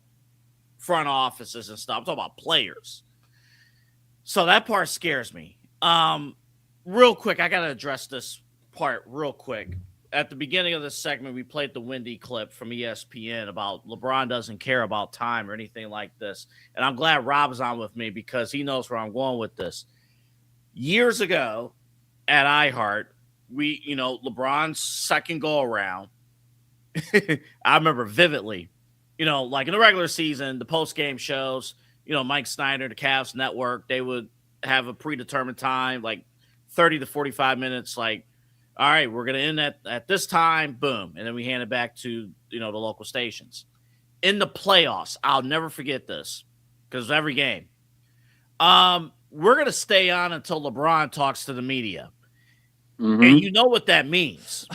front offices and stuff. I'm talking about players. So that part scares me. Real quick, I got to address this part real quick. At the beginning of this segment, we played the Wendy clip from ESPN about LeBron doesn't care about time or anything like this. And I'm glad Rob's on with me because he knows where I'm going with this. Years ago at iHeart, LeBron's second go around, I remember vividly, like in the regular season, the post-game shows, Mike Snyder, the Cavs network, they would have a predetermined time, like 30 to 45 minutes, like, all right, we're going to end at this time, boom. And then we hand it back to, the local stations. In the playoffs, I'll never forget this because every game. We're going to stay on until LeBron talks to the media. Mm-hmm. And you know what that means.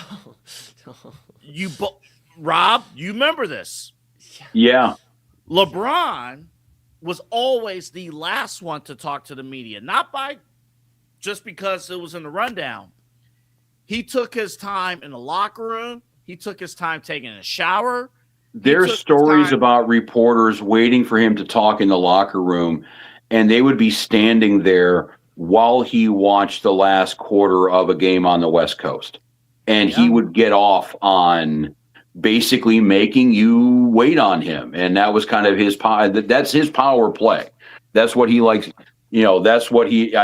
Rob, you remember this. Yeah. LeBron was always the last one to talk to the media, not by just because it was in the rundown. He took his time in the locker room. He took his time taking a shower. There's stories about reporters waiting for him to talk in the locker room, and they would be standing there while he watched the last quarter of a game on the West Coast. And he would get off on basically making you wait on him. And that was kind of his power. That's his power play. That's what he likes. That's what he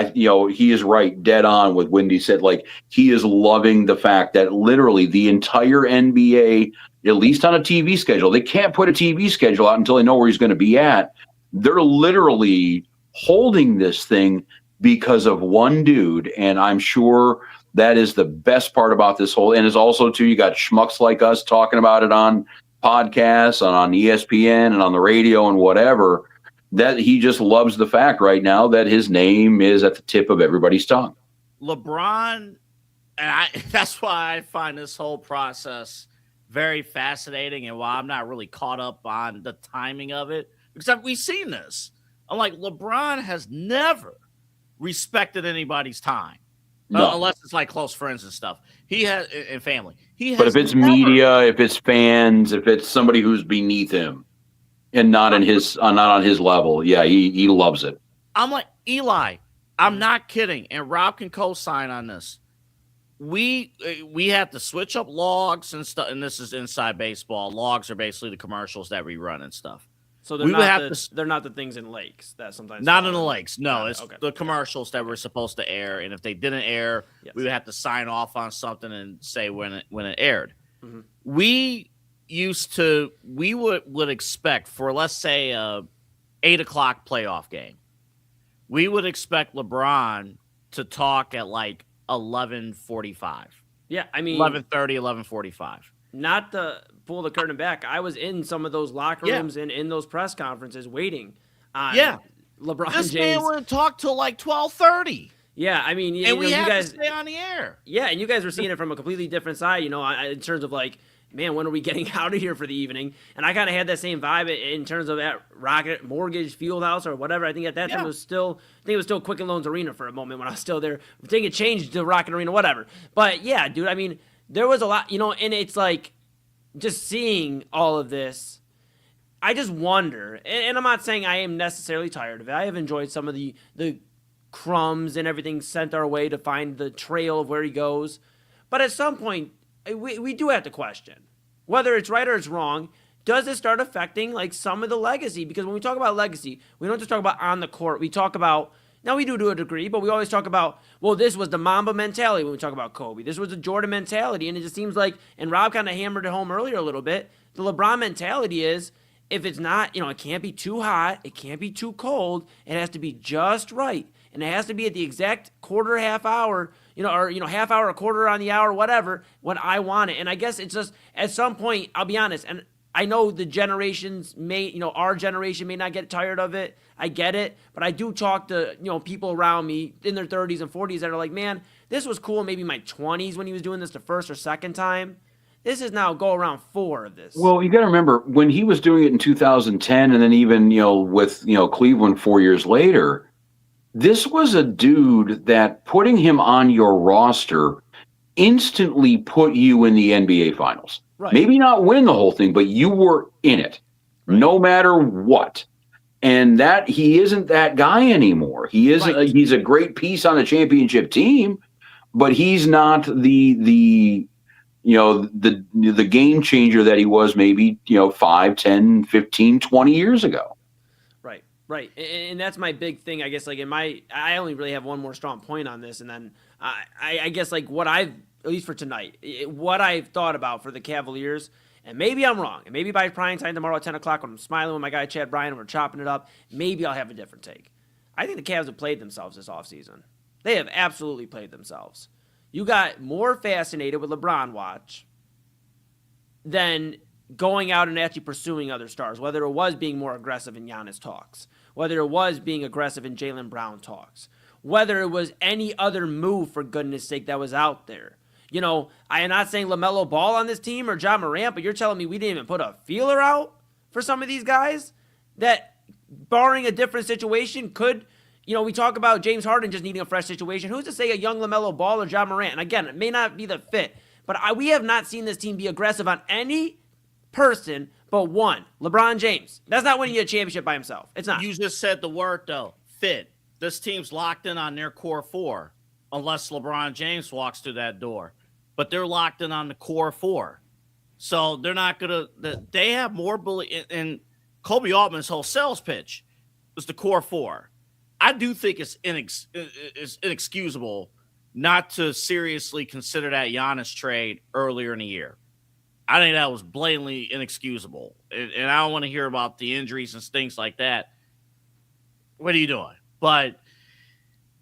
is right, dead on with Wendy said. Like, he is loving the fact that literally the entire NBA, at least on a TV schedule, they can't put a TV schedule out until they know where he's going to be at. They're literally holding this thing because of one dude. And I'm sure that is the best part about this whole, and is also too, you got schmucks like us talking about it on podcasts and on ESPN and on the radio and whatever, that he just loves the fact right now that his name is at the tip of everybody's tongue. LeBron, and that's why I find this whole process very fascinating, and why I'm not really caught up on the timing of it, because we've seen this. I'm like, LeBron has never respected anybody's time. No. Unless it's like close friends and stuff. He has, and family. But if it's media, if it's fans, if it's somebody who's beneath him and not on his level, yeah, he loves it. I'm like, Eli, I'm not kidding, and Rob can co-sign on this. We have to switch up logs and stuff, and this is inside baseball. Logs are basically the commercials that we run and stuff. So they're not the things in lakes that sometimes not in the lakes. No, it's okay. The commercials that were supposed to air, and if they didn't air, we would have to sign off on something and say when it aired. Mm-hmm. We would expect for, let's say, a 8:00 playoff game, we would expect LeBron to talk at like 11:45. Yeah, I mean 11:30, 11:45. Not to pull the curtain back, I was in some of those locker rooms and in those press conferences waiting on LeBron James. This man would talk till like 12:30. Yeah, I mean, and we you had guys to stay on the air. Yeah, and you guys were seeing it from a completely different side, in terms of like, man, when are we getting out of here for the evening? And I kind of had that same vibe in terms of at Rocket Mortgage Fieldhouse or whatever. I think at that time it was still Quicken Loans Arena for a moment when I was still there. I think it changed to Rocket Arena, whatever. But yeah, dude, I mean, there was a lot, and it's like, just seeing all of this, I just wonder, and I'm not saying I am necessarily tired of it. I have enjoyed some of the crumbs and everything sent our way to find the trail of where he goes. But at some point, we do have to question whether it's right or it's wrong. Does it start affecting like some of the legacy? Because when we talk about legacy, we don't just talk about on the court. We talk about, now we do to a degree, but we always talk about, well, this was the Mamba mentality when we talk about Kobe. This was the Jordan mentality. And it just seems like, and Rob kind of hammered it home earlier a little bit, the LeBron mentality is, if it's not, it can't be too hot, it can't be too cold, it has to be just right. And it has to be at the exact quarter, half hour or half hour, a quarter on the hour, whatever, when I want it. And I guess it's just at some point, I'll be honest, and I know the generations our generation may not get tired of it. I get it, but I do talk to, people around me in their 30s and 40s that are like, man, this was cool maybe my 20s when he was doing this the first or second time. This is now go around 4 of this. Well, you got to remember when he was doing it in 2010 and then even, with, Cleveland 4 years later, this was a dude that putting him on your roster instantly put you in the NBA Finals. Right. Maybe not win the whole thing, but you were in it no matter what. And that he isn't that guy anymore. He isn't. Right. He's a great piece on a championship team, but he's not the game changer that he was maybe 5, 10, 15, 20 years ago. Right. And that's my big thing, I guess. Like I only really have one more strong point on this, and then I guess like what I've, at least for tonight, what I've thought about for the Cavaliers, and maybe I'm wrong, and maybe by prime time tomorrow at 10 o'clock when I'm smiling with my guy Chad Bryan and we're chopping it up, maybe I'll have a different take. I think the Cavs have played themselves this offseason. They have absolutely played themselves. You got more fascinated with LeBron watch than going out and actually pursuing other stars, whether it was being more aggressive in Giannis talks, whether it was being aggressive in Jaylen Brown talks, whether it was any other move, for goodness sake, that was out there. I am not saying LaMelo Ball on this team or Ja Morant, but you're telling me we didn't even put a feeler out for some of these guys that, barring a different situation, could, we talk about James Harden just needing a fresh situation. Who's to say a young LaMelo Ball or Ja Morant? And again, it may not be the fit, but we have not seen this team be aggressive on any person but one, LeBron James. That's not winning you a championship by himself. It's not. You just said the word, though, fit. This team's locked in on their core 4, unless LeBron James walks through that door. But they're locked in on the core 4. So they're not going to – they have more – and Kobe Altman's whole sales pitch was the core 4. I do think it's inexcusable not to seriously consider that Giannis trade earlier in the year. I think that was blatantly inexcusable. And I don't want to hear about the injuries and things like that. What are you doing? But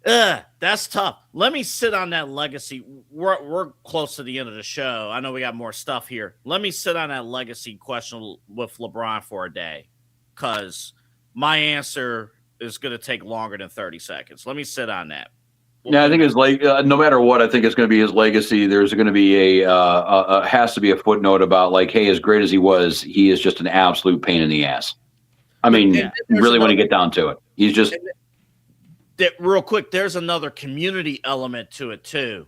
that's tough. Let me sit on that legacy. We're close to the end of the show. I know we got more stuff here. Let me sit on that legacy question with LeBron for a day, because my answer is going to take longer than 30 seconds. Let me sit on that. I think it's like no matter what, I think it's going to be his legacy. There's going to be has to be a footnote about like, hey, as great as he is just an absolute pain in the ass. I mean, really, when you get down to it, he's just. Real quick, there's another community element to it too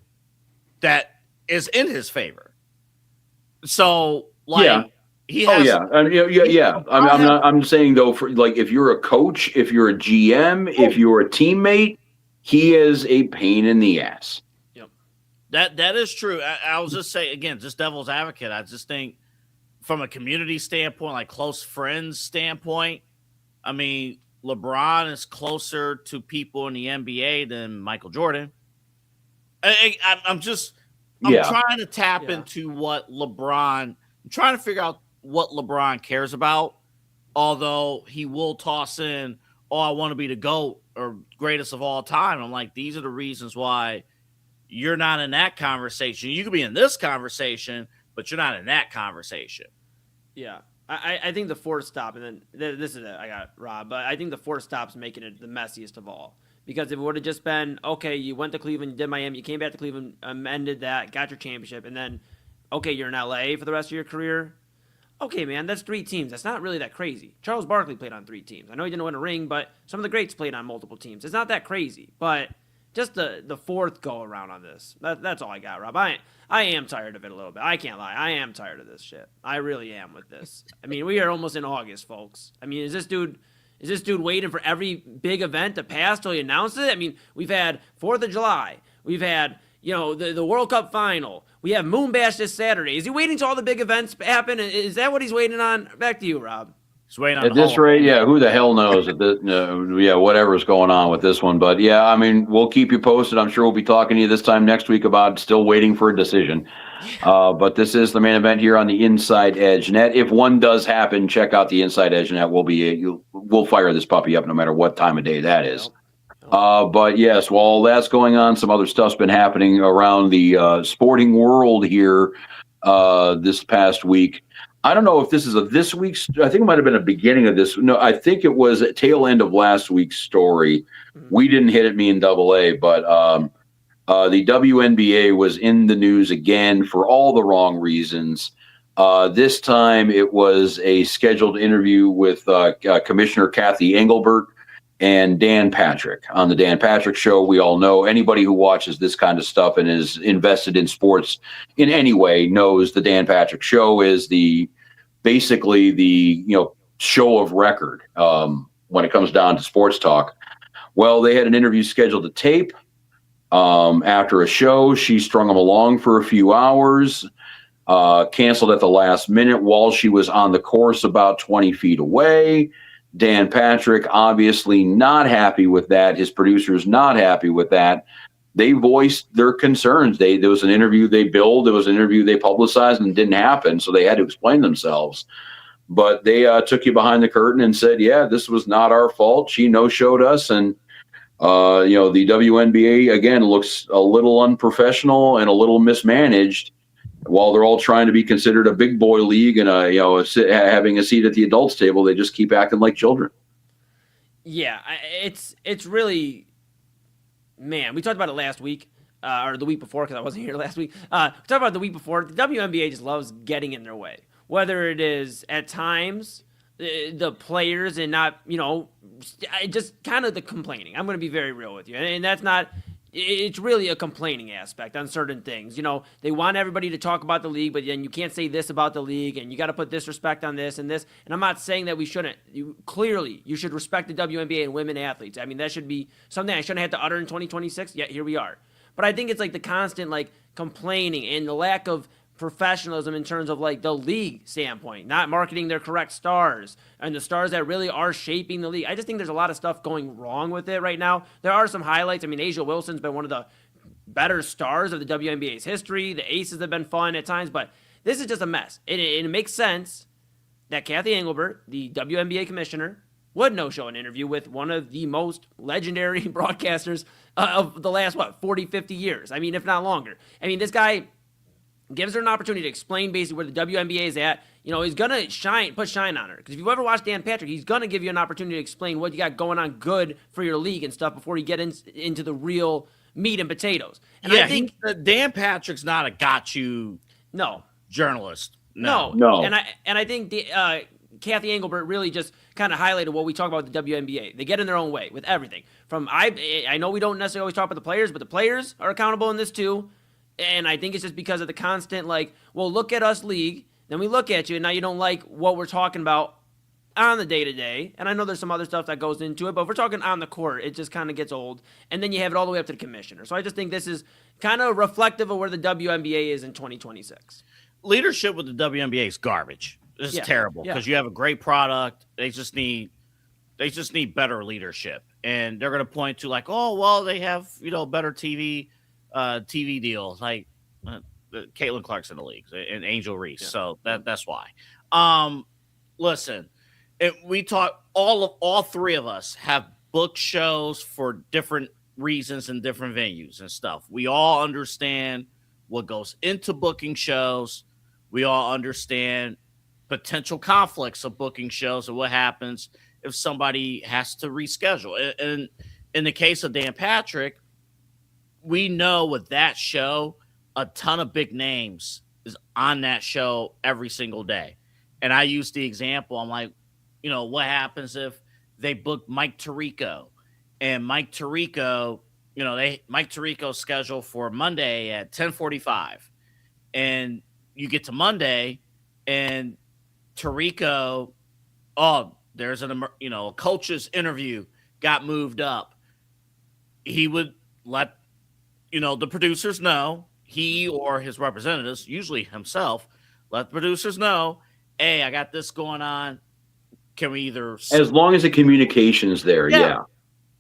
that is in his favor. So, like, he has. I'm saying though, for like, if you're a coach, if you're a GM, if you're a teammate, he is a pain in the ass. Yep, that is true. I was just saying again, just devil's advocate. I just think from a community standpoint, like close friends standpoint, I mean. LeBron is closer to people in the NBA than Michael Jordan. I'm trying to tap into what LeBron. I'm trying to figure out what LeBron cares about. Although he will toss in, "Oh, I want to be the GOAT or greatest of all time." I'm like, these are the reasons why you're not in that conversation. You could be in this conversation, but you're not in that conversation. Yeah. I think the fourth stop, and then this is it, I got Rob, but I think the fourth stop's making it the messiest of all. Because if it would have just been, okay, you went to Cleveland, you did Miami, you came back to Cleveland, amended that, got your championship, and then, okay, you're in LA for the rest of your career. Okay, man, that's 3 teams. That's not really that crazy. Charles Barkley played on 3 teams. I know he didn't win a ring, but some of the greats played on multiple teams. It's not that crazy, but just the fourth go-around on this. That's all I got, Rob. I am tired of it a little bit. I can't lie. I am tired of this shit. I really am with this. I mean, we are almost in August, folks. I mean, is this dude waiting for every big event to pass till he announces it? I mean, we've had 4th of July. We've had, the World Cup final. We have Moon Bash this Saturday. Is he waiting till all the big events happen? Is that what he's waiting on? Back to you, Rob. He's waiting on at this rate, who the hell knows? Whatever's going on with this one. But, I mean, we'll keep you posted. I'm sure we'll be talking to you this time next week about still waiting for a decision. But this is the main event here on the Inside Edge Net. If one does happen, check out the Inside Edge Net. We'll fire this puppy up no matter what time of day that is. But yes, while that's going on, some other stuff's been happening around the sporting world here this past week. I don't know if this is this week's. I think it might have been a beginning of this. No, I think it was a tail end of last week's story. We didn't hit it, me and Double A, but the WNBA was in the news again for all the wrong reasons. This time it was a scheduled interview with Commissioner Kathy Engelbert and Dan Patrick. On the Dan Patrick Show, we all know, anybody who watches this kind of stuff and is invested in sports in any way knows the Dan Patrick Show is basically the show of record when it comes down to sports talk. Well, they had an interview scheduled to tape. After a show, she strung them along for a few hours, canceled at the last minute while she was on the course about 20 feet away. Dan Patrick obviously not happy with that. His producers not happy with that. They voiced their concerns. There was an interview they billed. There was an interview they publicized and it didn't happen. So they had to explain themselves. But they took you behind the curtain and said, yeah, this was not our fault. She no-showed us. And, the WNBA, again, looks a little unprofessional and a little mismanaged. While they're all trying to be considered a big boy league and having a seat at the adults table, they just keep acting like children. Yeah, it's really, man. We talked about it last week or the week before because I wasn't here last week. We talked about it the week before. The WNBA just loves getting in their way, whether it is at times the players and not just kind of the complaining. I'm going to be very real with you, and that's not. It's really a complaining aspect on certain things. They want everybody to talk about the league, but then you can't say this about the league, and you got to put disrespect on this and this. And I'm not saying that we shouldn't. Clearly, you should respect the WNBA and women athletes. I mean, that should be something I shouldn't have to utter in 2026. Yet here we are. But I think it's like the constant complaining and the lack of professionalism in terms of the league standpoint, not marketing their correct stars and the stars that really are shaping the league. I just think there's a lot of stuff going wrong with it right now. There are some highlights. I mean, A'ja Wilson's been one of the better stars of the WNBA's history. The Aces have been fun at times, but this is just a mess. It makes sense that Kathy Engelbert, the WNBA commissioner, would no-show an interview with one of the most legendary broadcasters of the last, 40, 50 years. I mean, if not longer. I mean, this guy gives her an opportunity to explain basically where the WNBA is at. He's going to put shine on her. Because if you've ever watched Dan Patrick, he's going to give you an opportunity to explain what you got going on good for your league and stuff before you get into the real meat and potatoes. And I think Dan Patrick's not a got-you journalist. No. And I think Kathy Engelbert really just kind of highlighted what we talk about with the WNBA. They get in their own way with everything. I know we don't necessarily always talk about the players, but the players are accountable in this too. And I think it's just because of the constant, look at us league. Then we look at you, and now you don't like what we're talking about on the day-to-day. And I know there's some other stuff that goes into it, but if we're talking on the court, it just kind of gets old. And then you have it all the way up to the commissioner. So I just think this is kind of reflective of where the WNBA is in 2026. Leadership with the WNBA is garbage. This is terrible because you have a great product. They just need better leadership. And they're going to point to they have, better TV deals like Caitlin Clark's in the league and Angel Reese. Yeah. So that's why. Listen, we talk all three of us have booked shows for different reasons and different venues and stuff. We all understand what goes into booking shows. We all understand potential conflicts of booking shows and what happens if somebody has to reschedule. And in the case of Dan Patrick, we know with that show, a ton of big names is on that show every single day. And I use the example, I'm like, what happens if they book Mike Tirico? And Mike Tirico's scheduled for Monday at 10:45. And you get to Monday and Tirico, there's a coach's interview got moved up. He would let the producers know, he or his representatives, usually himself, let the producers know, hey, I got this going on. Can we either... As long as the communication is there, yeah.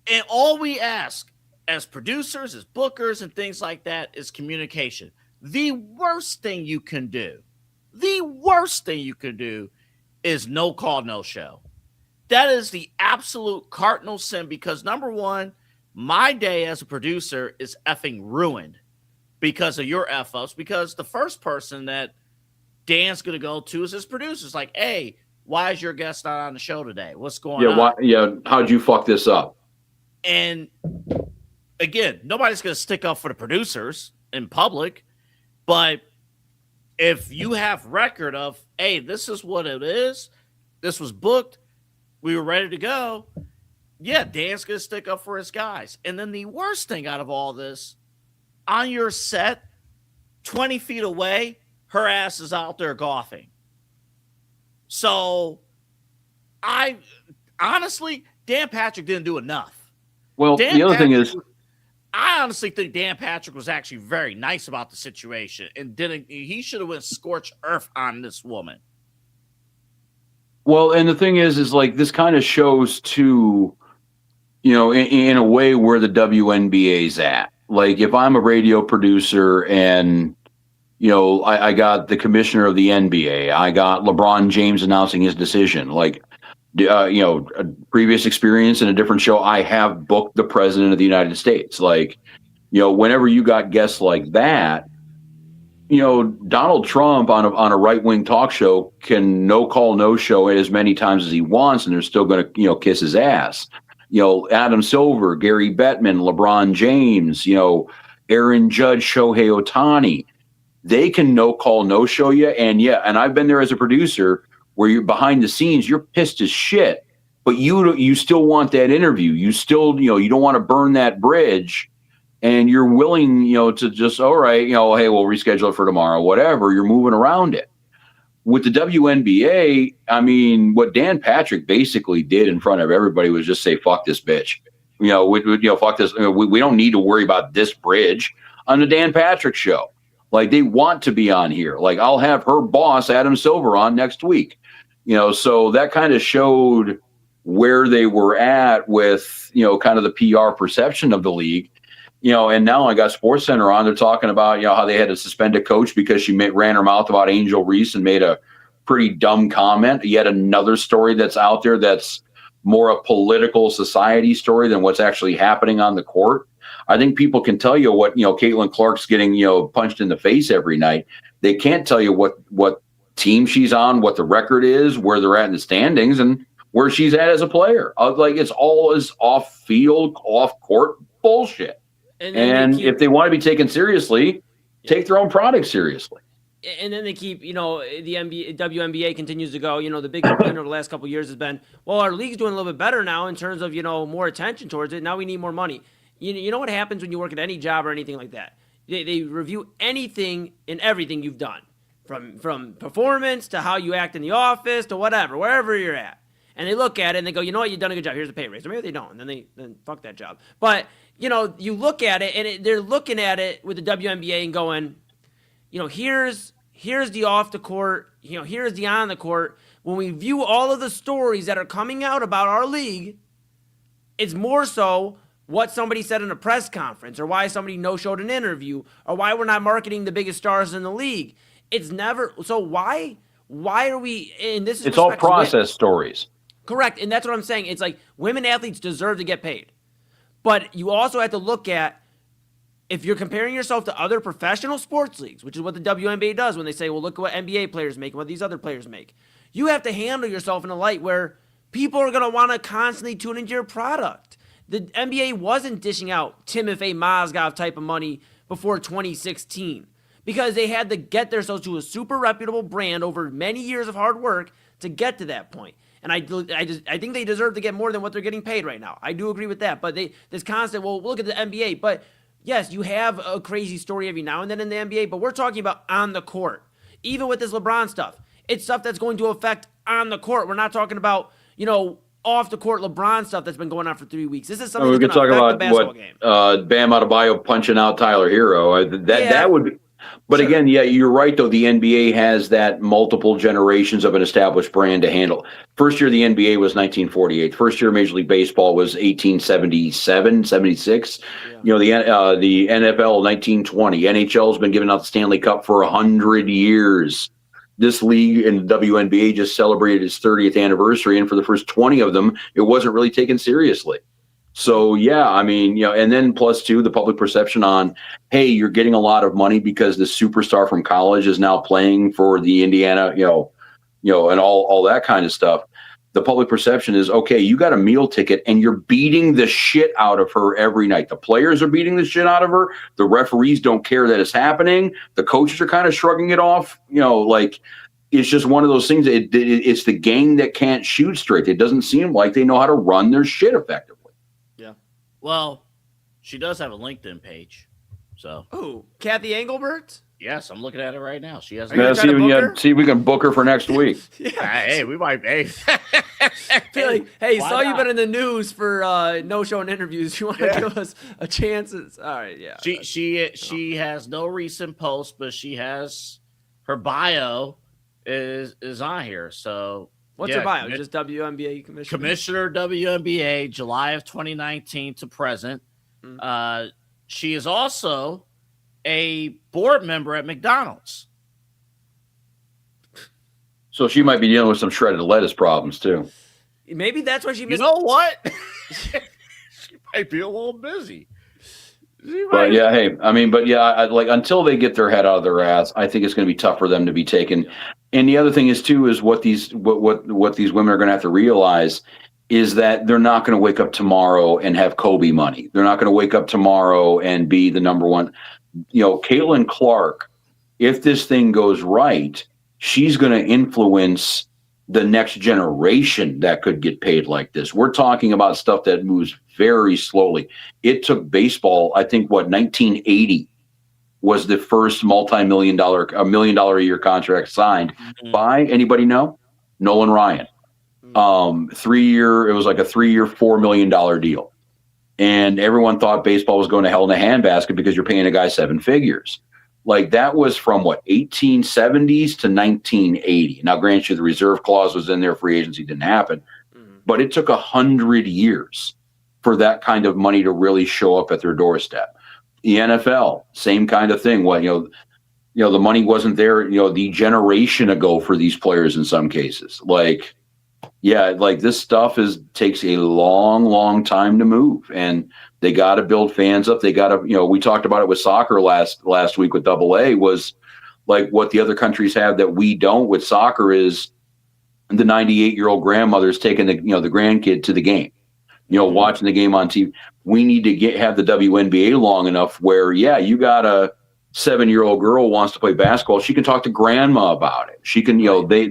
And all we ask as producers, as bookers and things like that is communication. The worst thing you can do is no call, no show. That is the absolute cardinal sin because, number one, My day as a producer is effing ruined because of your F-ups, because the first person that Dan's going to go to is his producer. It's like, hey, why is your guest not on the show today? What's going on? How'd you fuck this up? And again, nobody's going to stick up for the producers in public, but if you have record of, hey, this is what it is, this was booked, we were ready to go, yeah, Dan's going to stick up for his guys. And then the worst thing out of all this, on your set, 20 feet away, her ass is out there golfing. So, honestly, Dan Patrick didn't do enough. Well, the other thing is, I honestly think Dan Patrick was actually very nice about the situation and he should have went scorched earth on this woman. well, and the thing is like this kind of shows too, in a way where the WNBA's at. Like if I'm a radio producer and, I got the commissioner of the NBA, I got LeBron James announcing his decision, like, a previous experience in a different show, I have booked the president of the United States. Like, whenever you got guests like that, Donald Trump on a right-wing talk show can no call, no show it as many times as he wants, and they're still going to, kiss his ass. Adam Silver, Gary Bettman, LeBron James, Aaron Judge, Shohei Ohtani, they can no call, no show you. And I've been there as a producer where you're behind the scenes, you're pissed as shit, but you still want that interview. You still, you don't want to burn that bridge, and you're willing, to just, all right, hey, we'll reschedule it for tomorrow, whatever. You're moving around it. With the WNBA, I mean, what Dan Patrick basically did in front of everybody was just say, fuck this bitch. Fuck this. We don't need to worry about this bridge on the Dan Patrick show. Like, they want to be on here. Like, I'll have her boss, Adam Silver, on next week. So that kind of showed where they were at with, kind of the PR perception of the league. And now I got SportsCenter on. They're talking about, how they had to suspend a coach because she ran her mouth about Angel Reese and made a pretty dumb comment. Yet another story that's out there that's more a political society story than what's actually happening on the court. I think people can tell you what, Caitlin Clark's getting, punched in the face every night. They can't tell you what team she's on, what the record is, where they're at in the standings, and where she's at as a player. Like, it's all is off field, off court bullshit. And if they want to be taken seriously, take their own product seriously. And then they keep, the WNBA continues to go. The big complaint over the last couple of years has been, well, our league's doing a little bit better now in terms of, more attention towards it. Now we need more money. You know what happens when you work at any job or anything like that? They review anything and everything you've done, from performance to how you act in the office to whatever, wherever you're at. And they look at it and they go, you know what, you've done a good job. Here's a pay raise. Or maybe they don't. And then fuck that job. But, you look at it and they're looking at it with the WNBA and going, here's the off the court, here's the on the court. When we view all of the stories that are coming out about our league, it's more so what somebody said in a press conference or why somebody no-showed an interview or why we're not marketing the biggest stars in the league. It's never, so why are we, and this is, it's all process stories. Correct. And that's what I'm saying. It's like women athletes deserve to get paid. But you also have to look at, if you're comparing yourself to other professional sports leagues, which is what the WNBA does when they say, well, look at what NBA players make and what these other players make. You have to handle yourself in a light where people are going to want to constantly tune into your product. The NBA wasn't dishing out Timofey Mozgov type of money before 2016 because they had to get themselves to a super reputable brand over many years of hard work to get to that point. And I think they deserve to get more than what they're getting paid right now. I do agree with that. But this constant, well, look at the NBA. But yes, you have a crazy story every now and then in the NBA, but we're talking about on the court. Even with this LeBron stuff, it's stuff that's going to affect on the court. We're not talking about, off the court LeBron stuff that's been going on for 3 weeks. This is something we that's could going to talk affect about the basketball game. Bam Adebayo punching out Tyler Hero. That would be. But sure. Again, you're right, though. The NBA has that multiple generations of an established brand to handle. First year the NBA was 1948. First year Major League Baseball was 1877, 76. Yeah. The NFL 1920. NHL has been giving out the Stanley Cup for 100 years. This league and the WNBA just celebrated its 30th anniversary, and for the first 20 of them, it wasn't really taken seriously. So, yeah, I mean, and then plus two, the public perception on, hey, you're getting a lot of money because the superstar from college is now playing for the Indiana, and all that kind of stuff. The public perception is, okay, you got a meal ticket and you're beating the shit out of her every night. The players are beating the shit out of her. The referees don't care that it's happening. The coaches are kind of shrugging it off. It's just one of those things. It's the gang that can't shoot straight. It doesn't seem like they know how to run their shit effectively. Yeah. Well, she does have a LinkedIn page. So. Oh, Kathy Engelbert? Yes, I'm looking at it right now. She has. See if we can book her for next week. Hey, we might. Hey, saw you've been in the news for no-showing interviews. You want to give us a chance? All right, yeah. She has no recent posts, but she has her bio is on here. So what's her bio? Just WNBA commissioner. Commissioner WNBA, July of 2019 to present. She is also a board member at McDonald's. So she might be dealing with some shredded lettuce problems too. Maybe that's why she missed. You know what? She might be a little busy. But yeah, hey, I mean, until they get their head out of their ass, I think it's going to be tough for them to be taken. And the other thing is too is what these women are going to have to realize is that they're not going to wake up tomorrow and have Kobe money. They're not going to wake up tomorrow and be the number one. Caitlin Clark, if this thing goes right, she's going to influence the next generation that could get paid like this. We're talking about stuff that moves very slowly. It took baseball, I think, 1980 was the first $1 million a year contract signed by, anybody know? Nolan Ryan. 3 year, it was like a 3 year, $4 million deal. And everyone thought baseball was going to hell in a handbasket because you're paying a guy seven figures. Like that was from 1870s to 1980. Now, granted you, the reserve clause was in there, free agency didn't happen, but it took 100 years for that kind of money to really show up at their doorstep. The NFL, same kind of thing. The money wasn't there, the generation ago for these players in some cases. This stuff takes a long, long time to move, and they got to build fans up. They got to, we talked about it with soccer last week with AA, was like what the other countries have that we don't with soccer is the 98-year-old grandmother's taking the grandkid to the game, watching the game on TV. We need to have the WNBA long enough where, you got a 7-year-old girl wants to play basketball. She can talk to grandma about it. She can,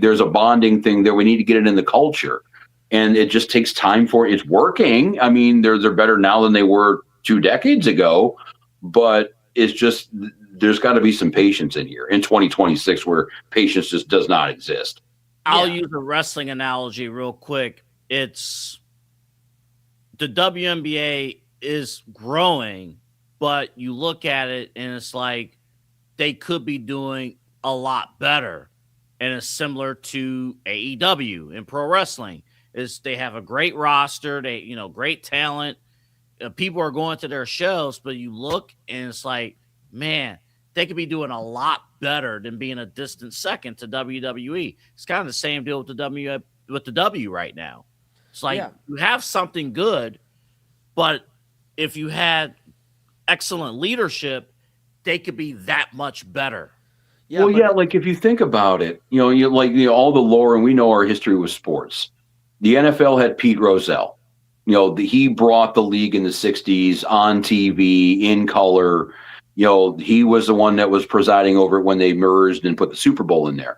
there's a bonding thing there. We need to get it in the culture. And it just takes time for it. It's working. I mean, they're better now than they were 2 decades ago, but it's just, there's got to be some patience in here in 2026 where patience just does not exist. I'll use a wrestling analogy real quick. It's the WNBA is growing, but you look at it and it's like they could be doing a lot better. And it's similar to AEW in pro wrestling. Is they have a great roster, they great talent. People are going to their shows, but you look and it's like, man, they could be doing a lot better than being a distant second to WWE. It's kind of the same deal with the W right now. It's like you have something good, but if you had excellent leadership, they could be that much better. Like if you think about it, all the lore, and we know our history with sports. The NFL had Pete Rozelle. He brought the league in the 60s on TV, in color. He was the one that was presiding over it when they merged and put the Super Bowl in there.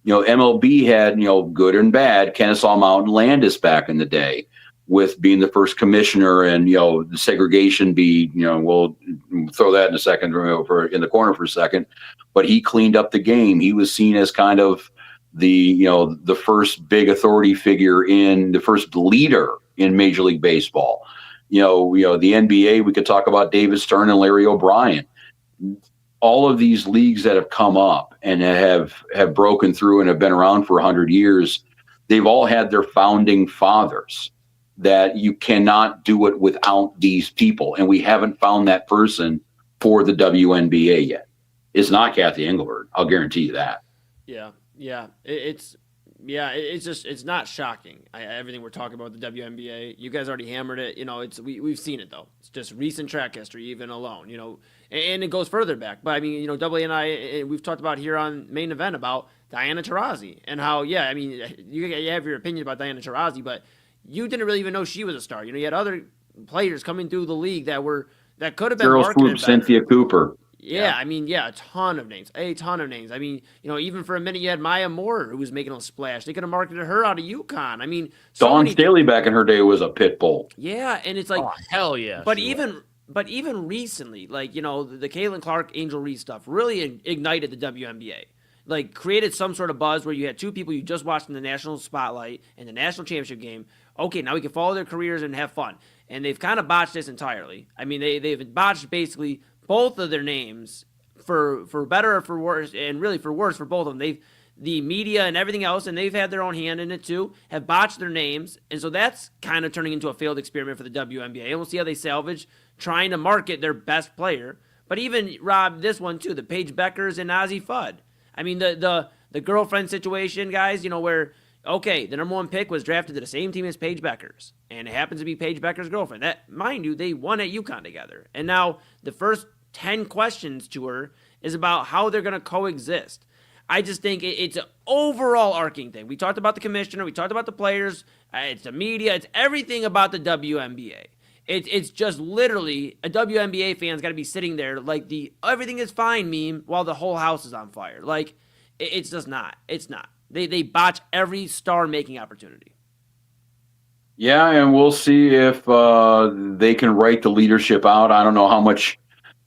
MLB had, good and bad, Kennesaw Mountain Landis back in the day with being the first commissioner and, the segregation we'll throw that in a second, in the corner for a second. But he cleaned up the game. He was seen as kind of the first big authority figure the first leader in Major League Baseball. The NBA, we could talk about David Stern and Larry O'Brien. All of these leagues that have come up and have broken through and have been around for 100 years, they've all had their founding fathers that you cannot do it without these people. And we haven't found that person for the WNBA yet. It's not Kathy Engelbert. I'll guarantee you that. Yeah. It's Yeah, it's not shocking. Everything we're talking about with the WNBA, you guys already hammered it. We've seen it though. It's just recent track history, even alone. And it goes further back. But I mean, Double A and I, we've talked about here on Main Event about Diana Taurasi and how, yeah, I mean, you have your opinion about Diana Taurasi, but you didn't really even know she was a star. You had other players coming through the league that could have been Girls marketed Swoop, better. Cynthia Cooper. Yeah, I mean, a ton of names. I mean, even for a minute you had Maya Moore who was making a splash. They could have marketed her out of UConn. I mean, Dawn Staley back in her day was a pit bull. Yeah, and it's like, oh, hell yeah. But even recently, like, the Caitlin Clark, Angel Reese stuff really ignited the WNBA. Like, created some sort of buzz where you had two people you just watched in the national spotlight and the national championship game. Okay, now we can follow their careers and have fun. And they've kind of botched this entirely. I mean, they've botched basically both of their names for better or for worse, and really for worse for both of them. The media and everything else, and they've had their own hand in it too, have botched their names. And so that's kind of turning into a failed experiment for the WNBA. And we'll see how they salvage trying to market their best player. But even, Rob, this one too, the Paige Beckers and Ozzie Fudd. I mean, the girlfriend situation, guys, where, okay, the number one pick was drafted to the same team as Paige Beckers, and it happens to be Paige Beckers' girlfriend. That, mind you, they won at UConn together. And now the first 10 questions to her is about how they're going to coexist. I just think it's an overall arcing thing. We talked about the commissioner. We talked about the players. It's the media. It's everything about the WNBA. It's just literally a WNBA fan's got to be sitting there like the everything is fine meme while the whole house is on fire. Like, it's just not. It's not. They botch every star-making opportunity. Yeah, and we'll see if they can write the leadership out. I don't know how much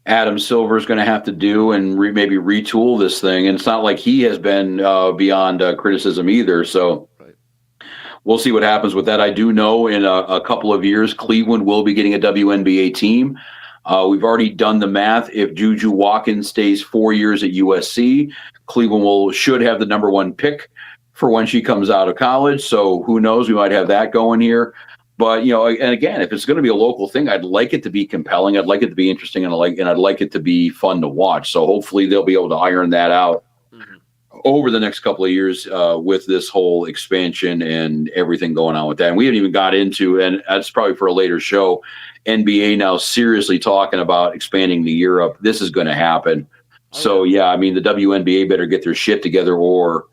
Adam Silver is going to have to do and maybe retool this thing. And it's not like he has been beyond criticism either. So we'll see what happens with that. I do know in a couple of years, Cleveland will be getting a WNBA team. We've already done the math. If Juju Watkins stays 4 years at USC, Cleveland should have the number one pick for when she comes out of college. So who knows? We might have that going here. But, and again, if it's going to be a local thing, I'd like it to be compelling. I'd like it to be interesting, and I'd like it to be fun to watch. So hopefully they'll be able to iron that out over the next couple of years with this whole expansion and everything going on with that. And we haven't even got into, and that's probably for a later show, NBA now seriously talking about expanding to Europe. This is going to happen. So, yeah, I mean, the WNBA better get their shit together, or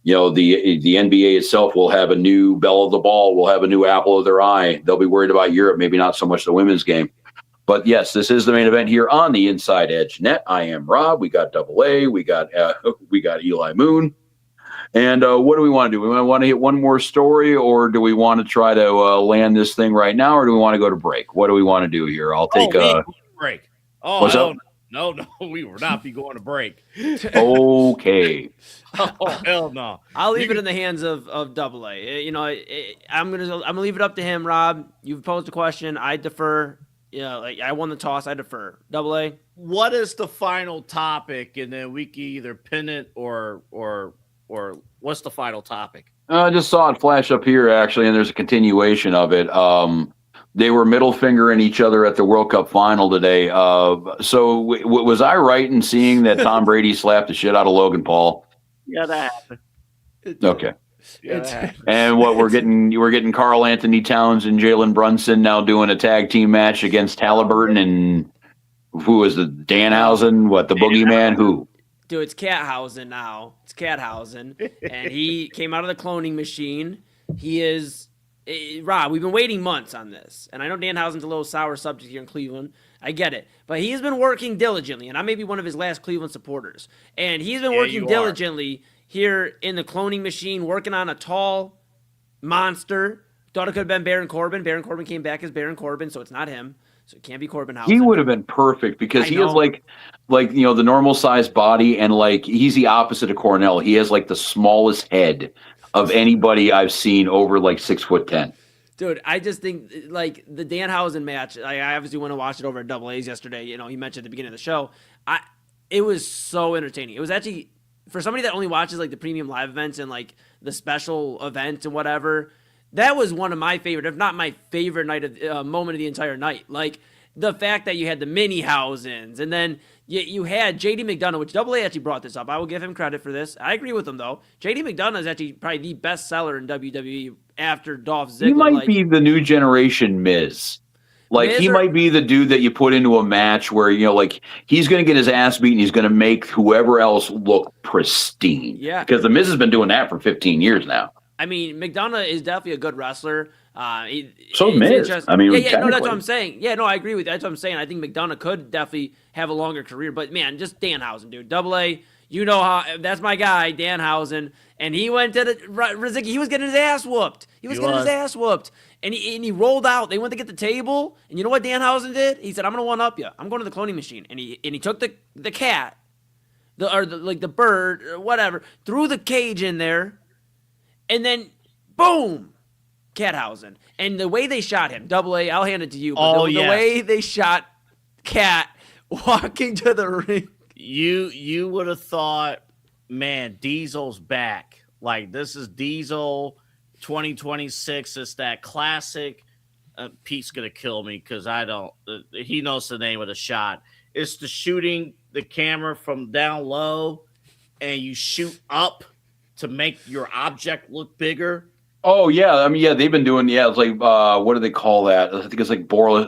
the NBA itself will have a new belle of the ball, will have a new apple of their eye. They'll be worried about Europe, maybe not so much the women's game. But yes, this is the main event here on the Inside Edge Net. I am Rob. We got Double A. We got Eli Moon. And what do we want to do? We want to hit one more story, or do we want to try to land this thing right now, or do we want to go to break? What do we want to do here? I'll take a break. Oh, what's up? No, we will not be going to break. Okay. Oh, hell no. I'll leave it in the hands of Double A. I'm gonna leave it up to him, Rob. You've posed a question. I defer. I won the toss. I defer. Double A. What is the final topic? And then we can either pin it or what's the final topic? I just saw it flash up here, actually, and there's a continuation of it. They were middle fingering each other at the World Cup final today. So was I right in seeing that Tom Brady slapped the shit out of Logan Paul? Yeah, that happened. Okay. Yeah, that happened. And what we're getting Carl Anthony Towns and Jalen Brunson now doing a tag team match against Halliburton and who is the Danhausen? What, the boogeyman? Who? Dude, it's Cathausen now. It's Cathausen. And he came out of the cloning machine. He is... Rob, we've been waiting months on this. And I know Danhausen's a little sour subject here in Cleveland. I get it. But he's been working diligently. And I may be one of his last Cleveland supporters. And he's been working diligently here in the cloning machine, working on a tall monster. Thought it could have been Baron Corbin. Baron Corbin came back as Baron Corbin, so it's not him. So it can't be Corbin Hausen. He would have been perfect because he has like the normal sized body, and he's the opposite of Cornell. He has like the smallest head of anybody I've seen over like 6'10". Dude, I just think like the Danhausen match. I obviously went to watch it over at Double A's yesterday. He mentioned at the beginning of the show. It was so entertaining. It was actually for somebody that only watches like the premium live events and like the special events and whatever. That was one of my favorite, if not my favorite moment of the entire night. Like the fact that you had the mini housings, and then you had J.D. McDonough, which AA actually brought this up. I will give him credit for this. I agree with him, though. J.D. McDonough is actually probably the best seller in WWE after Dolph Ziggler. He might be the new generation Miz. Like, he might be the dude that you put into a match where, like, he's going to get his ass beaten. He's going to make whoever else look pristine. Yeah. Because the Miz has been doing that for 15 years now. I mean, McDonough is definitely a good wrestler. So Miz. I mean, no, that's what I'm saying. Yeah, no, I agree with you. That's what I'm saying. I think McDonough could definitely have a longer career. But, man, just Danhausen, dude. AA, you know how – that's my guy, Danhausen. And he went to the – Rozycki, he was getting his ass whooped. He was getting his ass whooped. And he rolled out. They went to get the table. And you know what Danhausen did? He said, I'm going to one-up you. I'm going to the cloning machine. And he took the cat, the bird, or whatever, threw the cage in there. And then, boom, Cathausen. And the way they shot him, AA, I'll hand it to you. But the way they shot Cat walking to the ring. You would have thought, man, Diesel's back. Like, this is Diesel 2026. It's that classic. Pete's going to kill me because I don't. He knows the name of the shot. It's the shooting the camera from down low and you shoot up to make your object look bigger. Oh, yeah. I mean, yeah, they've been doing, it's like, what do they call that? I think it's like Boris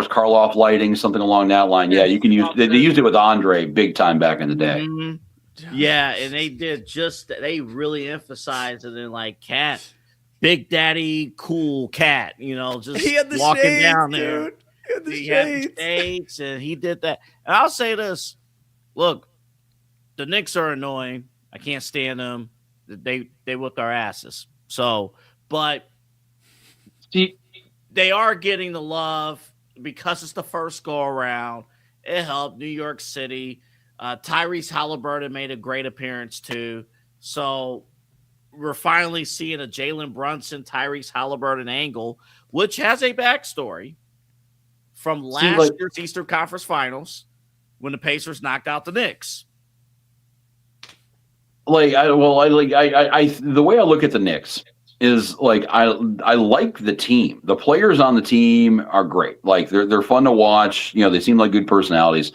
Karloff lighting, something along that line. Yeah, you can use, they used it with Andre big time back in the day. Mm-hmm. Yeah, and they really emphasized it in like Cat, Big Daddy, cool Cat, just he had the walking shades, down there. Dude. He had the shades, and he did that. And I'll say this, look, the Knicks are annoying. I can't stand them. They whipped our asses. So, but they are getting the love because it's the first go around. It helped New York City. Tyrese Halliburton made a great appearance too. So we're finally seeing a Jalen Brunson, Tyrese Halliburton angle, which has a backstory from last year's Eastern Conference Finals when the Pacers knocked out the Knicks. The way I look at the Knicks is like I like the team. The players on the team are great. Like they're fun to watch. They seem like good personalities.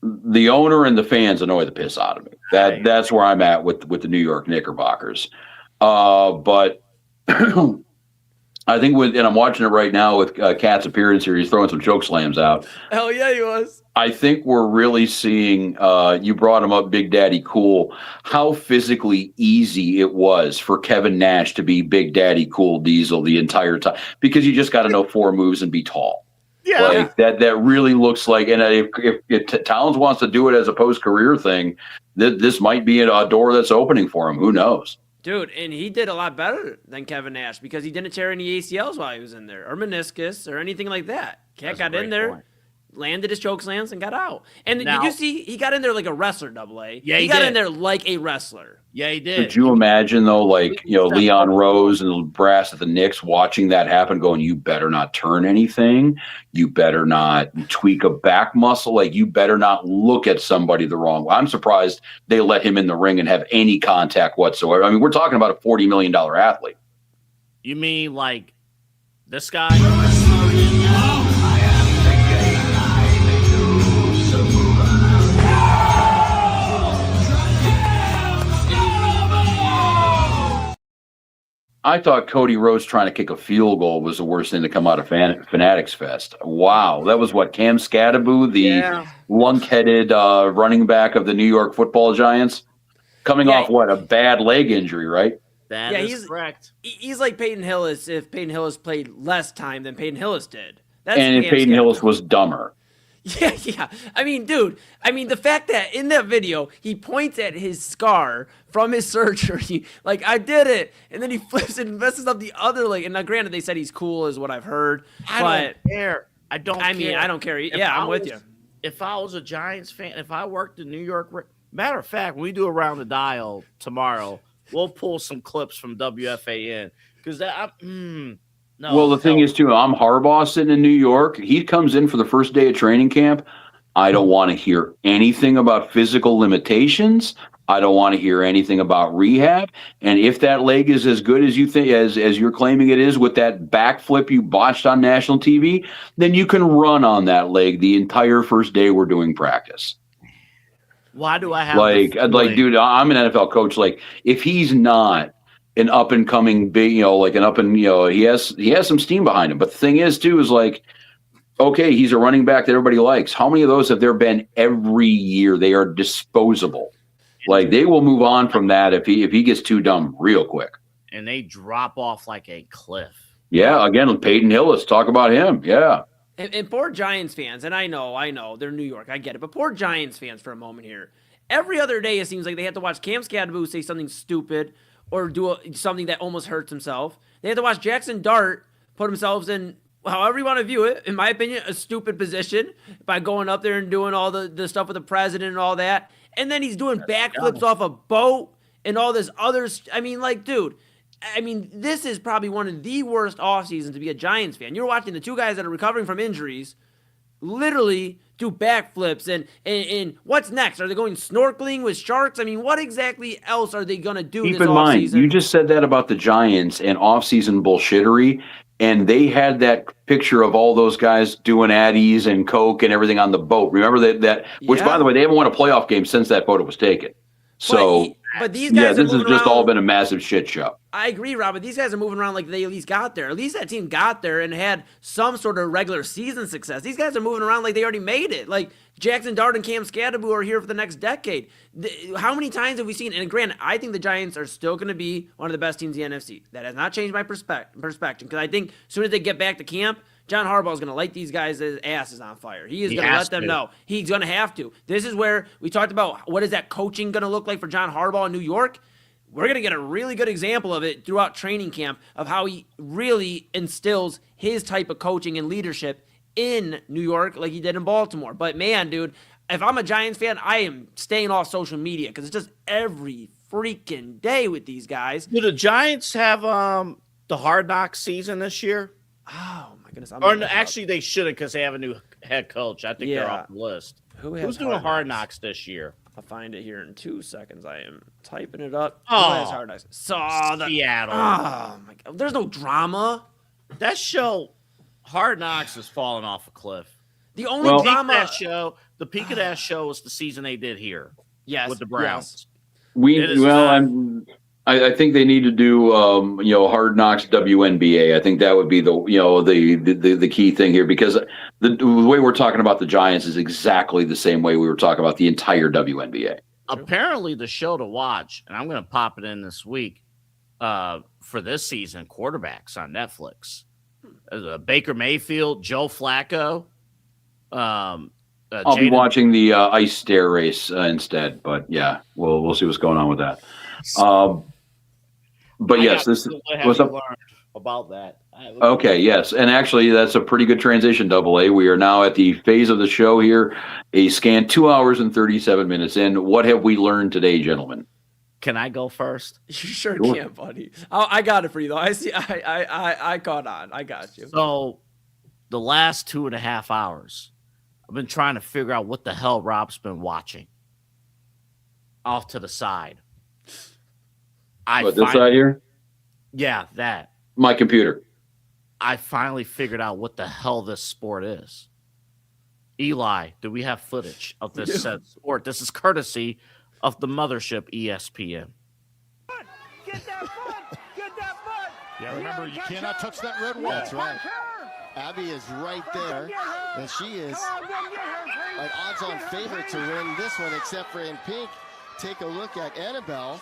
The owner and the fans annoy the piss out of me. That's where I'm at with the New York Knickerbockers. But I think and I'm watching it right now with Cat's appearance here. He's throwing some choke slams out. Hell yeah, he was. I think we're really seeing, you brought him up, Big Daddy Cool, how physically easy it was for Kevin Nash to be Big Daddy Cool Diesel the entire time, because you just got to know 4 moves and be tall. Yeah. That really looks like, and if Towns wants to do it as a post-career thing, this might be a door that's opening for him. Who knows? Dude, and he did a lot better than Kevin Nash because he didn't tear any ACLs while he was in there, or meniscus, or anything like that. Cat got in there, landed his choke slams, and got out. And did you see he got in there like a wrestler, AA? Yeah, he got in there like a wrestler. Yeah, he did. Could you imagine, though, Leon Rose and the brass at the Knicks watching that happen, going, you better not turn anything. You better not tweak a back muscle. Like, you better not look at somebody the wrong way. I'm surprised they let him in the ring and have any contact whatsoever. I mean, we're talking about a $40 million athlete. You mean like this guy? I thought Cody Rhodes trying to kick a field goal was the worst thing to come out of Fanatics Fest. Wow. That was what, Cam Scadaboo, the lunk-headed running back of the New York Football Giants, coming off what, a bad leg injury, right? That is correct. He's like Peyton Hillis if Peyton Hillis played less time than Peyton Hillis did. And if Peyton Hillis was dumber. Yeah. I mean, dude, the fact that in that video, he points at his scar from his surgery, like, I did it, and then he flips and messes up the other leg. And now, granted, they said he's cool, is what I've heard. I don't care. I don't care. I'm with you. If I was a Giants fan, if I worked in New York, matter of fact, when we do Around the Dial tomorrow, we'll pull some clips from WFAN, because no. Well, the thing is, too, I'm Harbaugh sitting in New York. He comes in for the first day of training camp. I don't want to hear anything about physical limitations. I don't want to hear anything about rehab. And if that leg is as good as you think, as you're claiming it is with that backflip you botched on national TV, then you can run on that leg the entire first day we're doing practice. Why do I have like, dude, I'm an NFL coach. Like, if he's not an up and coming big, he has some steam behind him. But the thing is, too, is like, okay, he's a running back that everybody likes. How many of those have there been every year? They are disposable. Like, they will move on from that if he gets too dumb real quick. And they drop off like a cliff. Yeah, again, Peyton Hill, let's talk about him. Yeah. And poor Giants fans, and I know, they're New York, I get it, but poor Giants fans for a moment here. Every other day it seems like they have to watch Cam Scadaboo say something stupid or do something that almost hurts himself. They have to watch Jackson Dart put themselves in, however you want to view it, in my opinion, a stupid position by going up there and doing all the stuff with the president and all that. And then he's doing backflips off a boat and all this other I mean, like, dude, this is probably one of the worst off seasons to be a Giants fan. You're watching the two guys that are recovering from injuries literally do backflips, and what's next? Are they going snorkeling with sharks? I mean, what exactly else are they going to do Keep this in mind, offseason? you just said that about the Giants and off-season bullshittery, and they had that picture of all those guys doing Addies and Coke and everything on the boat. Remember that which, by the way, they haven't won a playoff game since that photo was taken. So, but these guys this has moving just around, all been a massive shit show. I agree, Rob, but these guys are moving around like they at least got there. At least that team got there and had some sort of regular season success. These guys are moving around like they already made it. Like Jackson Dart and Cam Scadaboo are here for the next decade. How many times have we seen? And granted, I think the Giants are still going to be one of the best teams in the NFC. That has not changed my perspective because I think as soon as they get back to camp, John Harbaugh is going to light these guys' asses on fire. He is going to let them know. He's going to have to. This is where we talked about what is that coaching going to look like for John Harbaugh in New York. We're going to get a really good example of it throughout training camp of how he really instills his type of coaching and leadership in New York like he did in Baltimore. But, man, dude, if I'm a Giants fan, I am staying off social media because it's just every freaking day with these guys. Do the Giants have the Hard Knocks season this year? Oh, my goodness. Actually, they shouldn't because they have a new head coach. I think they're off the list. Who's doing Hard Knocks this year? I'll find it here in 2 seconds. I am typing it up. Seattle. Oh, my God. There's no drama. That show, Hard Knocks, is falling off a cliff. The only drama. The peak of that show was the season they did here. Yes. With the Browns. Yes. I think they need to do Hard Knocks WNBA. I think that would be the key thing here, because the way we're talking about the Giants is exactly the same way we were talking about the entire WNBA. Apparently, the show to watch, and I'm going to pop it in this week for this season, quarterbacks on Netflix. Baker Mayfield, Joe Flacco. I'll be watching the ice stair race instead, but yeah, we'll see what's going on with that. But yes, this is what's up about that. Okay, yes, and actually, that's a pretty good transition. AA. We are now at the phase of the show here, a scant 2 hours and 37 minutes in. What have we learned today, gentlemen? Can I go first? You sure can, buddy. I got it for you though. I see. I caught on. I got you. So, the last 2.5 hours, I've been trying to figure out what the hell Rob's been watching. Off to the side. This side here? Yeah, that. My computer. I finally figured out what the hell this sport is. Eli, do we have footage of this said sport? This is courtesy of the mothership ESPN. Get that butt! Get that butt! Yeah, remember, you cannot touch that red wall. That's right. Abby is right there, and she is an odds-on favorite to win this one, except for in pink. Take a look at Annabelle.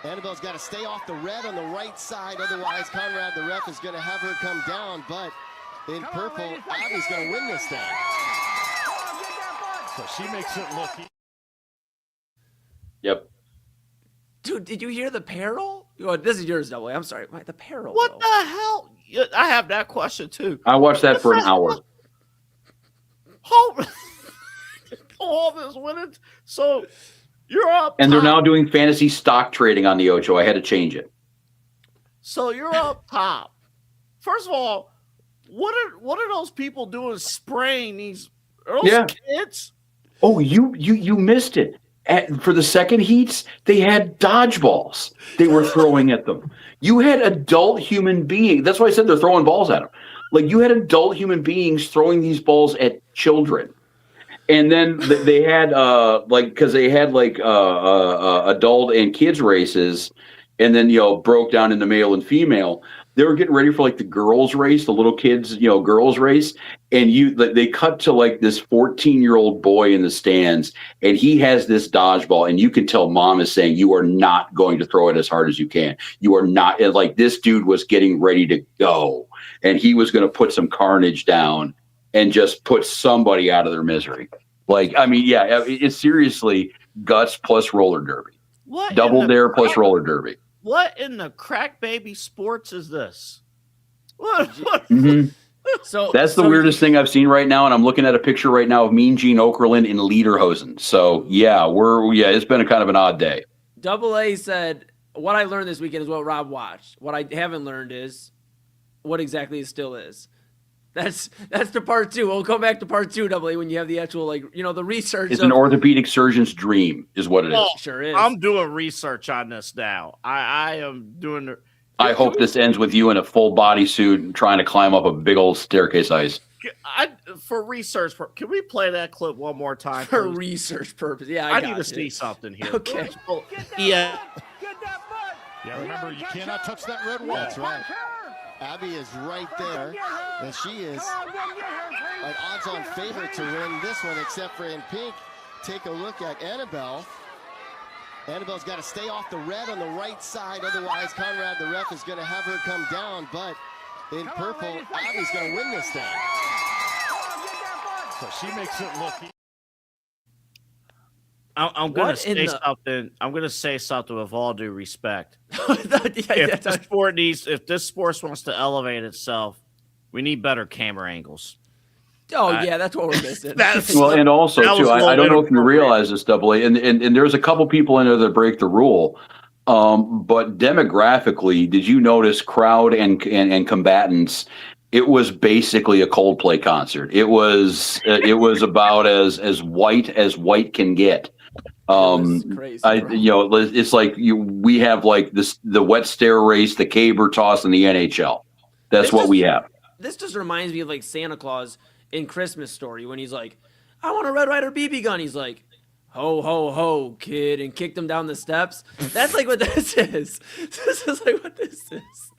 Annabelle's got to stay off the red on the right side, otherwise Conrad, the ref, is going to have her come down, but in purple, Abby's going to win this thing. So she makes it look... Yep. Dude, did you hear the peril? Oh, this is yours, Double A. I'm sorry. The peril. What the hell? I have that question, too. I watched that for an hour. All this winning. So... You're up and top. They're now doing fantasy stock trading on the Ocho. I had to change it. So you're up top. First of all, what are those people doing spraying these kids? Oh, you missed it. for the second heats, they had dodgeballs they were throwing at them. You had adult human beings. That's why I said they're throwing balls at them. Like, you had adult human beings throwing these balls at children. And then they had because they had adult and kids races, and then broke down into male and female. They were getting ready for like the girls race, the little kids girls race, and they cut to like this 14-year-old boy in the stands, and he has this dodgeball, and you can tell mom is saying, you are not going to throw it as hard as you can. You are not. And like, this dude was getting ready to go, and he was going to put some carnage down and just put somebody out of their misery. Like, I mean, yeah, it's seriously guts plus roller derby. What Double dare plus roller derby. What in the crack baby sports is this? What? Mm-hmm. So that's the weirdest thing I've seen right now, and I'm looking at a picture right now of Mean Gene Okerlund in lederhosen. So it's been a kind of an odd day. Double A said, what I learned this weekend is what Rob watched. What I haven't learned is what exactly it still is. That's the part 2. We'll come back to part 2, Double A, when you have the actual, the research. It's an orthopedic surgeon's dream, is what it is. Sure is. I'm doing research on this now. I am doing. I hope this ends with you in a full bodysuit trying to climb up a big old staircase ice. For research, can we play that clip one more time? For research purpose. Yeah, I need to see something here. Okay. Yeah. Yeah, remember, you cannot touch that red wall. That's right. Abby is right there, and she is an odds-on favorite to win this one, except for in pink. Take a look at Annabelle. Annabelle's got to stay off the red on the right side, otherwise Conrad, the ref, is going to have her come down, but in purple, Abby's going to win this thing. So she makes it look. I'm going to say something. I'm going to say something with all due respect. If this sport wants to elevate itself, we need better camera angles. That's what we're missing. And also too, I don't know if you realize this, Double A, and there's a couple people in there that break the rule. But demographically, did you notice crowd and combatants? It was basically a Coldplay concert. It was about as white can get. Crazy, it's like we have like the wet stare race, the caber toss, and the NHL. That's what we have. This just reminds me of like Santa Claus in Christmas Story when he's like, I want a Red Ryder BB gun. He's like, ho, ho, ho, kid, and kicked him down the steps. That's like what this is. This is like what this is.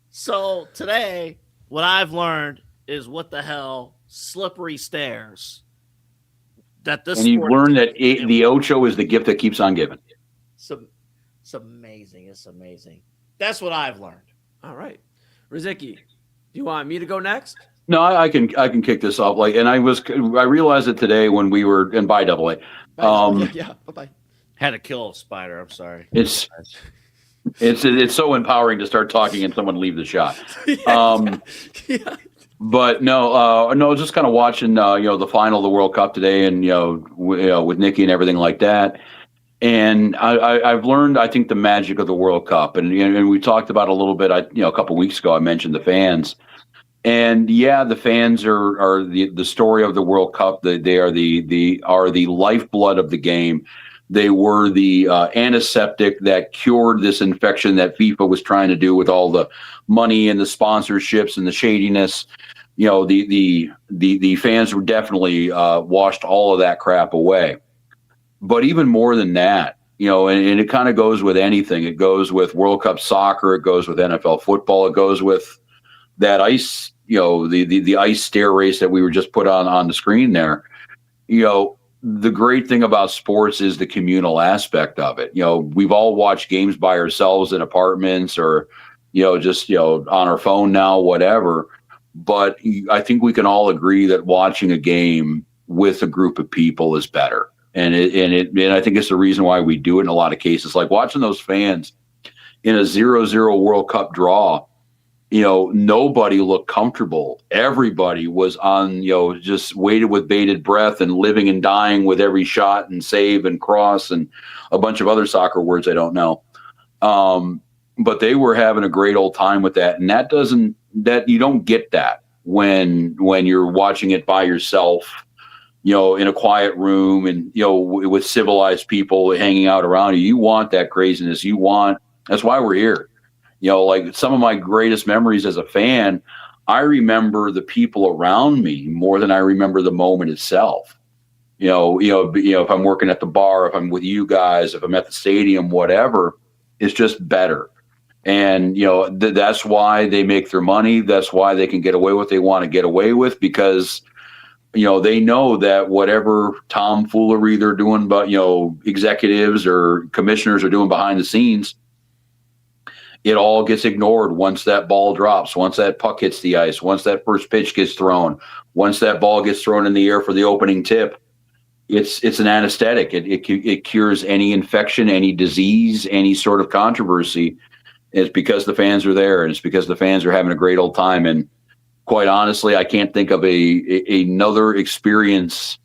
So today, what I've learned is what the hell slippery stairs. And you learn that the Ocho is the gift that keeps on giving. It's amazing. It's amazing. That's what I've learned. All right. Rozycki, do you want me to go next? No, I can kick this off. I realized it today when we were in bye Double A. Bye-bye. Had to kill a spider. I'm sorry. It's so empowering to start talking and someone leave the shot. But no, just kind of watching, the final of the World Cup today, and with Nikki and everything like that. And I've learned, I think, the magic of the World Cup, and we talked about a little bit. A couple weeks ago, I mentioned the fans, and the fans are the story of the World Cup. They are the lifeblood of the game. They were the antiseptic that cured this infection that FIFA was trying to do with all the money and the sponsorships and the shadiness. The fans were definitely washed all of that crap away. But even more than that, and it kind of goes with anything. It goes with World Cup soccer. It goes with NFL football. It goes with that ice, the ice stair race that we were just put on the screen there. The great thing about sports is the communal aspect of it. We've all watched games by ourselves in apartments or, just, on our phone now, whatever. But I think we can all agree that watching a game with a group of people is better. And I think it's the reason why we do it in a lot of cases. Like watching those fans in a 0-0 World Cup draw, nobody looked comfortable. Everybody was on, just waited with bated breath and living and dying with every shot and save and cross and a bunch of other soccer words I don't know. But they were having a great old time with that. And you don't get that when you're watching it by yourself, in a quiet room and, with civilized people hanging out around you. You want that craziness. That's why we're here. Like some of my greatest memories as a fan, I remember the people around me more than I remember the moment itself. If I'm working at the bar, if I'm with you guys, if I'm at the stadium, whatever, it's just better. And, that's why they make their money. That's why they can get away with what they want to get away with, because, they know that whatever tomfoolery they're doing, but, executives or commissioners are doing behind the scenes, it all gets ignored once that ball drops, once that puck hits the ice, once that first pitch gets thrown, once that ball gets thrown in the air for the opening tip. It's an anesthetic. It cures any infection, any disease, any sort of controversy. It's because the fans are there, and it's because the fans are having a great old time. And quite honestly, I can't think of another experience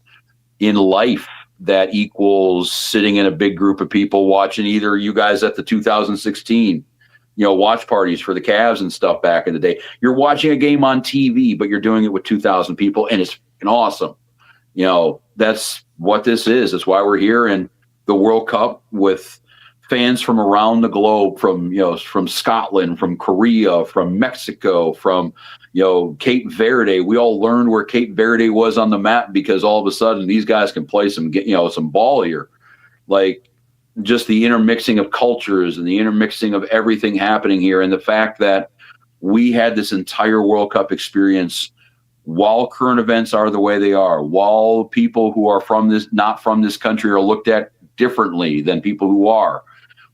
in life that equals sitting in a big group of people watching either you guys at the 2016, watch parties for the Cavs and stuff back in the day. You're watching a game on TV, but you're doing it with 2,000 people, and it's awesome. That's what this is. That's why we're here. And the World Cup with fans from around the globe, from Scotland, from Korea, from Mexico, from, Cape Verde. We all learned where Cape Verde was on the map because all of a sudden these guys can play some ball here. Like, just the intermixing of cultures and the intermixing of everything happening here. And the fact that we had this entire World Cup experience while current events are the way they are, while people who are not from this country are looked at differently than people who are.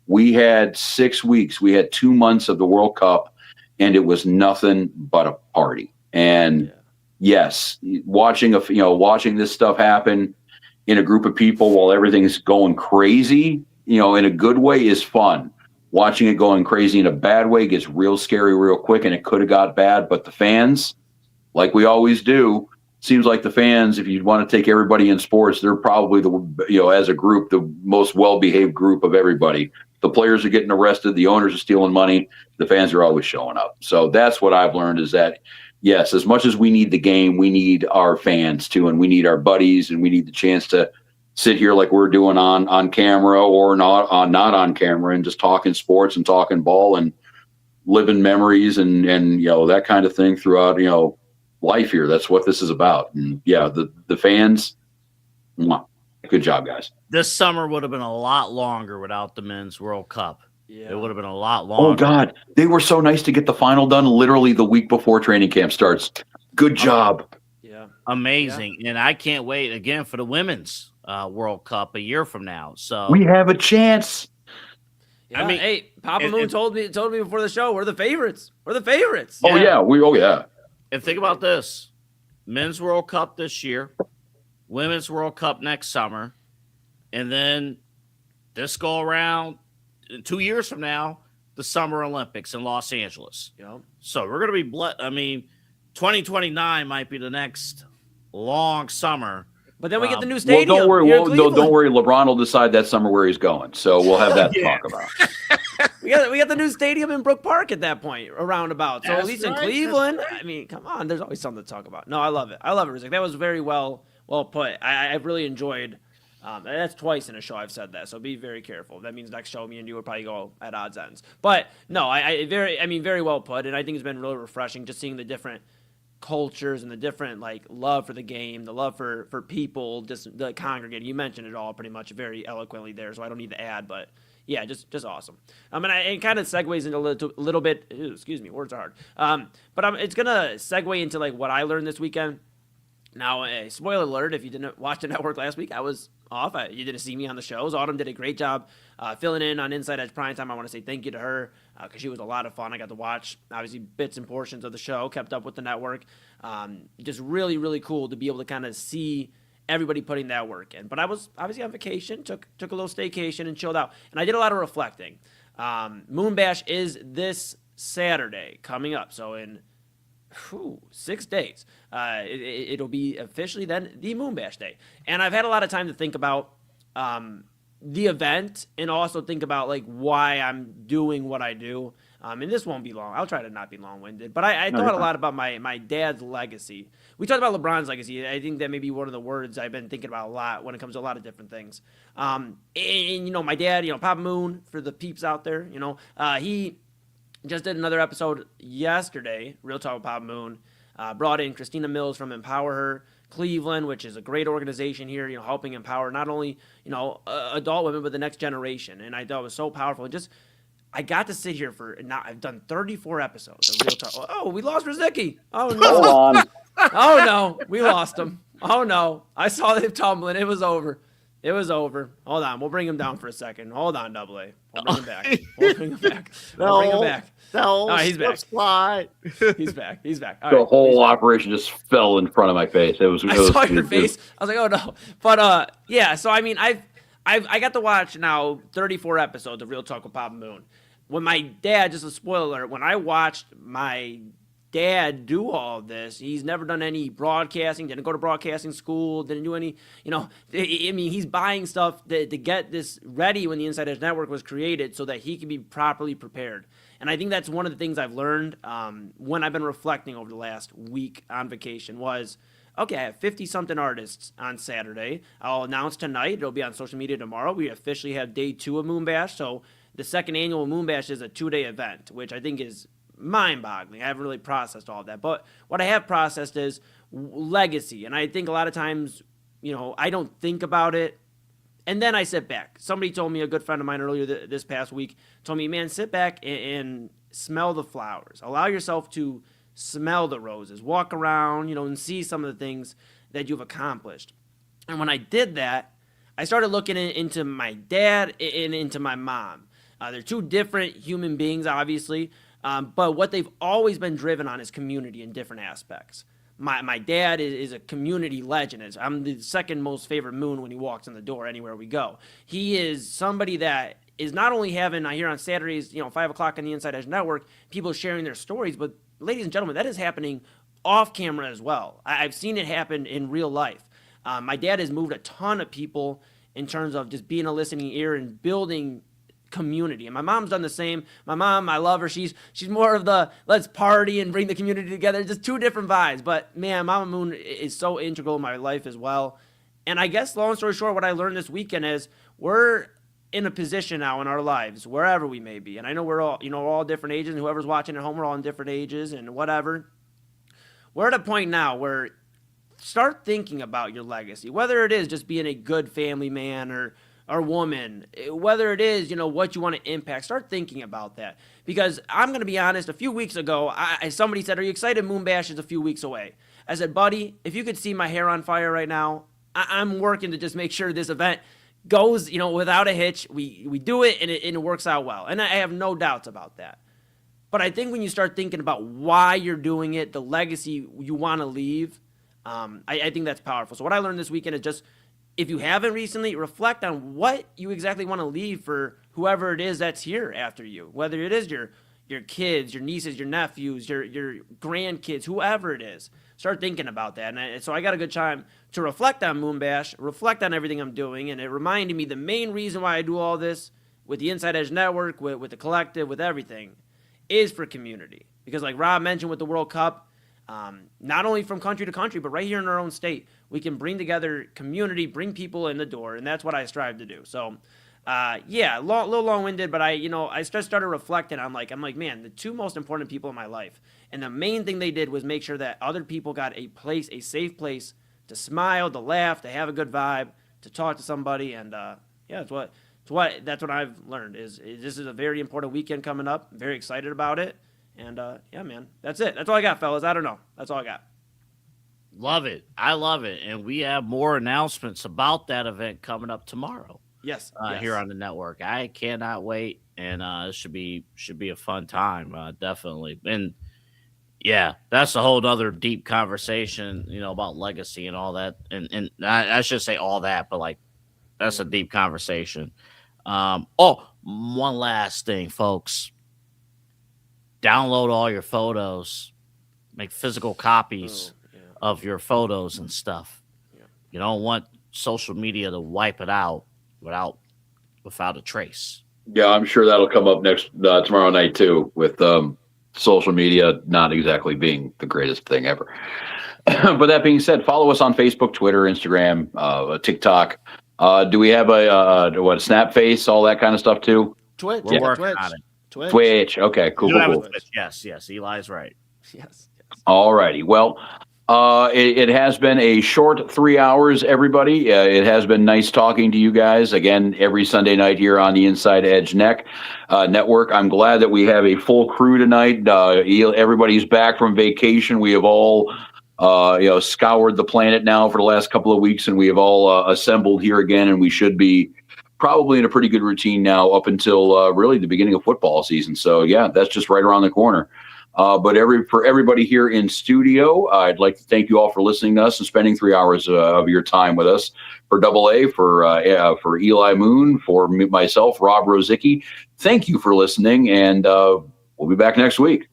We had 6 weeks, we had 2 months of the World Cup, and it was nothing but a party. And yes, watching this stuff happen in a group of people while everything's going crazy, in a good way is fun. Watching it going crazy in a bad way gets real scary real quick, and it could have got bad. But the fans, like we always do, seems like the fans, if you want to take everybody in sports, they're probably as a group, the most well-behaved group of everybody. The players are getting arrested. The owners are stealing money. The fans are always showing up. So that's what I've learned is that, yes, as much as we need the game, we need our fans too, and we need our buddies, and we need the chance to sit here like we're doing on camera or not on camera and just talking sports and talking ball and living memories and that kind of thing throughout, life here. That's what this is about. And the fans, good job, guys. This summer would have been a lot longer without the Men's World Cup. Yeah. It would have been a lot longer. Oh, God. They were so nice to get the final done literally the week before training camp starts. Good job. Yeah. Amazing. Yeah. And I can't wait again for the Women's World Cup a year from now. So we have a chance. Yeah, I mean, hey, Papa Moon told me before the show, we're the favorites. We're the favorites. Oh, yeah. And think about this. Men's World Cup this year, Women's World Cup next summer, and then this go around 2 years from now, the Summer Olympics in Los Angeles. So we're going to be 2029 might be the next long summer. But then we get the new stadium. Well, don't worry. LeBron will decide that summer where he's going. So we'll have that to talk about. we got the new stadium in Brook Park at that point, around about. So at least in Cleveland, I mean, come on, there's always something to talk about. No, I love it. Rozycki. That was very well put. I really enjoyed. That's twice in a show I've said that, so be very careful. That means next show, me and you will probably go at odds ends. But no, very well put, and I think it's been really refreshing just seeing the different cultures and the different love for the game, the love for people, just the congregating. You mentioned it all pretty much very eloquently there, so I don't need to add, but yeah, just awesome. And it kind of segues into a little bit. Excuse me, words are hard. But it's gonna segue into what I learned this weekend. Now, spoiler alert, if you didn't watch the network last week, I was off. You didn't see me on the shows. Autumn did a great job filling in on Inside Edge Primetime. I want to say thank you to her because she was a lot of fun. I got to watch, obviously, bits and portions of the show, kept up with the network. Just really, really cool to be able to kind of see everybody putting that work in. But I was obviously on vacation, took a little staycation and chilled out. And I did a lot of reflecting. Moon Bash is this Saturday coming up. So in 6 days. It'll be officially then the Moon Bash Day. And I've had a lot of time to think about the event and also think about why I'm doing what I do. And this won't be long. I'll try to not be long-winded. But I thought a lot about my dad's legacy. We talked about LeBron's legacy. I think that may be one of the words I've been thinking about a lot when it comes to a lot of different things. And my dad, Papa Moon, for the peeps out there, he just did another episode yesterday, Real Talk with Papa Moon. Brought in Christina Mills from Empower Her Cleveland, which is a great organization here, helping empower not only, adult women, but the next generation. And I thought it was so powerful. And I got to sit here now. I've done 34 episodes of Real Talk. Oh, we lost Rozycki. Oh, no. Hold on. Oh, no. We lost him. Oh, no. I saw him tumbling. It was over. It was over. Hold on. We'll bring him down for a second. Hold on, Double A. We'll bring him back. We'll bring him back. We'll bring him back. No, he's back. Slide. He's back. He's back. All The right, whole operation just fell in front of my face. I saw your face. I was like, oh no. But yeah. So I mean, I got to watch now 34 episodes of Real Talk with Papa Moon. When my dad, just a spoiler alert, when I watched my dad do all this, he's never done any broadcasting, didn't go to broadcasting school, didn't do any, I mean, he's buying stuff to get this ready when the Inside Edge Network was created so that he can be properly prepared. And I think that's one of the things I've learned when I've been reflecting over the last week on vacation was, okay, I have 50-something artists on Saturday. I'll announce tonight. It'll be on social media tomorrow. We officially have day 2 of Moon Bash. So the second annual Moon Bash is a 2-day event, which I think is mind-boggling. I haven't really processed all of that. But what I have processed is legacy. And I think a lot of times, I don't think about it. And then I sit back. Somebody told me, a good friend of mine earlier this past week, told me, man, sit back and smell the flowers. Allow yourself to smell the roses. Walk around, and see some of the things that you've accomplished. And when I did that, I started looking into my dad and into my mom. They're two different human beings, obviously, but what they've always been driven on is community in different aspects. My dad is a community legend. I'm the second most favorite Moon when he walks in the door anywhere we go. He is somebody that is not only having, I hear on Saturdays, 5 o'clock on the Inside Edge Network, people sharing their stories, but ladies and gentlemen, that is happening off camera as well. I've seen it happen in real life. My dad has moved a ton of people in terms of just being a listening ear and building community. And my mom's done the same. My mom, I love her. She's more of the let's party and bring the community together. Just two different vibes. But man, Mama Moon is so integral in my life as well. And I guess long story short, what I learned this weekend is we're in a position now in our lives, wherever we may be. And I know we're all, all different ages, and whoever's watching at home, we're all in different ages and whatever. We're at a point now where start thinking about your legacy, whether it is just being a good family man or woman, whether it is, what you want to impact. Start thinking about that. Because I'm going to be honest, a few weeks ago, somebody said, are you excited? Moon Bash is a few weeks away. I said, buddy, if you could see my hair on fire right now, I'm working to just make sure this event goes, without a hitch. We do it and it works out well. And I have no doubts about that. But I think when you start thinking about why you're doing it, the legacy you want to leave, I think that's powerful. So what I learned this weekend is just, if you haven't recently, reflect on what you exactly want to leave for whoever it is that's here after you, whether it is your kids, your nieces, your nephews, your grandkids, whoever it is. Start thinking about that. And so I got a good time to reflect on Moon Bash, reflect on everything I'm doing, and it reminded me the main reason why I do all this with the Inside Edge Network, with the collective, with everything, is for community. Because like Rob mentioned with the World Cup, not only from country to country, but right here in our own state, we can bring together community, bring people in the door, and that's what I strive to do. So, yeah, little long-winded, but I just started reflecting on I'm like, man, the two most important people in my life, and the main thing they did was make sure that other people got a safe place to smile, to laugh, to have a good vibe, to talk to somebody, and yeah, that's what I've learned is this is a very important weekend coming up. I'm very excited about it. And, yeah, man, that's it. That's all I got, fellas. I don't know. That's all I got. Love it. I love it. And we have more announcements about that event coming up tomorrow. Yes. Here on the network. I cannot wait. And it should be a fun time. Definitely. And yeah, that's a whole other deep conversation, about legacy and all that. And I should say all that, but that's a deep conversation. One last thing, folks. Download all your photos, make physical copies of your photos and stuff. Yeah. You don't want social media to wipe it out without a trace. Yeah, I'm sure that'll come up next tomorrow night too, with social media not exactly being the greatest thing ever. But that being said, follow us on Facebook, Twitter, Instagram, TikTok. Do we have a Snapface, all that kind of stuff too? Twitch. We're working on it. Twitch. Okay, cool. Yes. Eli's right. Yes. All righty. Well, it has been a short 3 hours, everybody. It has been nice talking to you guys again every Sunday night here on the Inside Edge Network. I'm glad that we have a full crew tonight. Everybody's back from vacation. We have all scoured the planet now for the last couple of weeks, and we have all assembled here again, and we should be probably in a pretty good routine now up until really the beginning of football season. So yeah, that's just right around the corner. But for everybody here in studio, I'd like to thank you all for listening to us and spending 3 hours of your time with us. For Double A, for Eli Moon, for myself, Rob Rozycki, thank you for listening, and we'll be back next week.